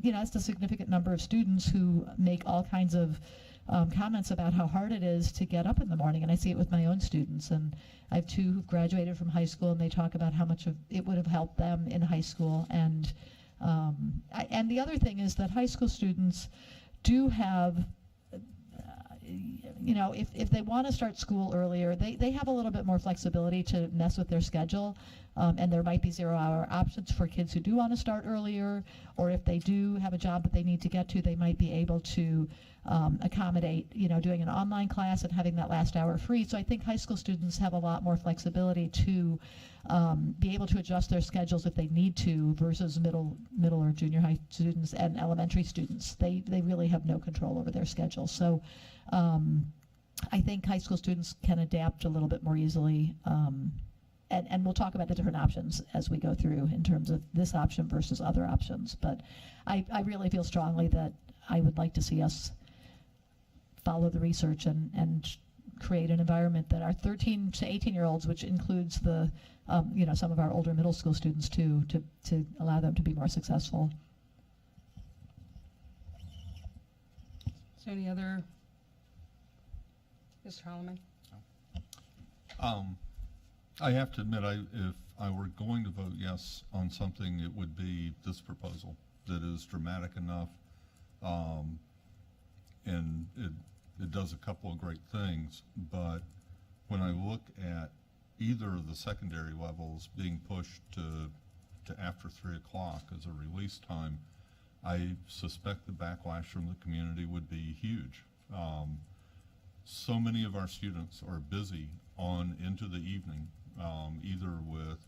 it's a significant number of students who make all kinds of comments about how hard it is to get up in the morning, and I see it with my own students. And I have two who've graduated from high school, and they talk about how much of it would have helped them in high school. And and the other thing is that high school students do have, you know, if they want to start school earlier, they have a little bit more flexibility to mess with their schedule. And there might be 0-hour options for kids who do want to start earlier, or if they do have a job that they need to get to, they might be able to accommodate, you know, doing an online class and having that last hour free. So I think high school students have a lot more flexibility to be able to adjust their schedules if they need to, versus middle or junior high students and elementary students. They really have no control over their schedule. So I think high school students can adapt a little bit more easily. And we'll talk about the different options as we go through in terms of this option versus other options. But I really feel strongly that I would like to see us follow the research and create an environment that our 13 to 18-year-olds, which includes the, you know, some of our older middle school students too, to allow them to be more successful. Is there any other? Mr. Holloman? I have to admit, if I were going to vote yes on something, it would be this proposal that is dramatic enough, and it does a couple of great things. But when I look at either of the secondary levels being pushed to after 3 o'clock as a release time, I suspect the backlash from the community would be huge. So many of our students are busy on into the evening, either with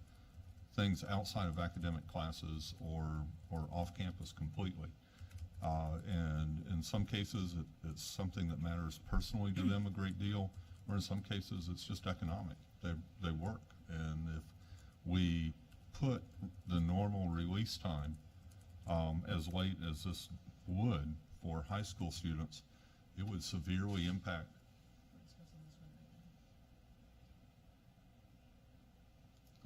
things outside of academic classes or off campus completely. And in some cases, it's something that matters personally to them a great deal, or in some cases, it's just economic. They work. And if we put the normal release time as late as this would for high school students, it would severely impact.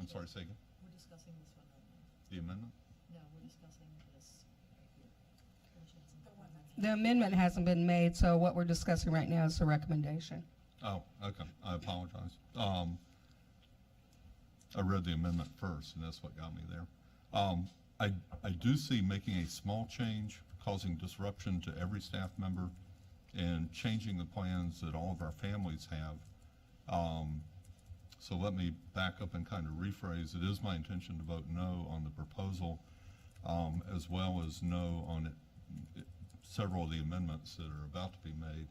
I'm sorry, say again? We're discussing this one right now. The amendment? No, we're discussing this right here. The amendment hasn't been made, so what we're discussing right now is the recommendation. Oh, okay. I apologize. I read the amendment first, and that's what got me there. I do see making a small change causing disruption to every staff member and changing the plans that all of our families have. So let me back up and kind of rephrase. It is my intention to vote no on the proposal, as well as no on several of the amendments that are about to be made,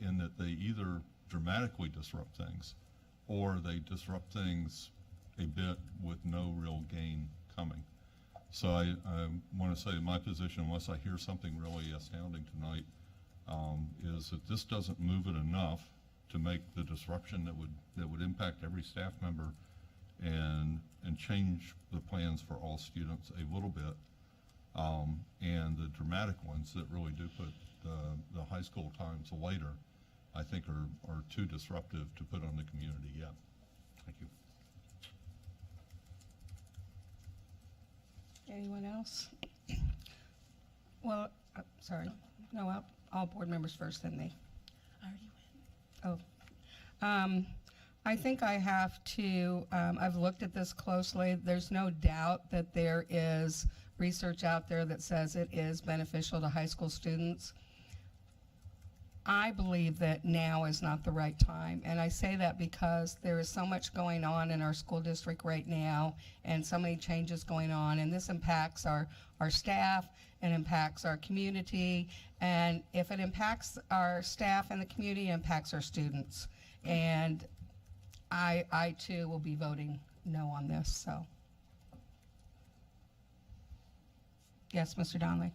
in that they either dramatically disrupt things or they disrupt things a bit with no real gain coming. So I want to say my position, unless I hear something really astounding tonight, is that this doesn't move it enough to make the disruption that would impact every staff member and change the plans for all students a little bit. And the dramatic ones that really do put the high school times later, I think are too disruptive to put on the community yet. Thank you. Anyone else? Well, sorry. No, all board members first, then me. I already went. Oh. I think I have to, I've looked at this closely. There's no doubt that there is research out there that says it is beneficial to high school students. I believe that now is not the right time, and I say that because there is so much going on in our school district right now and so many changes going on, and this impacts our staff and impacts our community, and if it impacts our staff and the community, it impacts our students. And I too will be voting no on this, so. Yes, Mr. Donnelly.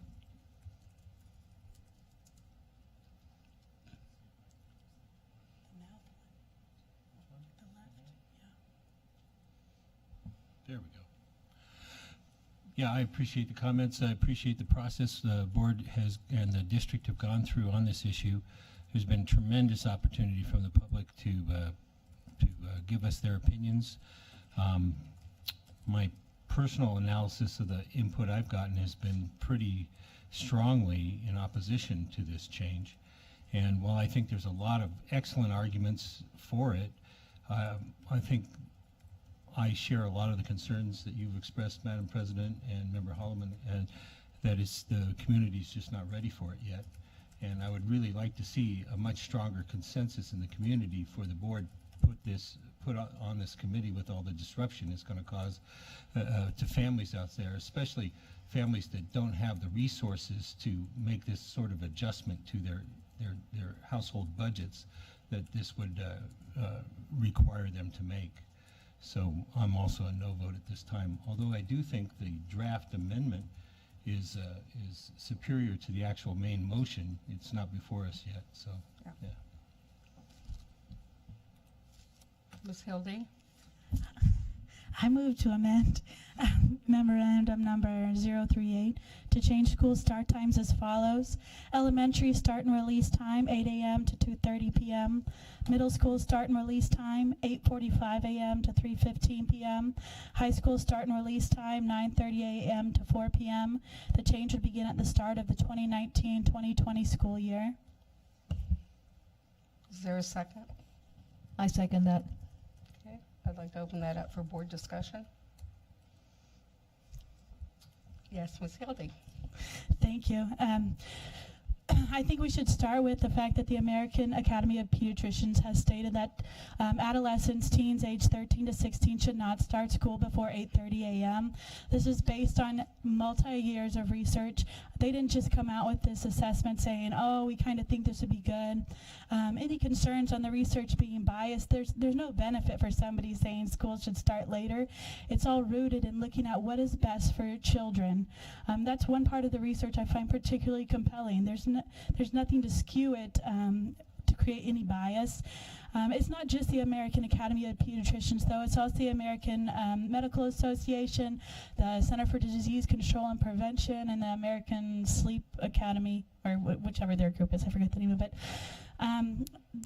There we go. Yeah, I appreciate the comments. I appreciate the process the board has and the district have gone through on this issue. There's been tremendous opportunity from the public to give us their opinions. My personal analysis of the input I've gotten has been pretty strongly in opposition to this change. And while I think there's a lot of excellent arguments for it, I think I share a lot of the concerns that you've expressed, Madam President and Member Holloman, and that is the community's just not ready for it yet. And I would really like to see a much stronger consensus in the community for the board put on this committee with all the disruption it's going to cause to families out there, especially families that don't have the resources to make this sort of adjustment to their household budgets that this would require them to make. So I'm also a no vote at this time, although I do think the draft amendment is superior to the actual main motion. It's not before us yet, so yeah. Ms. Hildy? I move to amend memorandum number 038 to change school start times as follows. Elementary start and release time 8 a.m. to 2:30 p.m. Middle school start and release time 8:45 a.m. to 3:15 p.m. High school start and release time 9:30 a.m. to 4 p.m. The change would begin at the start of the 2019-2020 school year. Is there a second? I second that. Okay, I'd like to open that up for board discussion. Yes, Ms. Hildy. Thank you. I think we should start with the fact that the American Academy of Pediatricians has stated that adolescents, teens aged 13 to 16 should not start school before 8:30 a.m. This is based on multi-years of research. They didn't just come out with this assessment saying, oh, we kind of think this would be good. Any concerns on the research being biased, there's no benefit for somebody saying school should start later. It's all rooted in looking at what is best for children. That's one part of the research I find particularly compelling. There's nothing to skew it to create any bias. It's not just the American Academy of Pediatricians, though. It's also the American Medical Association, the Center for Disease Control and Prevention, and the American Sleep Academy, or whichever their group is. I forget the name of it.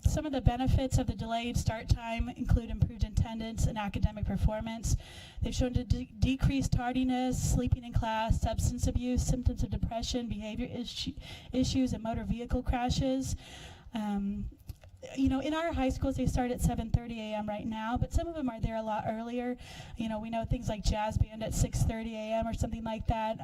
Some of the benefits of the delayed start time include improved attendance and academic performance. They've shown to decrease tardiness, sleeping in class, substance abuse, symptoms of depression, behavior issues, and motor vehicle crashes. You know, in our high schools, they start at 7:30 a.m. right now, but some of them are there a lot earlier. You know, we know things like jazz band at 6:30 a.m. or something like that.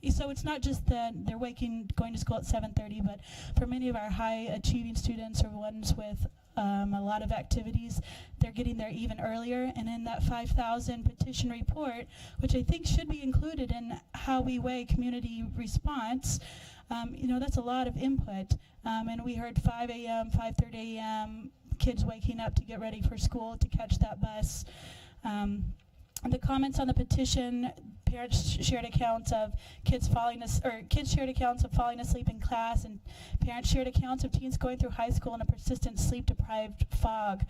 So it's not just that they're going to school at 7:30, but for many of our high-achieving students or ones with a lot of activities, they're getting there even earlier. And in that 5,000 petition report, which I think should be included in how we weigh community response, you know, that's a lot of input. And we heard 5 a.m., 5:30 a.m., kids waking up to get ready for school to catch that bus. The comments on the petition, parents shared accounts of kids shared accounts of falling asleep in class, and parents shared accounts of teens going through high school in a persistent sleep-deprived fog.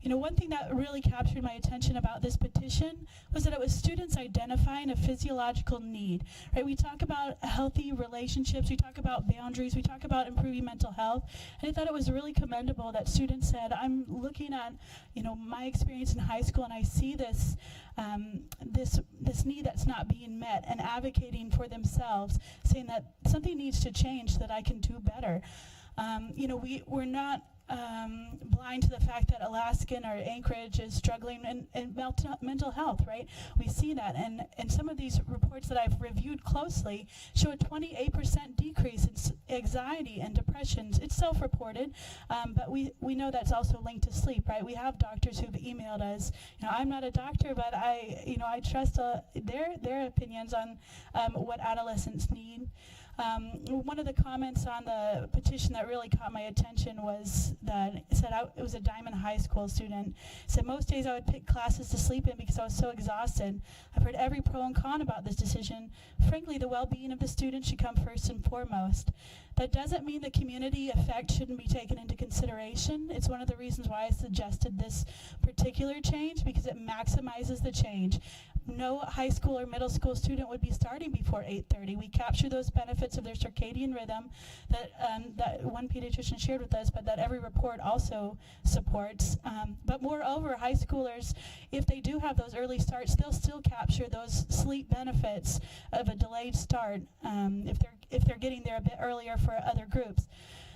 You know, one thing that really captured my attention about this petition was that it was students identifying a physiological need, right? We talk about healthy relationships, we talk about boundaries, we talk about improving mental health, and I thought it was really commendable that students said, I'm looking at, you know, my experience in high school, and I see this this need that's not being met, and advocating for themselves, saying that something needs to change so that I can do better. You know, we're not blind to the fact that Alaskan or Anchorage is struggling in mental health, right? We see that, and some of these reports that I've reviewed closely show a 28% decrease in anxiety and depressions. It's self-reported, but we know that's also linked to sleep, right? We have doctors who've emailed us. You know, I'm not a doctor, but I trust their opinions on what adolescents need. One of the comments on the petition that really caught my attention was that it said it was a Diamond High School student. It said, most days I would pick classes to sleep in because I was so exhausted. I've heard every pro and con about this decision. Frankly, the well-being of the student should come first and foremost. That doesn't mean the community effect shouldn't be taken into consideration. It's one of the reasons why I suggested this particular change, because it maximizes the change. No high school or middle school student would be starting before 8:30. We capture those benefits of their circadian rhythm that one pediatrician shared with us, but that every report also supports. But moreover, high schoolers, if they do have those early starts, they'll still capture those sleep benefits of a delayed start if they're getting there a bit earlier for other groups.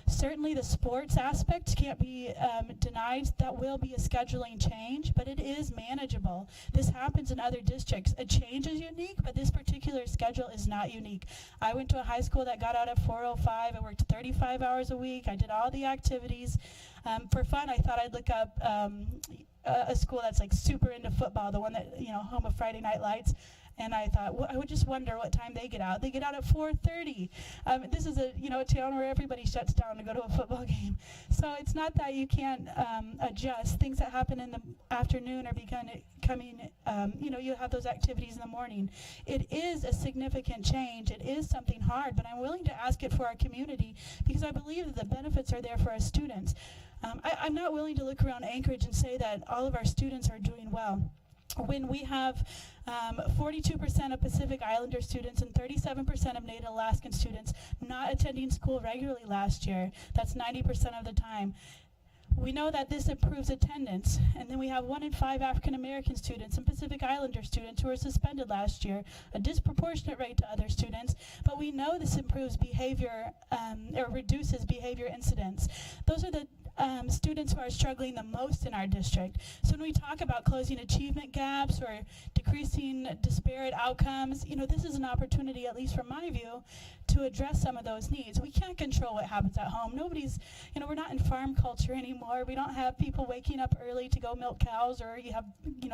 Certainly the sports aspect can't be denied. That will be a scheduling change, but it is manageable. This happens in other districts. A change is unique, but this particular schedule is not unique. I went to a high school that got out at 4:05. I worked 35 hours a week. I did all the activities. For fun, I thought I'd look up a school that's like super into football, the one that, home of Friday Night Lights. And I thought, I would just wonder what time they get out. They get out at 4:30. This is a town where everybody shuts down to go to a football game. So it's not that you can't adjust. Things that happen in the afternoon are coming. You have those activities in the morning. It is a significant change. It is something hard, but I'm willing to ask it for our community because I believe that the benefits are there for our students. I'm not willing to look around Anchorage and say that all of our students are doing well. When we have 42% of Pacific Islander students and 37% of Native Alaskan students not attending school regularly last year, that's 90% of the time. We know that this improves attendance, and then we have 1 in 5 African American students and Pacific Islander students who were suspended last year, a disproportionate rate to other students, but we know this improves behavior or reduces behavior incidents. Those are the students who are struggling the most in our district. So when we talk about closing achievement gaps or decreasing disparate outcomes, this is an opportunity, at least from my view, to address some of those needs. We can't control what happens at home. Nobody's, we're not in farm culture anymore. We don't have people waking up early to go milk cows, or you have,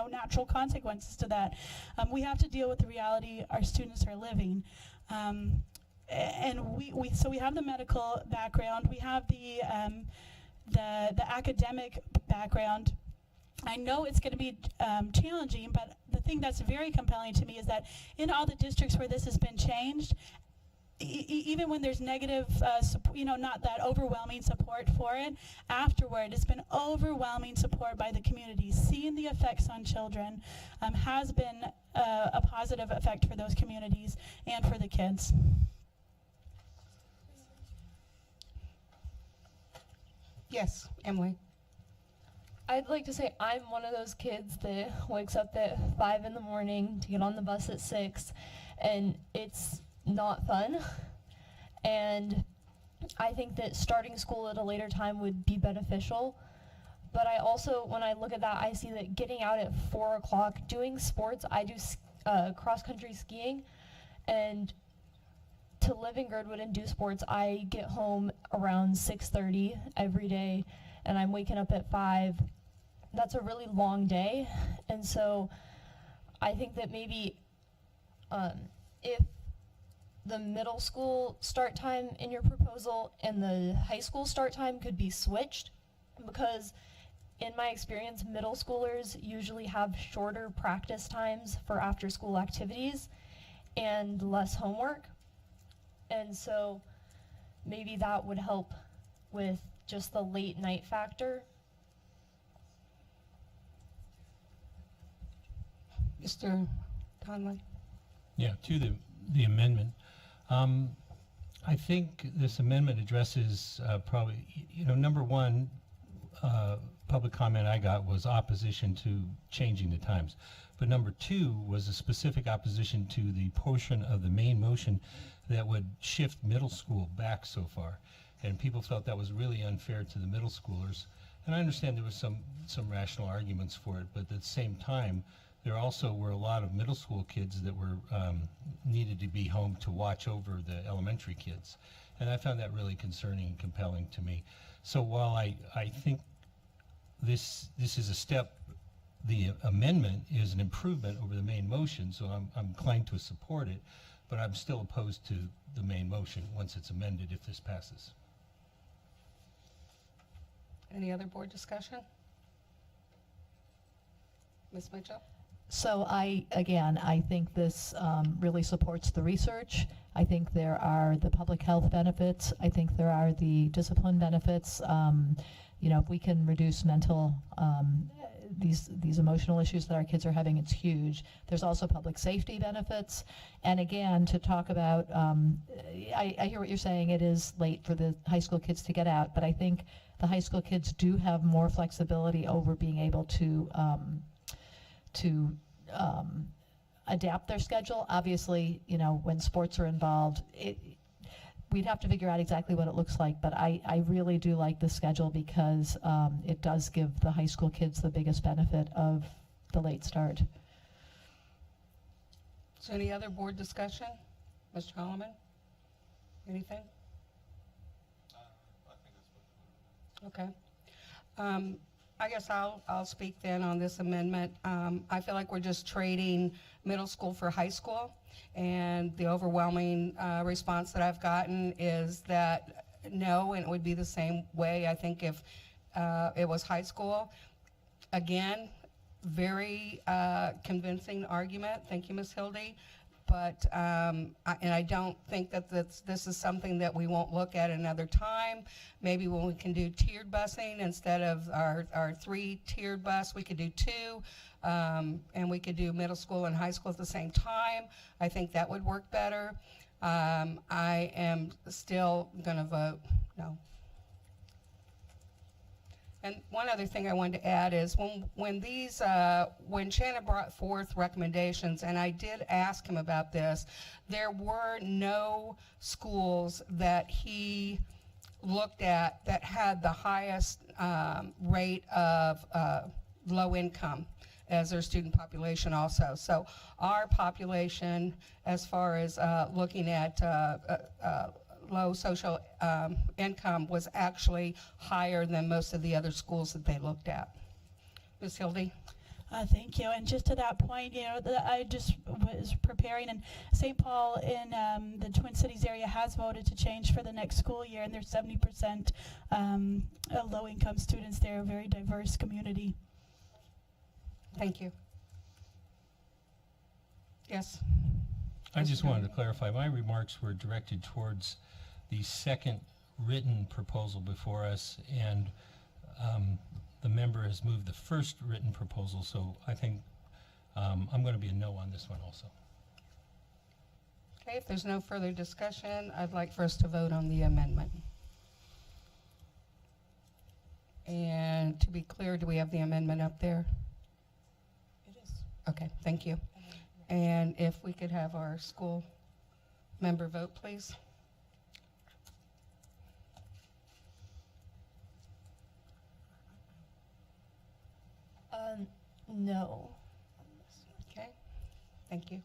natural consequences to that. We have to deal with the reality our students are living. And so we have the medical background. We have the academic background. I know it's going to be challenging, but the thing that's very compelling to me is that in all the districts where this has been changed, even when there's negative, not that overwhelming support for it, afterward it's been overwhelming support by the community. Seeing the effects on children has been a positive effect for those communities and for the kids. Yes, Emily. I'd like to say I'm one of those kids that wakes up at 5 in the morning to get on the bus at 6, and it's not fun. And I think that starting school at a later time would be beneficial. But I also, when I look at that, I see that getting out at 4 o'clock, doing sports, I do cross-country skiing, and to live in Girdwood and do sports, I get home around 6:30 every day, and I'm waking up at 5. That's a really long day, and so I think that maybe if the middle school start time in your proposal and the high school start time could be switched, because in my experience, middle schoolers usually have shorter practice times for after-school activities and less homework. And so maybe that would help with just the late night factor. Mr. Conley? Yeah, to the amendment. I think this amendment addresses probably, number one, public comment I got was opposition to changing the times. But number two was a specific opposition to the portion of the main motion that would shift middle school back so far. And people felt that was really unfair to the middle schoolers. And I understand there was some rational arguments for it, but at the same time, there also were a lot of middle school kids that were needed to be home to watch over the elementary kids. And I found that really concerning and compelling to me. So while I think this is a step, the amendment is an improvement over the main motion, so I'm inclined to support it, but I'm still opposed to the main motion once it's amended if this passes. Any other board discussion? Ms. Mitchell? So I think this really supports the research. I think there are the public health benefits. I think there are the discipline benefits. If we can reduce mental, these emotional issues that our kids are having, it's huge. There's also public safety benefits. And again, to talk about, I hear what you're saying, it is late for the high school kids to get out, but I think the high school kids do have more flexibility over being able to adapt their schedule. Obviously, when sports are involved, we'd have to figure out exactly what it looks like, but I really do like the schedule because it does give the high school kids the biggest benefit of the late start. So any other board discussion? Mr. Holloman? Anything? Okay. I guess I'll speak then on this amendment. I feel like we're just trading middle school for high school, and the overwhelming response that I've gotten is that no, and it would be the same way, I think, if it was high school. Again, very convincing argument. Thank you, Ms. Hildy. But, I don't think that this is something that we won't look at another time. Maybe when we can do tiered busing instead of our 3-tiered bus, we could do 2, and we could do middle school and high school at the same time. I think that would work better. I am still going to vote no. And one other thing I wanted to add is when Shannon brought forth recommendations, and I did ask him about this, there were no schools that he looked at that had the highest rate of low income as their student population also. So our population, as far as looking at low social income, was actually higher than most of the other schools that they looked at. Ms. Hildy? Thank you. And just to that point, I just was preparing, and St. Paul in the Twin Cities area has voted to change for the next school year, and there's 70% low-income students there, a very diverse community. Thank you. Yes? I just wanted to clarify, my remarks were directed towards the second written proposal before us, and the member has moved the first written proposal, so I think I'm going to be a no on this one also. Okay, if there's no further discussion, I'd like for us to vote on the amendment. And to be clear, do we have the amendment up there? It is. Okay, thank you. And if we could have our school member vote, please. No. Okay, thank you.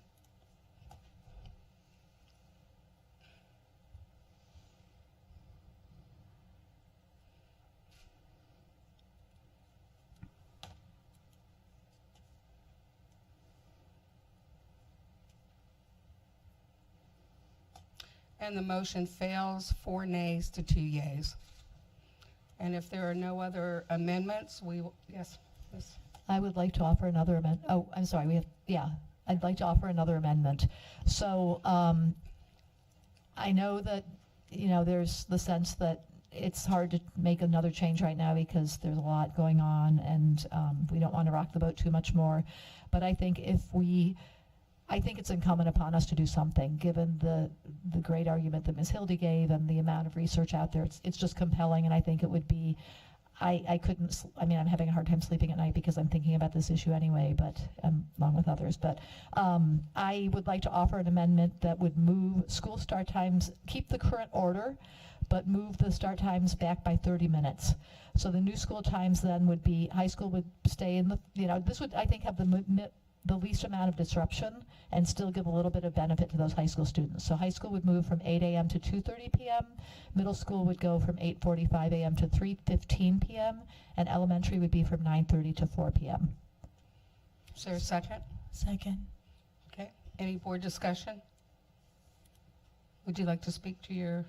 And the motion fails, 4 nays to 2 yeas. And if there are no other amendments, we will, yes, yes. I would like to offer another amendment. Oh, I'm sorry. I'd like to offer another amendment. So I know that, there's the sense that it's hard to make another change right now because there's a lot going on, and we don't want to rock the boat too much more. But I think I think it's incumbent upon us to do something, given the great argument that Ms. Hildy gave and the amount of research out there. It's just compelling, and I think it would be, I'm having a hard time sleeping at night because I'm thinking about this issue anyway, but along with others. But I would like to offer an amendment that would move school start times, keep the current order, but move the start times back by 30 minutes. So the new school times then would be, high school would stay in this would, I think, have the least amount of disruption and still give a little bit of benefit to those high school students. So high school would move from 8 a.m. to 2:30 p.m. Middle school would go from 8:45 a.m. to 3:15 p.m. and elementary would be from 9:30 to 4 p.m. Is there a second? Second. Okay. Any board discussion? Would you like to speak to your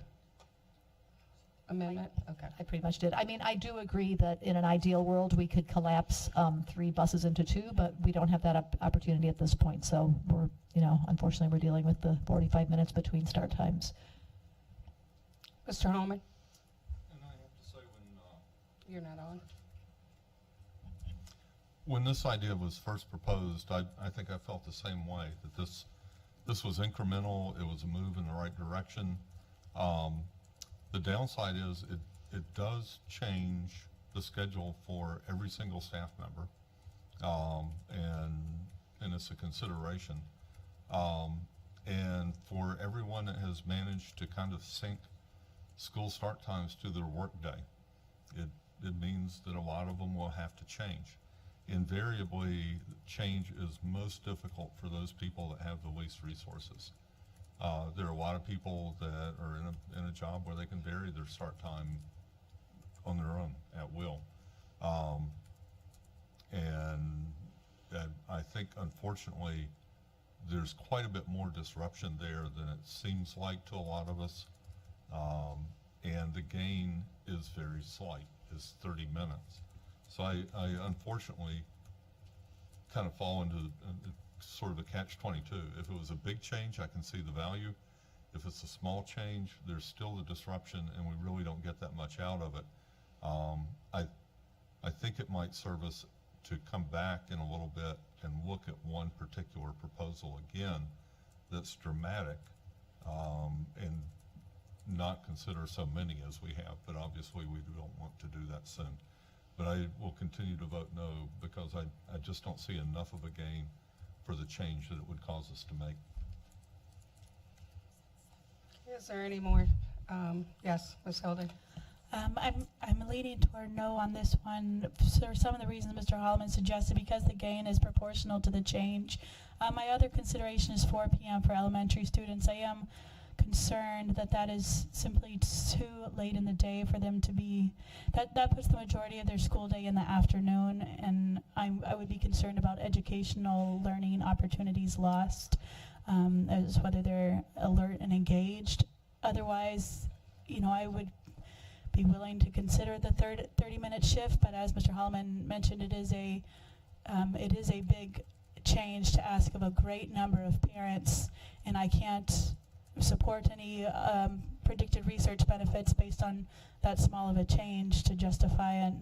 amendment? Okay. I pretty much did. I do agree that in an ideal world we could collapse 3 buses into 2, but we don't have that opportunity at this point. So we're, unfortunately we're dealing with the 45 minutes between start times. Mr. Holman? And I have to say, You're not on. when this idea was first proposed, I think I felt the same way, that this was incremental, it was a move in the right direction. The downside is it does change the schedule for every single staff member, and it's a consideration. And for everyone that has managed to kind of sync school start times to their work day, it means that a lot of them will have to change. Invariably, change is most difficult for those people that have the least resources. There are a lot of people that are in a job where they can vary their start time on their own at will. And I think, unfortunately, there's quite a bit more disruption there than it seems like to a lot of us. And the gain is very slight, is 30 minutes. So I unfortunately kind of fall into sort of a catch-22. If it was a big change, I can see the value. If it's a small change, there's still the disruption, and we really don't get that much out of it. I think it might serve us to come back in a little bit and look at one particular proposal again that's dramatic, and not consider so many as we have, but obviously we don't want to do that soon. But I will continue to vote no, because I just don't see enough of a gain for the change that it would cause us to make. Is there any more? Yes, Ms. Hilden. I'm leaning toward no on this one for some of the reasons Mr. Holloman suggested, because the gain is proportional to the change. My other consideration is 4 p.m. for elementary students. I am concerned that is simply too late in the day for them to be, that puts the majority of their school day in the afternoon, and I would be concerned about educational learning opportunities lost, as whether they're alert and engaged. Otherwise, I would be willing to consider the 30-minute shift, but as Mr. Holloman mentioned, it is a big change to ask of a great number of parents, and I can't support any predicted research benefits based on that small of a change to justify it.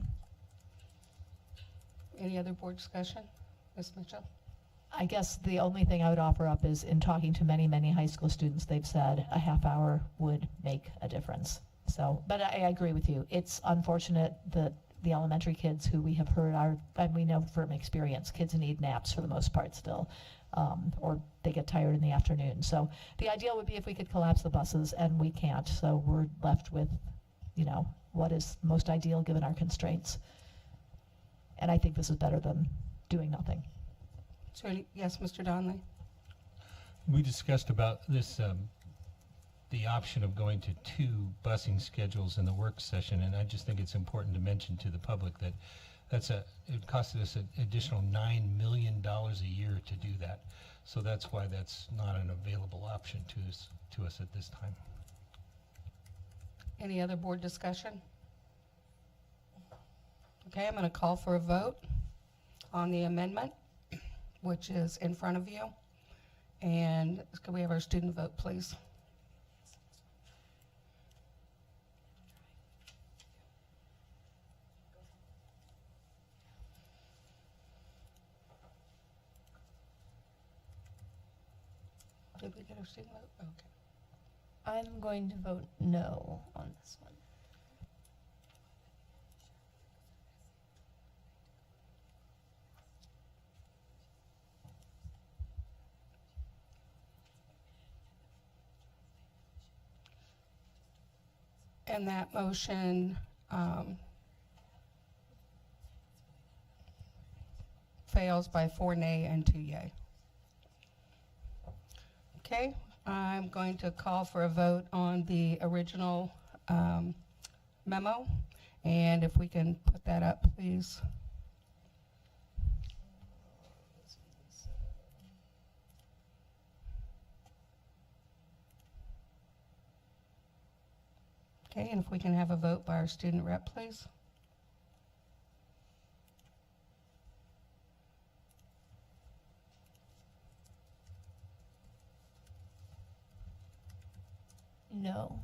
Any other board discussion? Ms. Mitchell? I guess the only thing I would offer up is, in talking to many, many high school students, they've said a half hour would make a difference. So, but I agree with you. It's unfortunate that the elementary kids who we have heard are, and we know from experience, kids need naps for the most part still, or they get tired in the afternoon. So the ideal would be if we could collapse the buses, and we can't. So we're left with, what is most ideal given our constraints. And I think this is better than doing nothing. So, yes, Mr. Donnelly? We discussed about this, the option of going to 2 busing schedules in the work session, and I just think it's important to mention to the public that it costed us an additional $9 million a year to do that. So that's why that's not an available option to us at this time. Any other board discussion? Okay, I'm going to call for a vote on the amendment, which is in front of you. And could we have our student vote, please? Did we get our student vote? Okay. I'm going to vote no on this one. And that motion fails by 4 nay and 2 yay. Okay, I'm going to call for a vote on the original memo, and if we can put that up, please. Okay, and if we can have a vote by our student rep, please. No.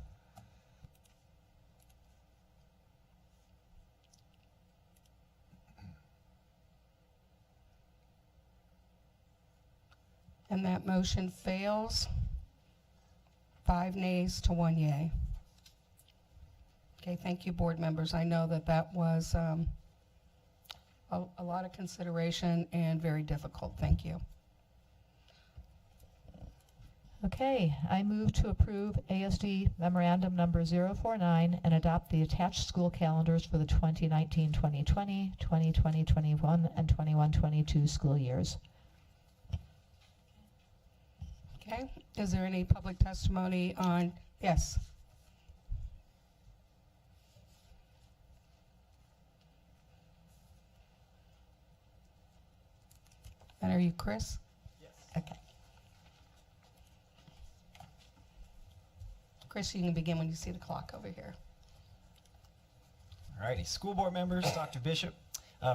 And that motion fails, 5 nays to 1 yay. Okay, thank you, board members. I know that was a lot of consideration and very difficult. Thank you. Okay, I move to approve ASD Memorandum Number 049 and adopt the attached school calendars for the 2019-2020, 2020-21, and 21-22 school years. Okay, is there any public testimony on, yes? And are you Chris? Yes. Okay. Chris, you can begin when you see the clock over here. Alrighty, school board members, Dr. Bishop.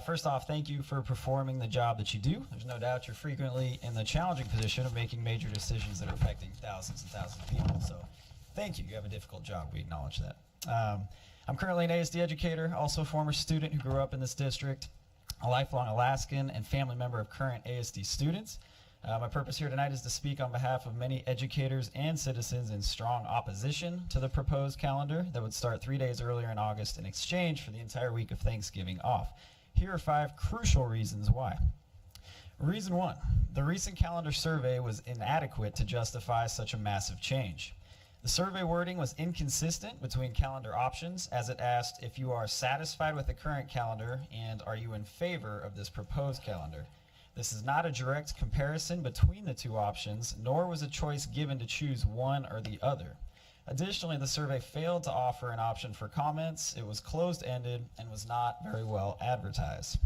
First off, thank you for performing the job that you do. There's no doubt you're frequently in the challenging position of making major decisions that are affecting thousands and thousands of people. So thank you. You have a difficult job. We acknowledge that. I'm currently an ASD educator, also a former student who grew up in this district, a lifelong Alaskan and family member of current ASD students. My purpose here tonight is to speak on behalf of many educators and citizens in strong opposition to the proposed calendar that would start 3 days earlier in August in exchange for the entire week of Thanksgiving off. Here are 5 crucial reasons why. Reason 1, the recent calendar survey was inadequate to justify such a massive change. The survey wording was inconsistent between calendar options, as it asked if you are satisfied with the current calendar and are you in favor of this proposed calendar. This is not a direct comparison between the two options, nor was a choice given to choose one or the other. Additionally, the survey failed to offer an option for comments, it was closed-ended, and was not very well advertised.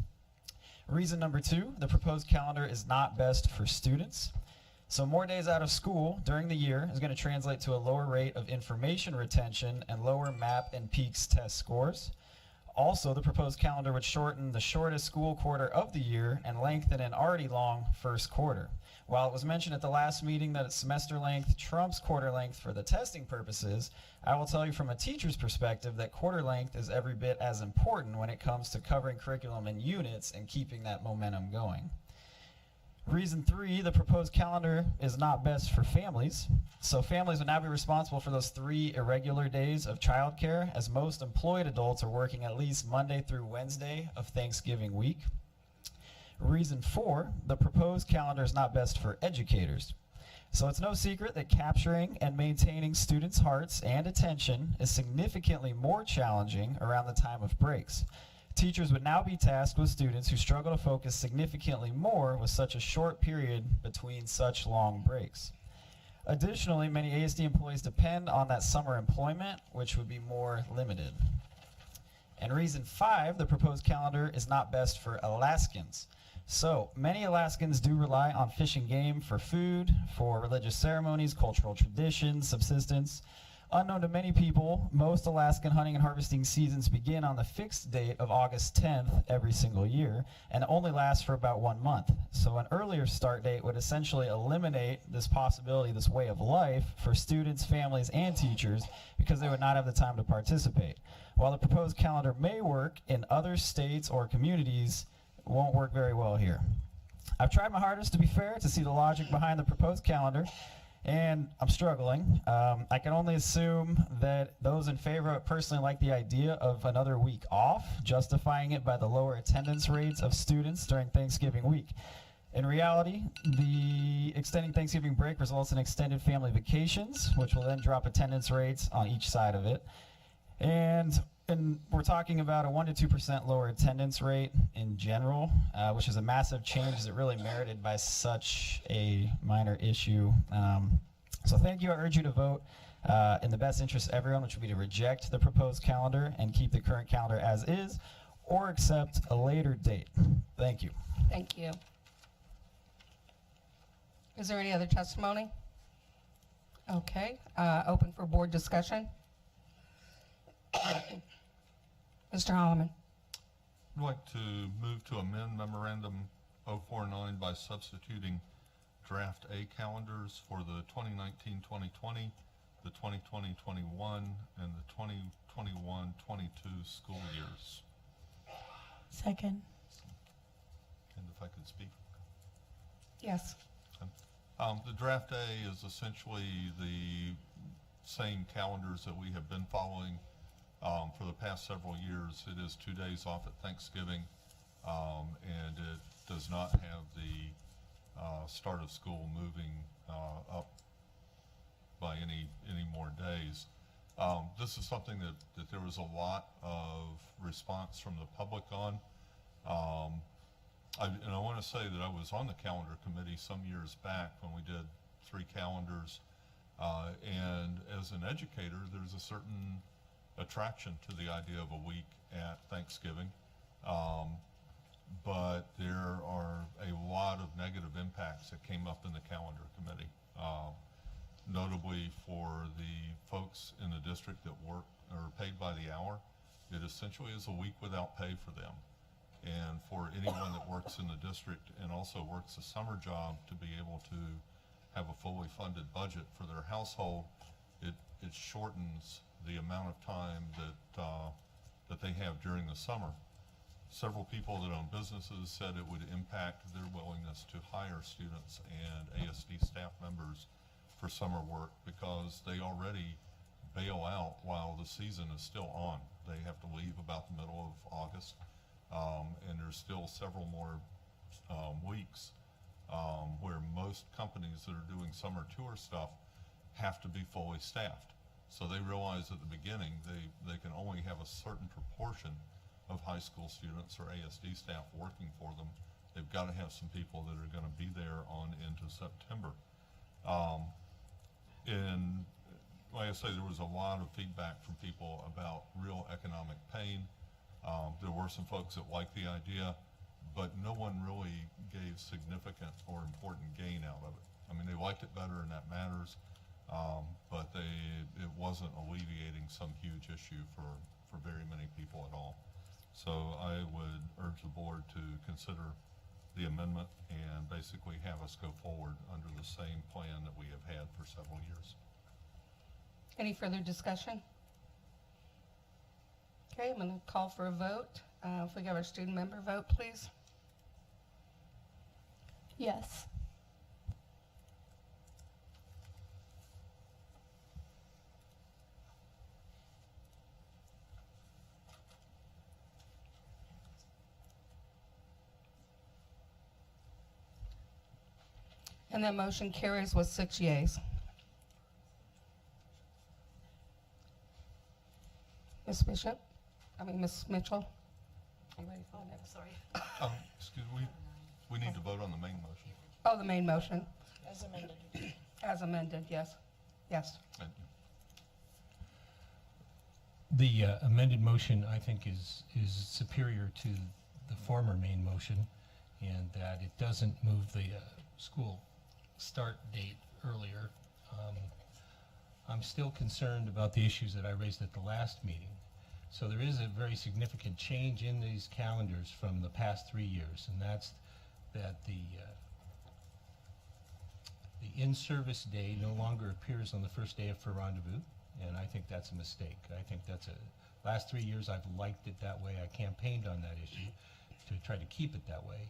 Reason number 2, the proposed calendar is not best for students. So more days out of school during the year is going to translate to a lower rate of information retention and lower MAP and PEAKS test scores. Also, the proposed calendar would shorten the shortest school quarter of the year and lengthen an already long first quarter. While it was mentioned at the last meeting that semester length trumps quarter length for the testing purposes, I will tell you from a teacher's perspective that quarter length is every bit as important when it comes to covering curriculum in units and keeping that momentum going. Reason 3, the proposed calendar is not best for families. So families would now be responsible for those 3 irregular days of childcare, as most employed adults are working at least Monday through Wednesday of Thanksgiving week. Reason 4, the proposed calendar is not best for educators. So it's no secret that capturing and maintaining students' hearts and attention is significantly more challenging around the time of breaks. Teachers would now be tasked with students who struggle to focus significantly more with such a short period between such long breaks. Additionally, many ASD employees depend on that summer employment, which would be more limited. And reason 5, the proposed calendar is not best for Alaskans. So many Alaskans do rely on fish and game for food, for religious ceremonies, cultural traditions, subsistence. Unknown to many people, most Alaskan hunting and harvesting seasons begin on the fixed date of August 10th every single year and only last for about 1 month. So an earlier start date would essentially eliminate this possibility, this way of life for students, families, and teachers because they would not have the time to participate. While the proposed calendar may work in other states or communities, it won't work very well here. I've tried my hardest, to be fair, to see the logic behind the proposed calendar, and I'm struggling. I can only assume that those in favor of it personally like the idea of another week off, justifying it by the lower attendance rates of students during Thanksgiving week. In reality, the extending Thanksgiving break results in extended family vacations, which will then drop attendance rates on each side of it. And we're talking about a 1 to 2% lower attendance rate in general, which is a massive change as it really merited by such a minor issue. So thank you. I urge you to vote in the best interest of everyone, which would be to reject the proposed calendar and keep the current calendar as is, or accept a later date. Thank you. Thank you. Is there any other testimony? Okay, open for board discussion. Mr. Holloman. I'd like to move to amend Memorandum 049 by substituting Draft A calendars for the 2019-2020, the 2020-21, and the 2021-22 school years. Second. And if I could speak. Yes. The Draft A is essentially the same calendars that we have been following for the past several years. It is 2 days off at Thanksgiving, and it does not have the start of school moving up by any more days. This is something that there was a lot of response from the public on. And I want to say that I was on the calendar committee some years back when we did 3 calendars. And as an educator, there's a certain attraction to the idea of a week at Thanksgiving. But there are a lot of negative impacts that came up in the calendar committee. Notably for the folks in the district that work or are paid by the hour, it essentially is a week without pay for them. And for anyone that works in the district and also works a summer job to be able to have a fully funded budget for their household, it shortens the amount of time that they have during the summer. Several people that own businesses said it would impact their willingness to hire students and ASD staff members for summer work because they already bail out while the season is still on. They have to leave about the middle of August, and there's still several more weeks where most companies that are doing summer tour stuff have to be fully staffed. So they realize at the beginning they can only have a certain proportion of high school students or ASD staff working for them. They've got to have some people that are going to be there on into September. And like I say, there was a lot of feedback from people about real economic pain. There were some folks that liked the idea, but no one really gave significant or important gain out of it. I mean, they liked it better and that matters, but it wasn't alleviating some huge issue for very many people at all. So I would urge the board to consider the amendment and basically have us go forward under the same plan that we have had for several years. Any further discussion? Okay, I'm going to call for a vote. If we have our student member vote, please. Yes. And that motion carries with 6 yeas. Ms. Bishop? Ms. Mitchell? Are you ready for the next? Sorry. Excuse me, we need to vote on the main motion. Oh, the main motion. As amended. As amended, yes. Yes. Thank you. The amended motion, I think, is superior to the former main motion, and that it doesn't move the school start date earlier. I'm still concerned about the issues that I raised at the last meeting. So there is a very significant change in these calendars from the past 3 years, and that's that the in-service day no longer appears on the first day for rendezvous, and I think that's a mistake. I think that's last 3 years I've liked it that way. I campaigned on that issue to try to keep it that way.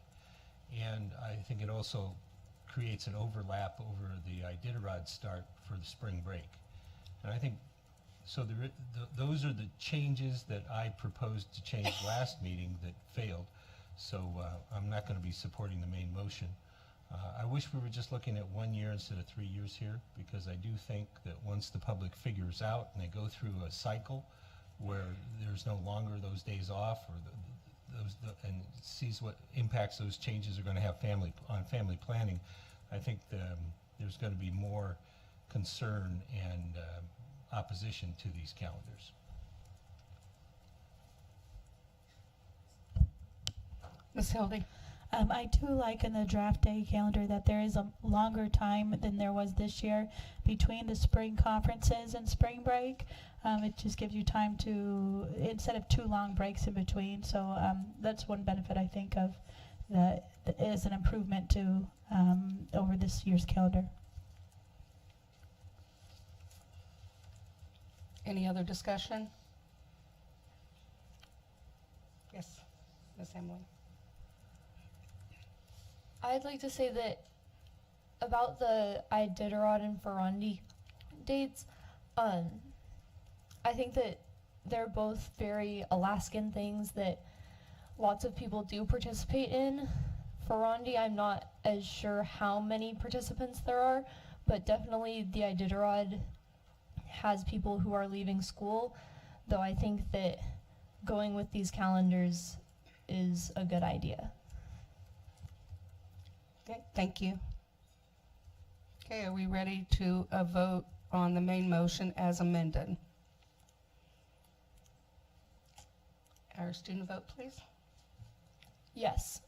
And I think it also creates an overlap over the Iditarod start for the spring break. And I think, so those are the changes that I proposed to change last meeting that failed. So I'm not going to be supporting the main motion. I wish we were just looking at 1 year instead of 3 years here, because I do think that once the public figures out and they go through a cycle where there's no longer those days off or and sees what impacts those changes are going to have on family planning, I think there's going to be more concern and opposition to these calendars. Ms. Hildy? I do like in the draft day calendar that there is a longer time than there was this year between the spring conferences and spring break. It just gives you time to, instead of 2 long breaks in between. So that's one benefit I think of that is an improvement to over this year's calendar. Any other discussion? Yes, Ms. Emily. I'd like to say that about the Iditarod and Ferrandi dates, I think that they're both very Alaskan things that lots of people do participate in. Ferrandi, I'm not as sure how many participants there are, but definitely the Iditarod has people who are leaving school, though I think that going with these calendars is a good idea. Okay, thank you. Okay, are we ready to vote on the main motion as amended? Our student vote, please. Yes.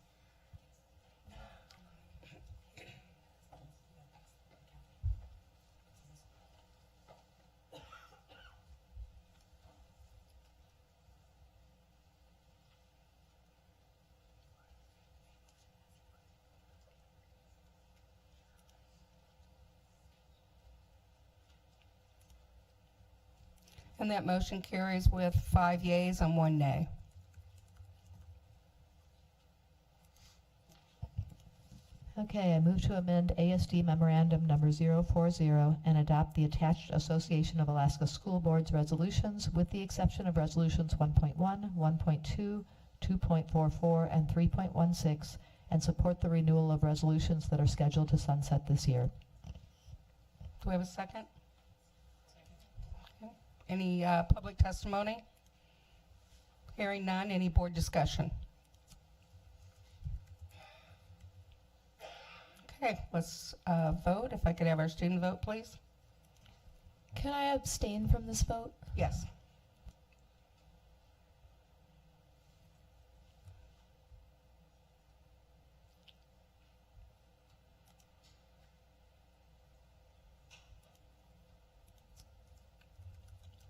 And that motion carries with 5 yeas and 1 nay. Okay, I move to amend ASD Memorandum Number 040 and adopt the attached Association of Alaska School Boards resolutions with the exception of resolutions 1.1, 1.2, 2.44, and 3.16, and support the renewal of resolutions that are scheduled to sunset this year. Do we have a second? Okay. Any public testimony? Hearing none, any board discussion? Okay, let's vote. If I could have our student vote, please. Can I abstain from this vote? Yes.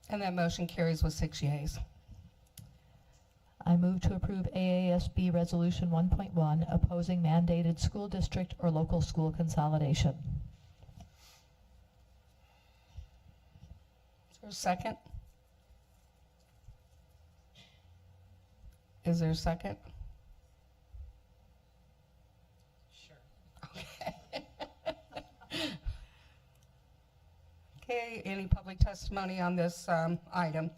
And that motion carries with 6 yeas. I move to approve AASB Resolution 1.1 opposing mandated school district or local school consolidation. Is there a second? Is there a second? Sure. Okay. Okay, any public testimony on this item?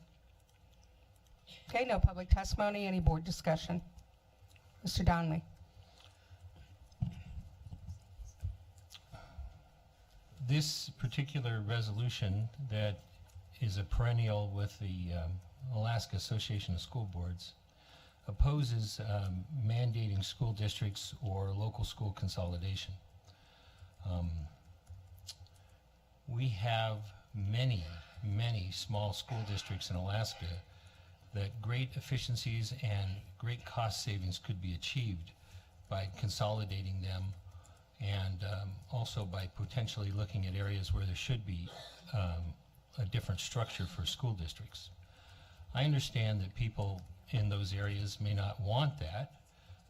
Okay, no public testimony. Any board discussion? Mr. Donnelly. This particular resolution that is a perennial with the Alaska Association of School Boards opposes mandating school districts or local school consolidation. We have many small school districts in Alaska that great efficiencies and great cost savings could be achieved by consolidating them and also by potentially looking at areas where there should be a different structure for school districts. I understand that people in those areas may not want that,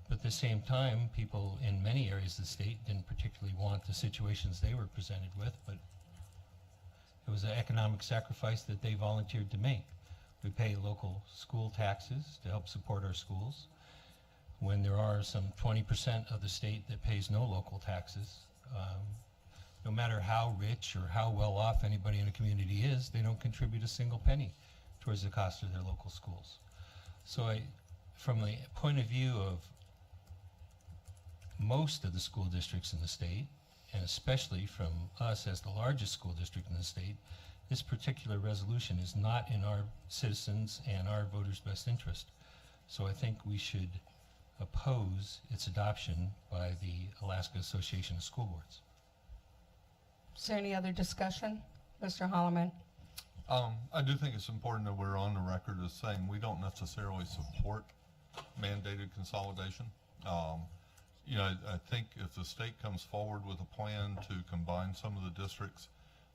but at the same time, people in many areas of the state didn't particularly want the situations they were presented with, but it was an economic sacrifice that they volunteered to make. We pay local school taxes to help support our schools. When there are some 20% of the state that pays no local taxes, no matter how rich or how well off anybody in a community is, they don't contribute a single penny towards the cost of their local schools. So from the point of view of most of the school districts in the state, and especially from us as the largest school district in the state, this particular resolution is not in our citizens and our voters' best interest. So I think we should oppose its adoption by the Alaska Association of School Boards. Is there any other discussion? Mr. Holloman. I do think it's important that we're on the record as saying we don't necessarily support mandated consolidation. You know, I think if the state comes forward with a plan to combine some of the districts,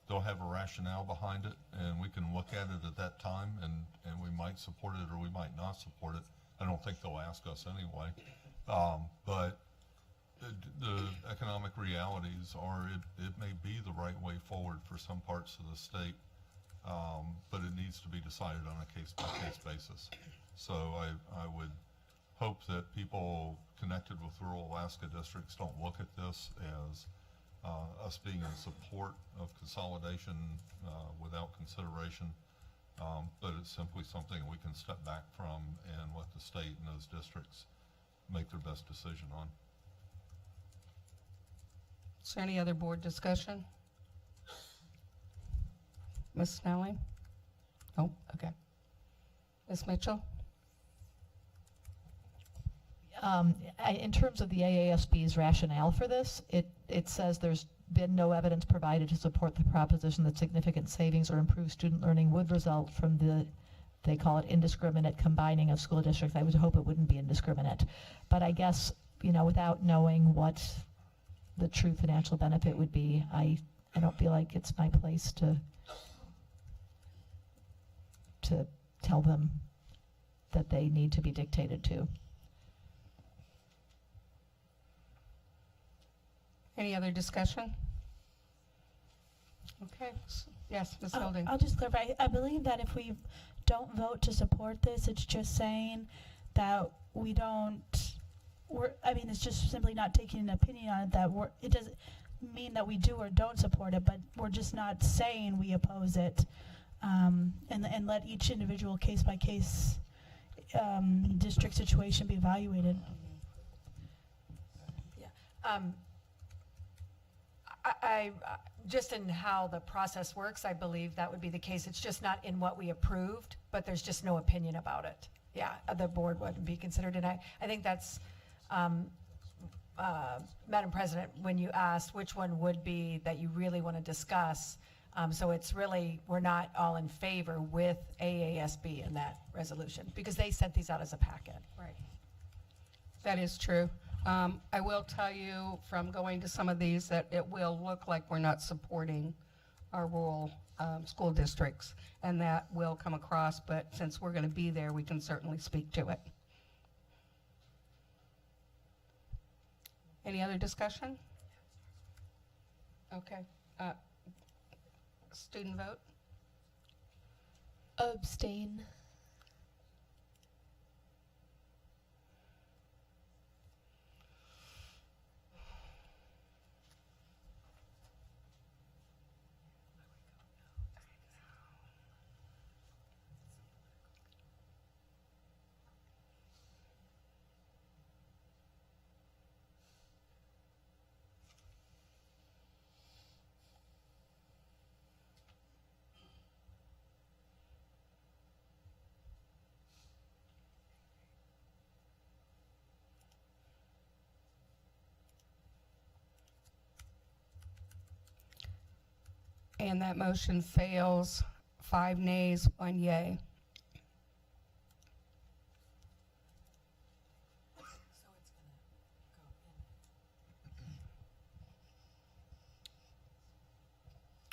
they'll have a rationale behind it, and we can look at it at that time, and we might support it or we might not support it. I don't think they'll ask us anyway. But the economic realities are it may be the right way forward for some parts of the state, but it needs to be decided on a case-by-case basis. So I would hope that people connected with rural Alaska districts don't look at this as us being in support of consolidation without consideration, but it's simply something we can step back from and let the state and those districts make their best decision on. Is there any other board discussion? Ms. Snelling? Oh, okay. Ms. Mitchell? In terms of the AASB's rationale for this, it says there's been no evidence provided to support the proposition that significant savings or improved student learning would result from they call it indiscriminate combining of school districts. I would hope it wouldn't be indiscriminate. But I guess, without knowing what the true financial benefit would be, I don't feel like it's my place to tell them that they need to be dictated to. Any other discussion? Okay, yes, Ms. Holding. I'll just clarify. I believe that if we don't vote to support this, it's just saying that we don't. It's just simply not taking an opinion on it. It doesn't mean that we do or don't support it, but we're just not saying we oppose it, and let each individual case by case district situation be evaluated. Yeah. I just in how the process works, I believe that would be the case. It's just not in what we approved, but there's just no opinion about it. Yeah, the board wouldn't be considered, and I think that's, Madam President, when you asked which one would be that you really want to discuss, so it's really, we're not all in favor with AASB in that resolution, because they sent these out as a packet. Right. That is true. I will tell you from going to some of these that it will look like we're not supporting our rural school districts, and that will come across, but since we're going to be there, we can certainly speak to it. Any other discussion? Okay. Student vote? Abstain. And that motion fails. 5 nays, 1 yay.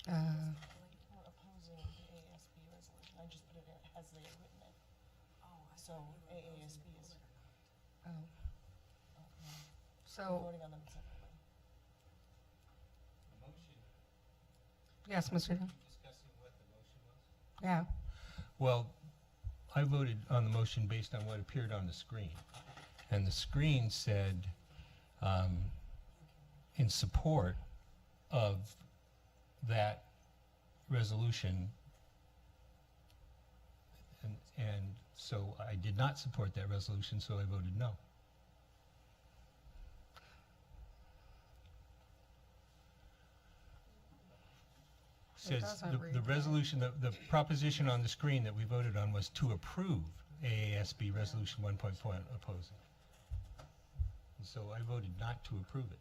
We're opposing the ASB resolution. I just put it in as they had written it. So AASB is. Oh. We're So, voting on them separately. yes, Mr. Dunn? Discussing what the motion was? Yeah. Well, I voted on the motion based on what appeared on the screen. And the screen said, in support of that resolution, and so I did not support that resolution, so I voted no. Says doesn't the resolution, the proposition on the screen that we voted on was to approve AASB Resolution 1.1 opposing. And so I voted not to approve it.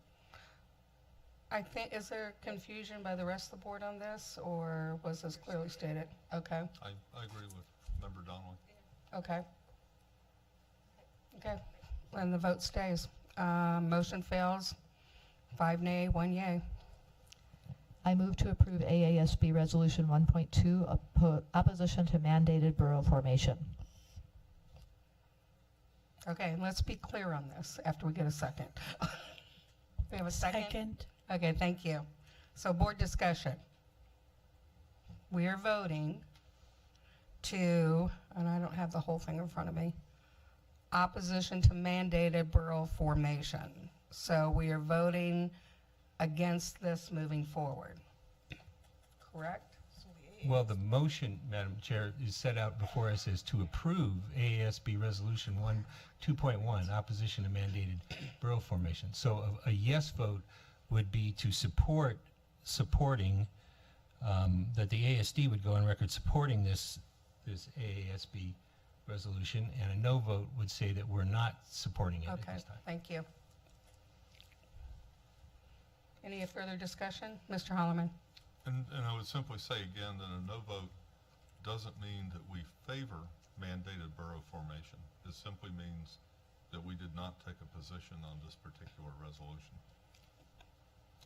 I think, is there confusion by the rest of the board on this, or was this clearly stated? Okay, I agree with Member Donnelly. okay. Okay, and the vote stays. Motion fails. 5 nay, 1 yay. I move to approve AASB Resolution 1.2, opposition to mandated borough formation. Okay, and let's be clear on this after we get a second. We have a second? Second. Okay, thank you. So board discussion. We are voting to, and I don't have the whole thing in front of me, opposition to mandated borough formation. So we are voting against this moving forward, correct? Well, the motion, Madam Chair, is set out before us as to approve AASB Resolution 2.1, opposition to mandated borough formation. So a yes vote would be to supporting that the ASD would go on record supporting this AASB resolution, and a no vote would say that we're not supporting it at Okay, this time. thank you. Any further discussion? Mr. Holloman? And I would simply say again that a no vote doesn't mean that we favor mandated borough formation. It simply means that we did not take a position on this particular resolution,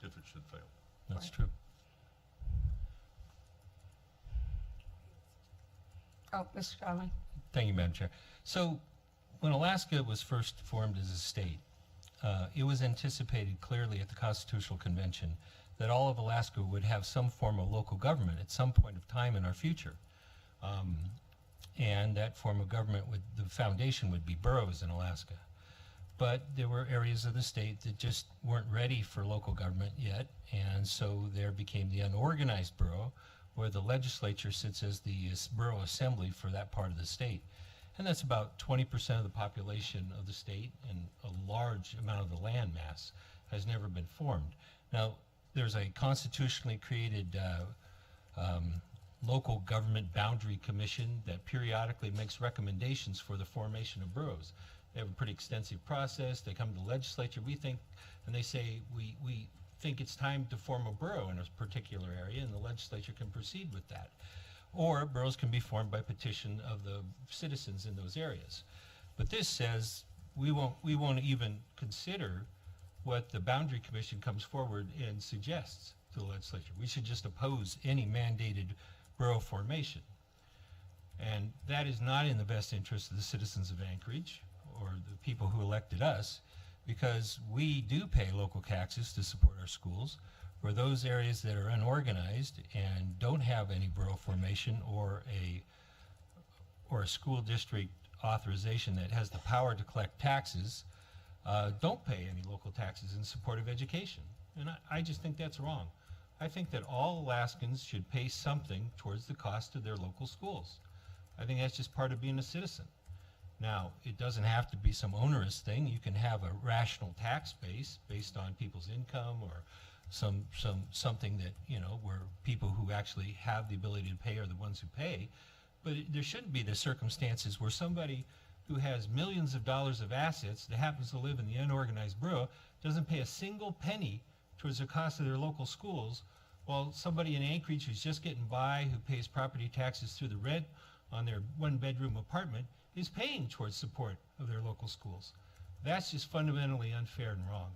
if it should fail. That's true. Oh, Mr. Donnelly? Thank you, Madam Chair. So when Alaska was first formed as a state, it was anticipated clearly at the Constitutional Convention that all of Alaska would have some form of local government at some point of time in our future. And that form of government the foundation would be boroughs in Alaska. But there were areas of the state that just weren't ready for local government yet, and so there became the unorganized borough, where the legislature sits as the borough assembly for that part of the state. And that's about 20% of the population of the state, and a large amount of the land mass has never been formed. Now, there's a constitutionally created local government boundary commission that periodically makes recommendations for the formation of boroughs. They have a pretty extensive process. They come to the legislature, and they say, we think it's time to form a borough in a particular area, and the legislature can proceed with that. Or boroughs can be formed by petition of the citizens in those areas. But this says we won't even consider what the Boundary Commission comes forward and suggests to the legislature. We should just oppose any mandated borough formation. And that is not in the best interest of the citizens of Anchorage or the people who elected us, because we do pay local taxes to support our schools. For those areas that are unorganized and don't have any borough formation or a school district authorization that has the power to collect taxes, don't pay any local taxes in support of education. And I just think that's wrong. I think that all Alaskans should pay something towards the cost of their local schools. I think that's just part of being a citizen. Now, it doesn't have to be some onerous thing. You can have a rational tax base based on people's income, or something that, where people who actually have the ability to pay are the ones who pay. But there shouldn't be the circumstances where somebody who has millions of dollars of assets that happens to live in the unorganized borough doesn't pay a single penny towards the cost of their local schools, while somebody in Anchorage who's just getting by, who pays property taxes through the rent on their one-bedroom apartment, is paying towards support of their local schools. That's just fundamentally unfair and wrong.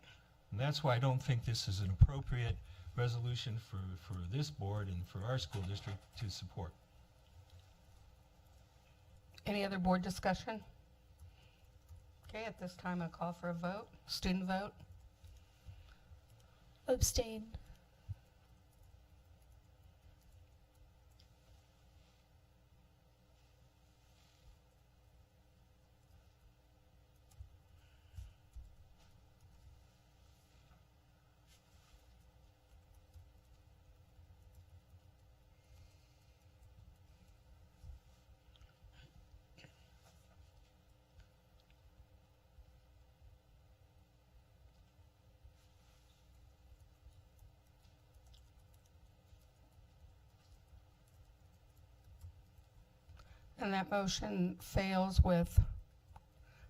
And that's why I don't think this is an appropriate resolution for this board and for our school district to support. Any other board discussion? Okay, at this time I'll call for a vote. Student vote. Abstain. And that motion fails with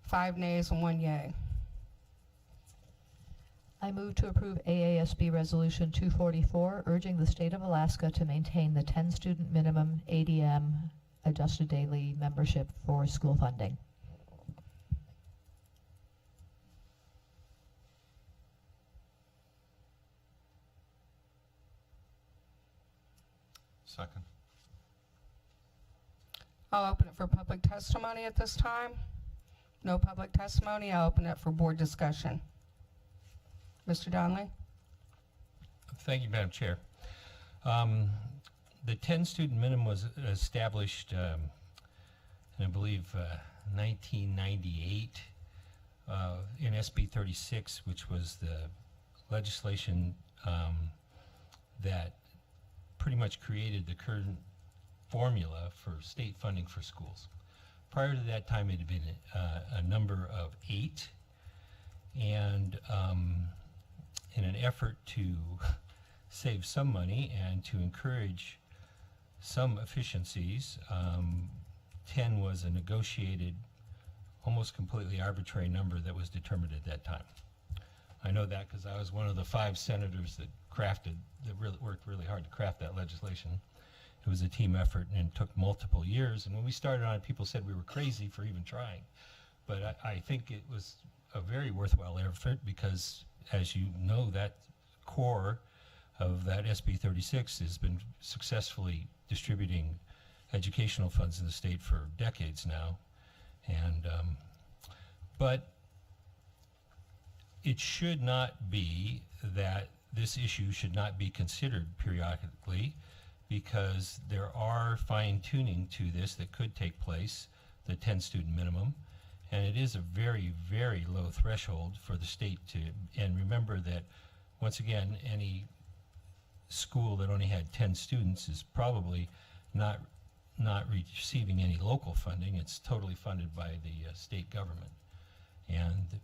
5 nays and 1 yay. I move to approve AASB Resolution 244, urging the state of Alaska to maintain the 10-student minimum ADM adjusted daily membership for school funding. Second. I'll open it for public testimony at this time. No public testimony. I'll open it for board discussion. Mr. Donnelly? Thank you, Madam Chair. The 10-student minimum was established in, I believe, 1998 in SB 36, which was the legislation that pretty much created the current formula for state funding for schools. Prior to that time, it had been a number of 8, and in an effort to save some money and to encourage some efficiencies. 10 was a negotiated, almost completely arbitrary number that was determined at that time. I know that because I was one of the 5 senators that worked really hard to craft that legislation. It was a team effort and it took multiple years. And when we started on it, people said we were crazy for even trying. But I think it was a very worthwhile effort because, as you know, that core of that SB 36 has been successfully distributing educational funds in the state for decades now. And but it should not be that this issue should not be considered periodically, because there are fine-tuning to this that could take place, the 10-student minimum, and it is a very, very low threshold for the state to, and remember that, once again, any school that only had 10 students is probably not receiving any local funding. It's totally funded by the state government. And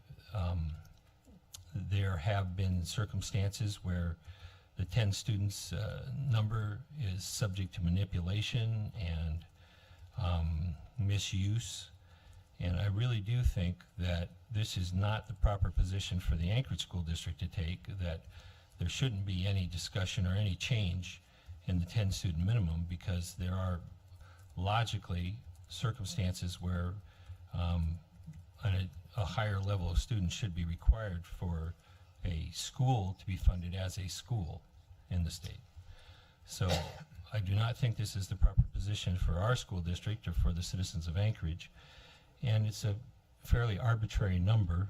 there have been circumstances where the 10 students number is subject to manipulation and misuse. And I really do think that this is not the proper position for the Anchorage School District to take, that there shouldn't be any discussion or any change in the 10-student minimum, because there are logically circumstances where a higher level of students should be required for a school to be funded as a school in the state. So I do not think this is the proper position for our school district or for the citizens of Anchorage. And it's a fairly arbitrary number,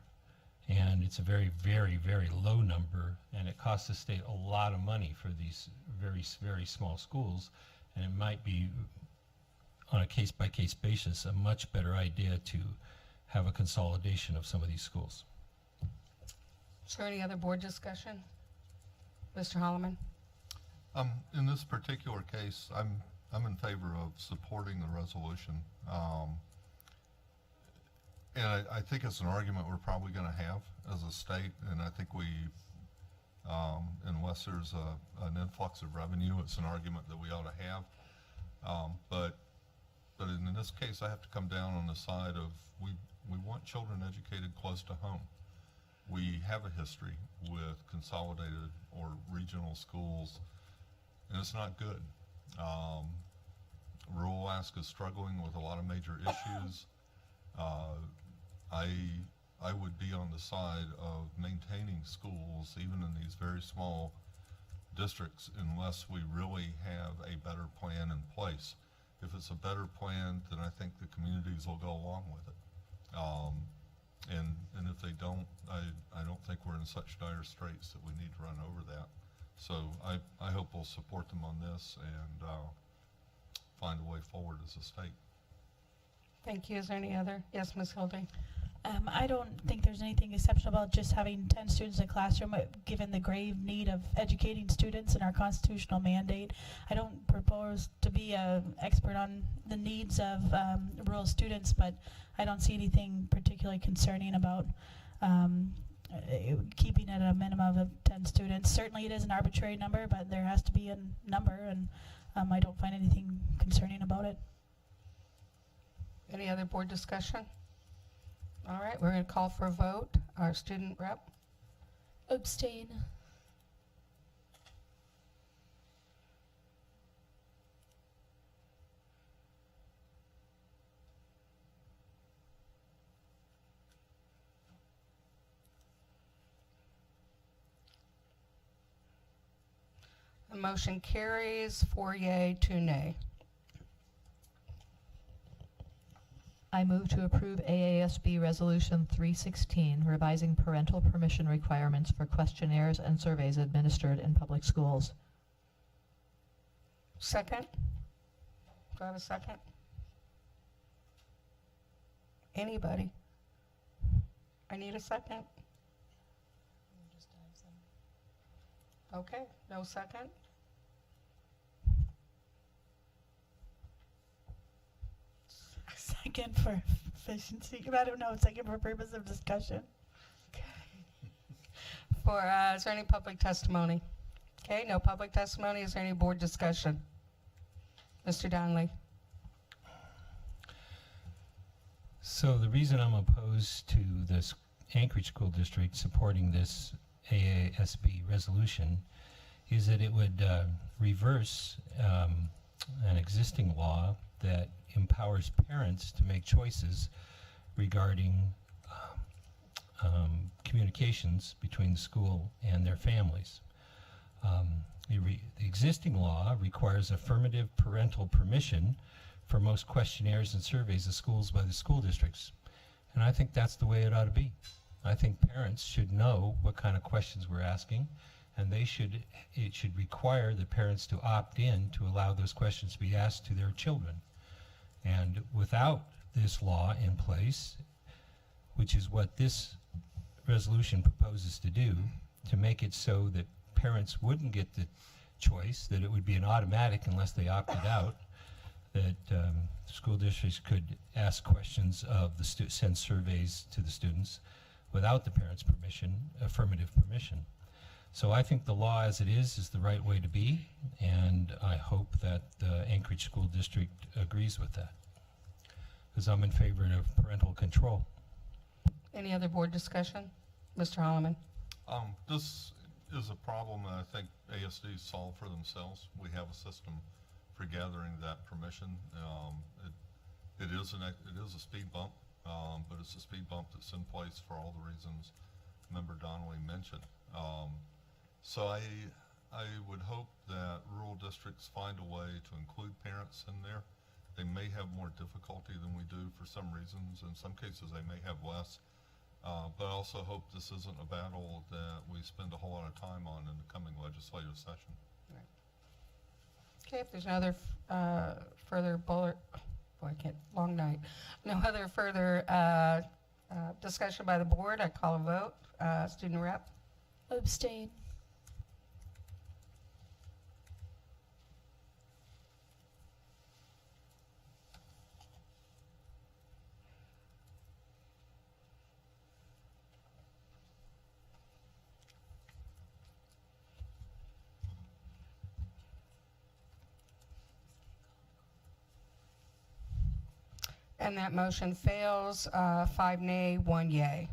and it's a very, very, very low number, and it costs the state a lot of money for these very, very small schools, and it might be, on a case-by-case basis, a much better idea to have a consolidation of some of these schools. Is there any other board discussion? Mr. Holloman? In this particular case, I'm in favor of supporting the resolution. And I think it's an argument we're probably going to have as a state, and I think unless there's an influx of revenue, it's an argument that we ought to have. But in this case, I have to come down on the side of we want children educated close to home. We have a history with consolidated or regional schools, and it's not good. Rural Alaska is struggling with a lot of major issues. I would be on the side of maintaining schools even in these very small districts unless we really have a better plan in place. If it's a better plan, then I think the communities will go along with it. And if they don't, I don't think we're in such dire straits that we need to run over that. So I hope we'll support them on this and find a way forward as a state. Thank you. Is there any other? Yes, Ms. Hildy. I don't think there's anything exceptional about just having 10 students in a classroom, given the grave need of educating students and our constitutional mandate. I don't propose to be an expert on the needs of rural students, but I don't see anything particularly concerning about keeping it at a minimum of 10 students. Certainly it is an arbitrary number, but there has to be a number, and I don't find anything concerning about it. Any other board discussion? All right, we're going to call for a vote. Our student rep. Abstain. The motion carries 4 yea, 2 nay. I move to approve AASB Resolution 316, revising parental permission requirements for questionnaires and surveys administered in public schools. Second? Do I have a second? Anybody? I need a second. Okay, no second? Second for efficiency. I don't know. Second for purpose of discussion. For, is there any public testimony? Okay, no public testimony. Is there any board discussion? Mr. Donnelly? So the reason I'm opposed to this Anchorage School District supporting this AASB resolution is that it would reverse an existing law that empowers parents to make choices regarding communications between the school and their families. The existing law requires affirmative parental permission for most questionnaires and surveys of schools by the school districts. And I think that's the way it ought to be. I think parents should know what kind of questions we're asking, and it should require the parents to opt in to allow those questions to be asked to their children. And without this law in place, which is what this resolution proposes to do, to make it so that parents wouldn't get the choice, that it would be an automatic unless they opted out, that school districts could ask questions of the send surveys to the students without the parents' permission, affirmative permission. So I think the law as it is the right way to be, and I hope that the Anchorage School District agrees with that, because I'm in favor of parental control. Any other board discussion? Mr. Holloman? This is a problem that I think ASD solve for themselves. We have a system for gathering that permission. It is a speed bump, but it's a speed bump that's in place for all the reasons Member Donnelly mentioned. So I would hope that rural districts find a way to include parents in there. They may have more difficulty than we do for some reasons. In some cases, they may have less. But I also hope this isn't a battle that we spend a whole lot of time on in the coming legislative session. Right. Okay, if there's no other further long night. No other further discussion by the board, I call a vote. Student rep? Abstain. And that motion fails, 5 nay, 1 yay.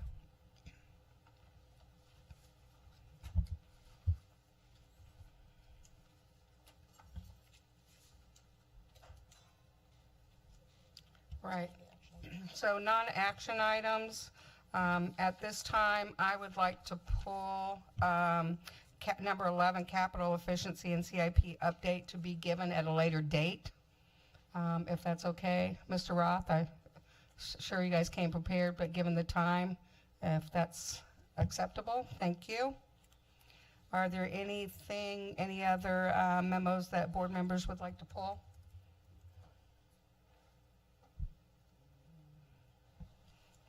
Right. So non-action items. At this time, I would like to pull number 11, capital efficiency and CIP update to be given at a later date. If that's okay. Mr. Roth, I'm sure you guys came prepared, but given the time, if that's acceptable, thank you. Are there any other memos that board members would like to pull?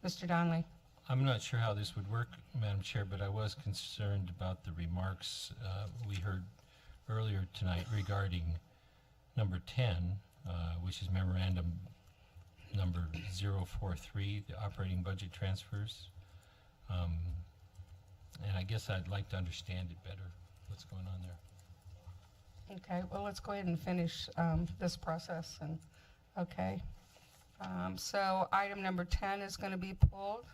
Mr. Donnelly. I'm not sure how this would work, Madam Chair, but I was concerned about the remarks we heard earlier tonight regarding number 10, which is memorandum number 043, the operating budget transfers. And I guess I'd like to understand it better, what's going on there. Okay, well, let's go ahead and finish this process. And okay. So item number 10 is going to be pulled.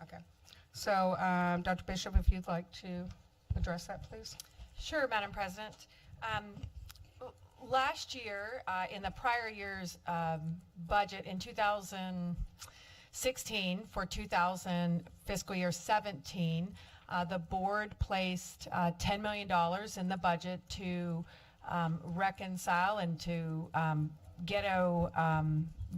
Okay. So Dr. Bishop, if you'd like to address that, please. Sure, Madam President. Last year, in the prior year's budget in 2016 for 2000 fiscal year 17, the board placed $10 million in the budget to reconcile and to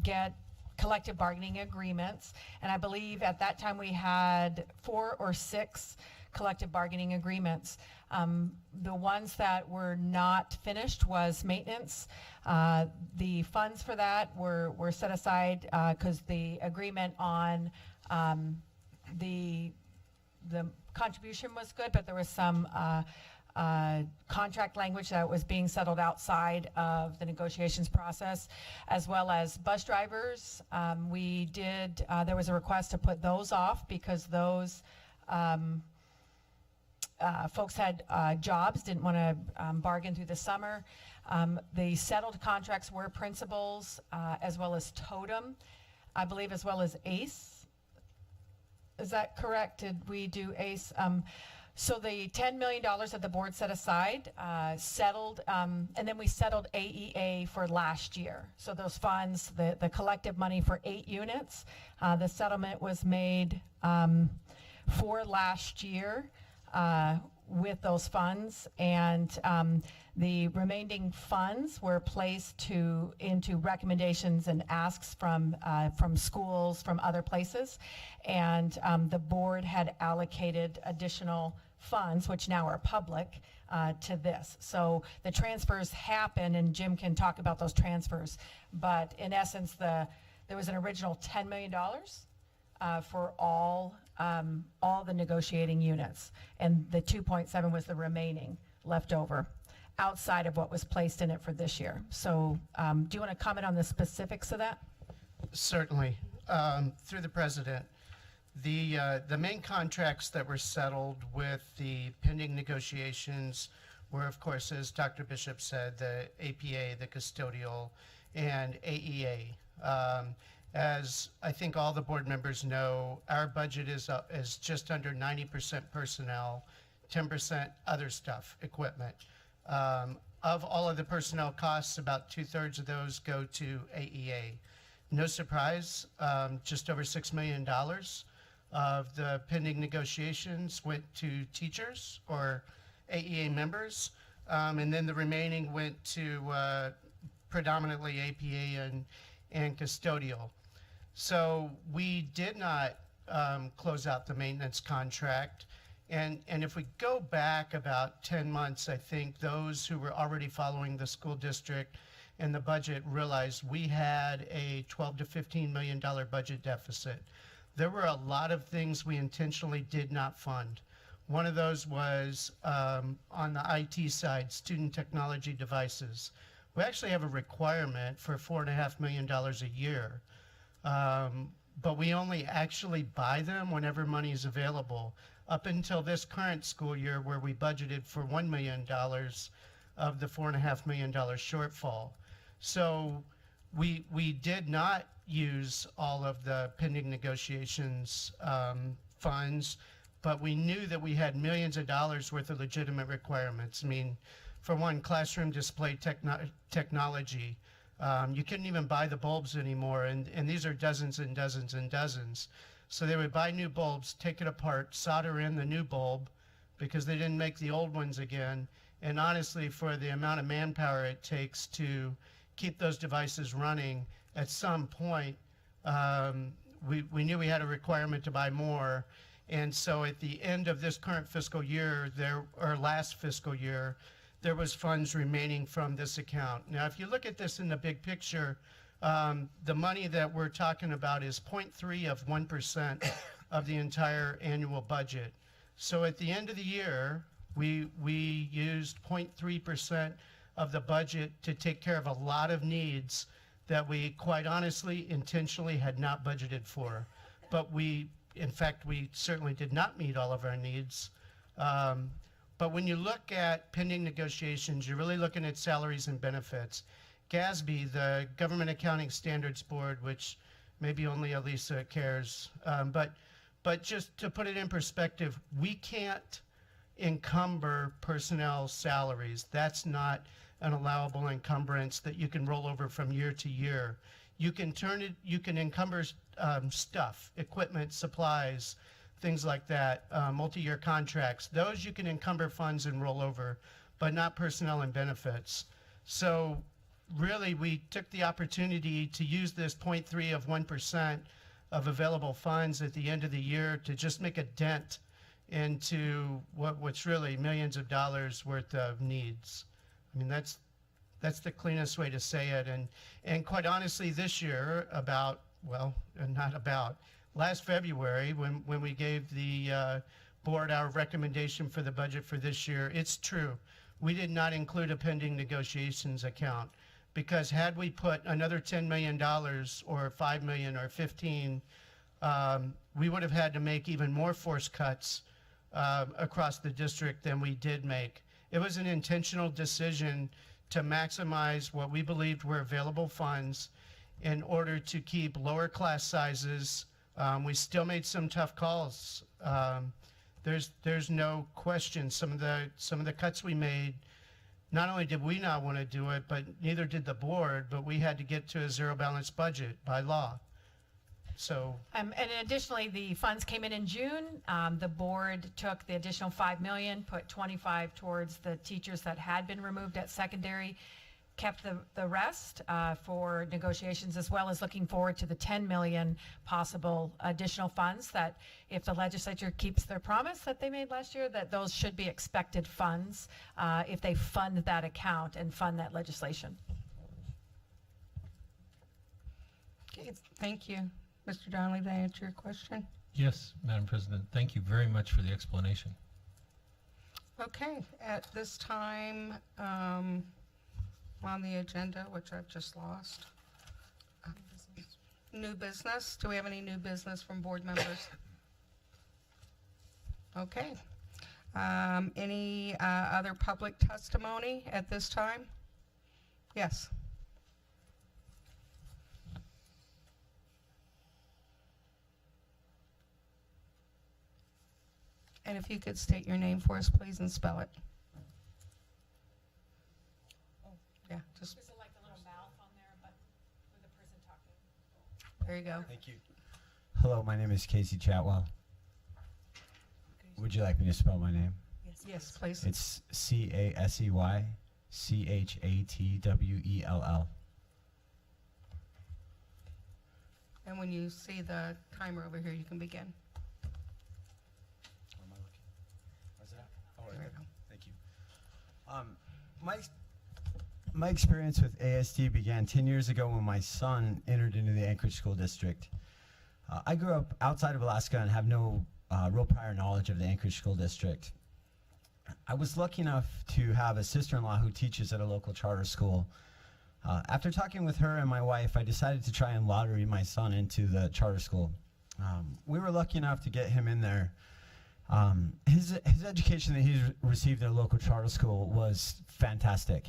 get collective bargaining agreements. And I believe at that time we had 4 or 6 collective bargaining agreements. The ones that were not finished was maintenance. The funds for that were set aside because the agreement on the contribution was good, but there was some contract language that was being settled outside of the negotiations process, as well as bus drivers. There was a request to put those off because those folks had jobs, didn't want to bargain through the summer. The settled contracts were principals, as well as Totem, I believe, as well as ACE. Is that correct? Did we do ACE? So the $10 million that the board set aside settled, and then we settled AEA for last year. So those funds, the collective money for 8 units, the settlement was made for last year with those funds, and the remaining funds were placed into recommendations and asks from schools, from other places, and the board had allocated additional funds, which now are public, to this. So the transfers happen, and Jim can talk about those transfers, but in essence, there was an original $10 million for all the negotiating units, and the 2.7 was the remaining left over outside of what was placed in it for this year. So do you want to comment on the specifics of that? Certainly. Through the president, the main contracts that were settled with the pending negotiations were, of course, as Dr. Bishop said, the APA, the custodial, and AEA. As I think all the board members know, our budget is just under 90% personnel, 10% other stuff, equipment. Of all of the personnel costs, about 2/3 of those go to AEA. No surprise, just over $6 million of the pending negotiations went to teachers or AEA members, and then the remaining went to predominantly APA and custodial. So we did not close out the maintenance contract. And if we go back about 10 months, I think those who were already following the school district and the budget realized we had a $12 to $15 million budget deficit. There were a lot of things we intentionally did not fund. One of those was on the IT side, student technology devices. We actually have a requirement for $4.5 million a year, but we only actually buy them whenever money is available. Up until this current school year, where we budgeted for $1 million of the $4.5 million shortfall. So we did not use all of the pending negotiations funds, but we knew that we had millions of dollars worth of legitimate requirements. I mean, for one, classroom display technology. You couldn't even buy the bulbs anymore, and these are dozens and dozens and dozens. So they would buy new bulbs, take it apart, solder in the new bulb because they didn't make the old ones again. And honestly, for the amount of manpower it takes to keep those devices running, at some point, we knew we had a requirement to buy more. And so at the end of this current fiscal year, or last fiscal year, there was funds remaining from this account. Now, if you look at this in the big picture, the money that we're talking about is 0.3 of 1% of the entire annual budget. So at the end of the year, we used 0.3% of the budget to take care of a lot of needs that we, quite honestly, intentionally had not budgeted for. But in fact, we certainly did not meet all of our needs. But when you look at pending negotiations, you're really looking at salaries and benefits. GASB, the Government Accounting Standards Board, which maybe only Elisa cares, but just to put it in perspective, we can't encumber personnel salaries. That's not an allowable encumbrance that you can roll over from year to year. You can encumber stuff, equipment, supplies, things like that, multi-year contracts. Those you can encumber funds and roll over, but not personnel and benefits. So really, we took the opportunity to use this 0.3 of 1% of available funds at the end of the year to just make a dent into what's really millions of dollars worth of needs. I mean, that's the cleanest way to say it. And quite honestly, this year, last February, when we gave the board our recommendation for the budget for this year, it's true. We did not include a pending negotiations account, because had we put another $10 million or $5 million or 15, we would have had to make even more force cuts across the district than we did make. It was an intentional decision to maximize what we believed were available funds in order to keep lower class sizes. We still made some tough calls. There's no question. Some of the cuts we made, not only did we not want to do it, but neither did the board, but we had to get to a zero balance budget by law. So, And additionally, the funds came in June. The board took the additional $5 million, put 25 towards the teachers that had been removed at secondary, kept the rest for negotiations, as well as looking forward to the 10 million possible additional funds that, if the legislature keeps their promise that they made last year, that those should be expected funds if they fund that account and fund that legislation. Okay, thank you. Mr. Donnelly, did I answer your question? Yes, Madam President. Thank you very much for the explanation. Okay, at this time, on the agenda, which I've just lost. New business. Do we have any new business from board members? Okay. Any other public testimony at this time? Yes. And if you could state your name for us, please, and spell it. Yeah, just. Is it like the little mouth on there, but with the person talking? There you go. Thank you. Hello, my name is Casey Chatwell. Would you like me to spell my name? Yes, please. It's CASEY CHATWELL. And when you see the timer over here, you can begin. There you go. Thank you. My experience with ASD began 10 years ago when my son entered into the Anchorage School District. I grew up outside of Alaska and have no real prior knowledge of the Anchorage School District. I was lucky enough to have a sister-in-law who teaches at a local charter school. After talking with her and my wife, I decided to try and lottery my son into the charter school. We were lucky enough to get him in there. His education that he's received at a local charter school was fantastic.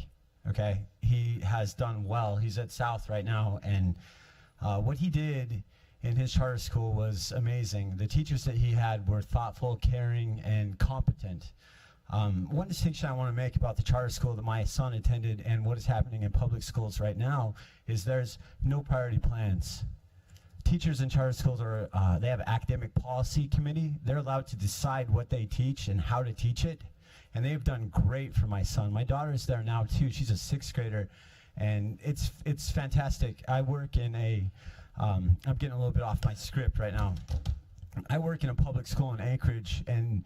Okay, he has done well. He's at South right now, and what he did in his charter school was amazing. The teachers that he had were thoughtful, caring, and competent. One distinction I want to make about the charter school that my son attended and what is happening in public schools right now is there's no priority plans. Teachers in charter schools are, they have an academic policy committee. They're allowed to decide what they teach and how to teach it. And they've done great for my son. My daughter's there now too. She's a 6th grader. And it's fantastic. I work in a, I'm getting a little bit off my script right now. I work in a public school in Anchorage, and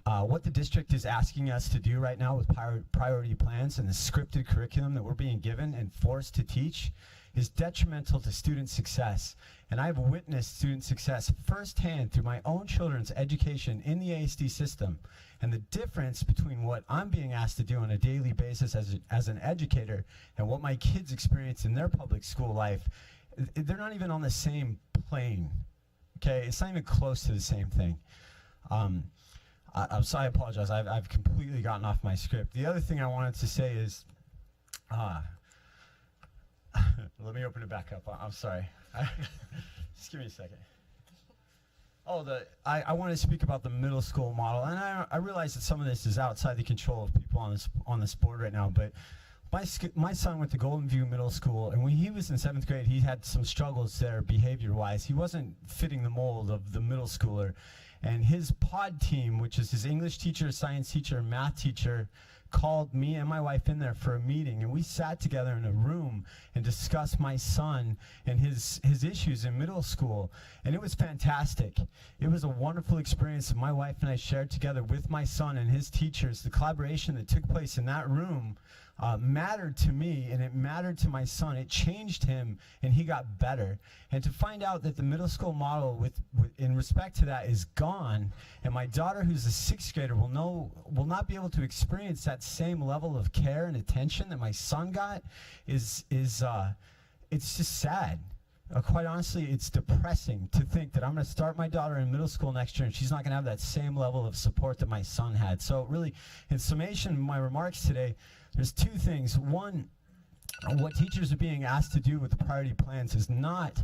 what the district is asking us to do right now with priority plans and the scripted curriculum that we're being given and forced to teach is detrimental to student success. And I've witnessed student success firsthand through my own children's education in the ASD system. And the difference between what I'm being asked to do on a daily basis as an educator and what my kids experience in their public school life, they're not even on the same plane. Okay, it's not even close to the same thing. I'm sorry, I apologize. I've completely gotten off my script. The other thing I wanted to say is, let me open it back up. I'm sorry. Just give me a second. Oh, I want to speak about the middle school model, and I realize that some of this is outside the control of people on this board right now, but my son went to Golden View Middle School, and when he was in 7th grade, he had some struggles there behavior-wise. He wasn't fitting the mold of the middle schooler, and his pod team, which is his English teacher, science teacher, math teacher, called me and my wife in there for a meeting, and we sat together in a room and discussed my son and his issues in middle school, and it was fantastic. It was a wonderful experience that my wife and I shared together with my son and his teachers. The collaboration that took place in that room mattered to me, and it mattered to my son. It changed him, and he got better. And to find out that the middle school model in respect to that is gone, and my daughter, who's a 6th grader, will not be able to experience that same level of care and attention that my son got is it's just sad. Quite honestly, it's depressing to think that I'm going to start my daughter in middle school next year and she's not going to have that same level of support that my son had. So really, in summation, my remarks today, there's two things. One, what teachers are being asked to do with the priority plans is not,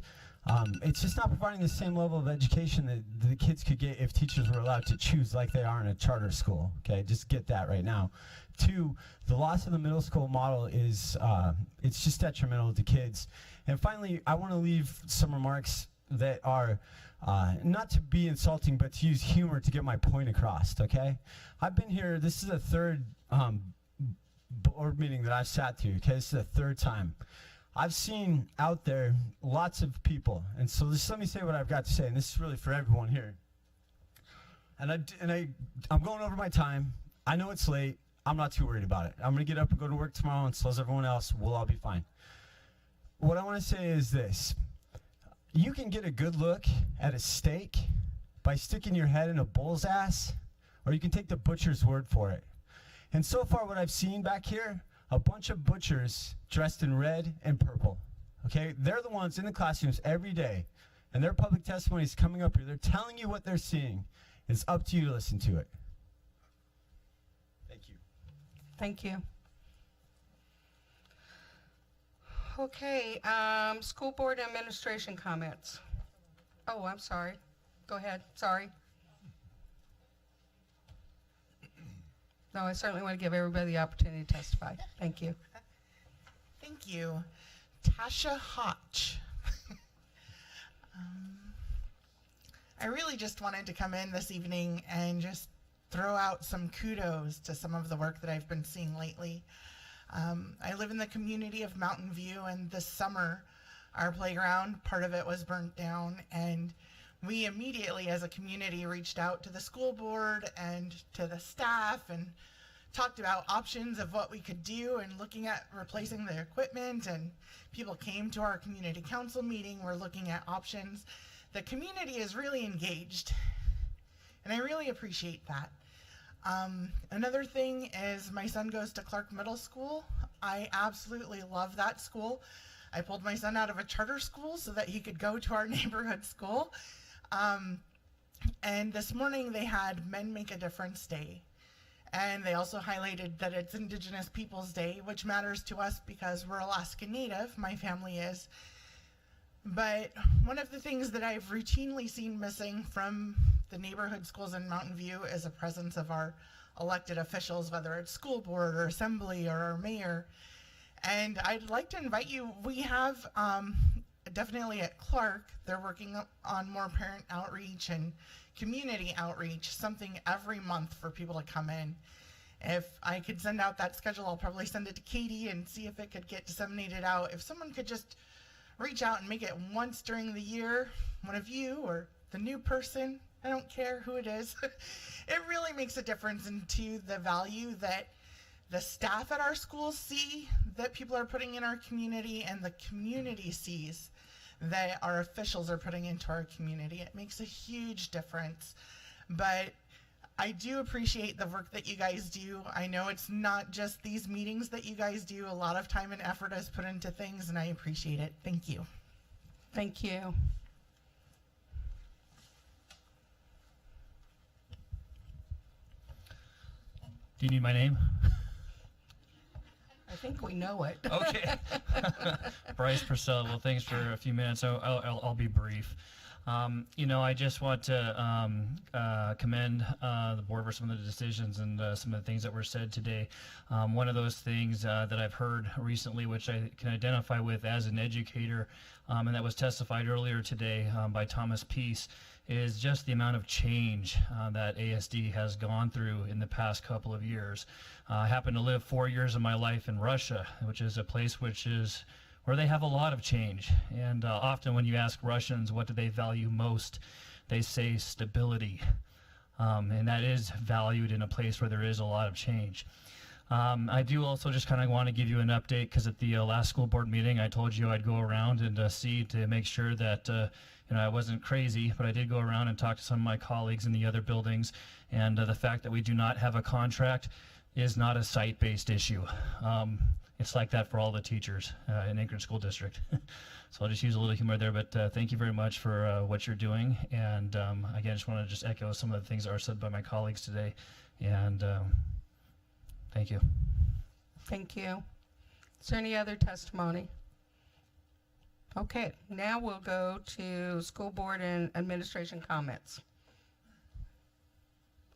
it's just not providing the same level of education that the kids could get if teachers were allowed to choose like they are in a charter school. Okay, just get that right now. Two, the loss of the middle school model is, it's just detrimental to kids. And finally, I want to leave some remarks that are not to be insulting, but to use humor to get my point across, okay? I've been here, this is the third board meeting that I've sat through, okay? This is the third time. I've seen out there lots of people, and so just let me say what I've got to say, and this is really for everyone here. And I'm going over my time. I know it's late. I'm not too worried about it. I'm going to get up and go to work tomorrow, and so is everyone else. We'll all be fine. What I want to say is this. You can get a good look at a steak by sticking your head in a bull's ass, or you can take the butcher's word for it. And so far what I've seen back here, a bunch of butchers dressed in red and purple. Okay, they're the ones in the classrooms every day, and their public testimony is coming up here. They're telling you what they're seeing. It's up to you to listen to it. Thank you. Thank you. Okay, school board administration comments. Oh, I'm sorry. Go ahead, sorry. No, I certainly want to give everybody the opportunity to testify. Thank you. Thank you. Tasha Hotch. I really just wanted to come in this evening and just throw out some kudos to some of the work that I've been seeing lately. I live in the community of Mountain View, and this summer our playground, part of it was burnt down, and we immediately as a community reached out to the school board and to the staff and talked about options of what we could do and looking at replacing the equipment, and people came to our community council meeting. We're looking at options. The community is really engaged, and I really appreciate that. Another thing is my son goes to Clark Middle School. I absolutely love that school. I pulled my son out of a charter school so that he could go to our neighborhood school. And this morning they had Men Make a Difference Day. And they also highlighted that it's Indigenous Peoples Day, which matters to us because we're Alaska Native, my family is. But one of the things that I've routinely seen missing from the neighborhood schools in Mountain View is a presence of our elected officials, whether it's school board or assembly or our mayor. And I'd like to invite you, we have definitely at Clark, they're working on more parent outreach and community outreach, something every month for people to come in. If I could send out that schedule, I'll probably send it to Katie and see if it could get disseminated out. If someone could just reach out and make it once during the year, one of you or the new person, I don't care who it is, it really makes a difference into the value that the staff at our schools see that people are putting in our community, and the community sees that our officials are putting into our community. It makes a huge difference. But I do appreciate the work that you guys do. I know it's not just these meetings that you guys do. A lot of time and effort is put into things, and I appreciate it. Thank you. Thank you. Do you need my name? I think we know it. Okay. Bryce Purcell. Well, thanks for a few minutes. I'll be brief. You know, I just want to commend the board for some of the decisions and some of the things that were said today. One of those things that I've heard recently, which I can identify with as an educator, and that was testified earlier today by Thomas Peace, is just the amount of change that ASD has gone through in the past couple of years. I happen to live 4 years of my life in Russia, which is a place where they have a lot of change. And often when you ask Russians what do they value most, they say stability. And that is valued in a place where there is a lot of change. I do also just kind of want to give you an update, because at the last school board meeting I told you I'd go around and see to make sure that you know, I wasn't crazy, but I did go around and talk to some of my colleagues in the other buildings, and the fact that we do not have a contract is not a site-based issue. It's like that for all the teachers in Anchorage School District. So I'll just use a little humor there, but thank you very much for what you're doing. And again, I just want to just echo some of the things that are said by my colleagues today. And thank you. Thank you. Is there any other testimony? Okay, now we'll go to school board and administration comments.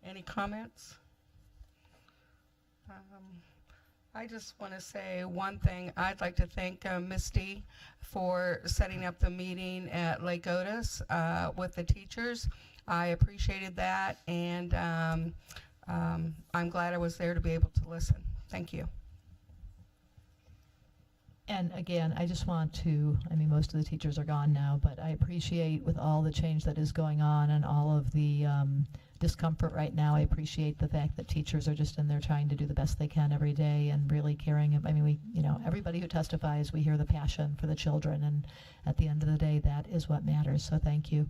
Any comments? I just want to say one thing. I'd like to thank Misty for setting up the meeting at Lake Otis with the teachers. I appreciated that, and I'm glad I was there to be able to listen. Thank you. And again, I just want to, I mean, most of the teachers are gone now, but I appreciate with all the change that is going on and all of the discomfort right now, I appreciate the fact that teachers are just in there trying to do the best they can every day and really caring. I mean, you know, everybody who testifies, we hear the passion for the children, and at the end of the day, that is what matters. So thank you.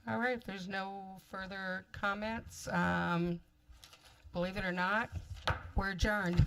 All right, if there's no further comments, believe it or not, we're adjourned.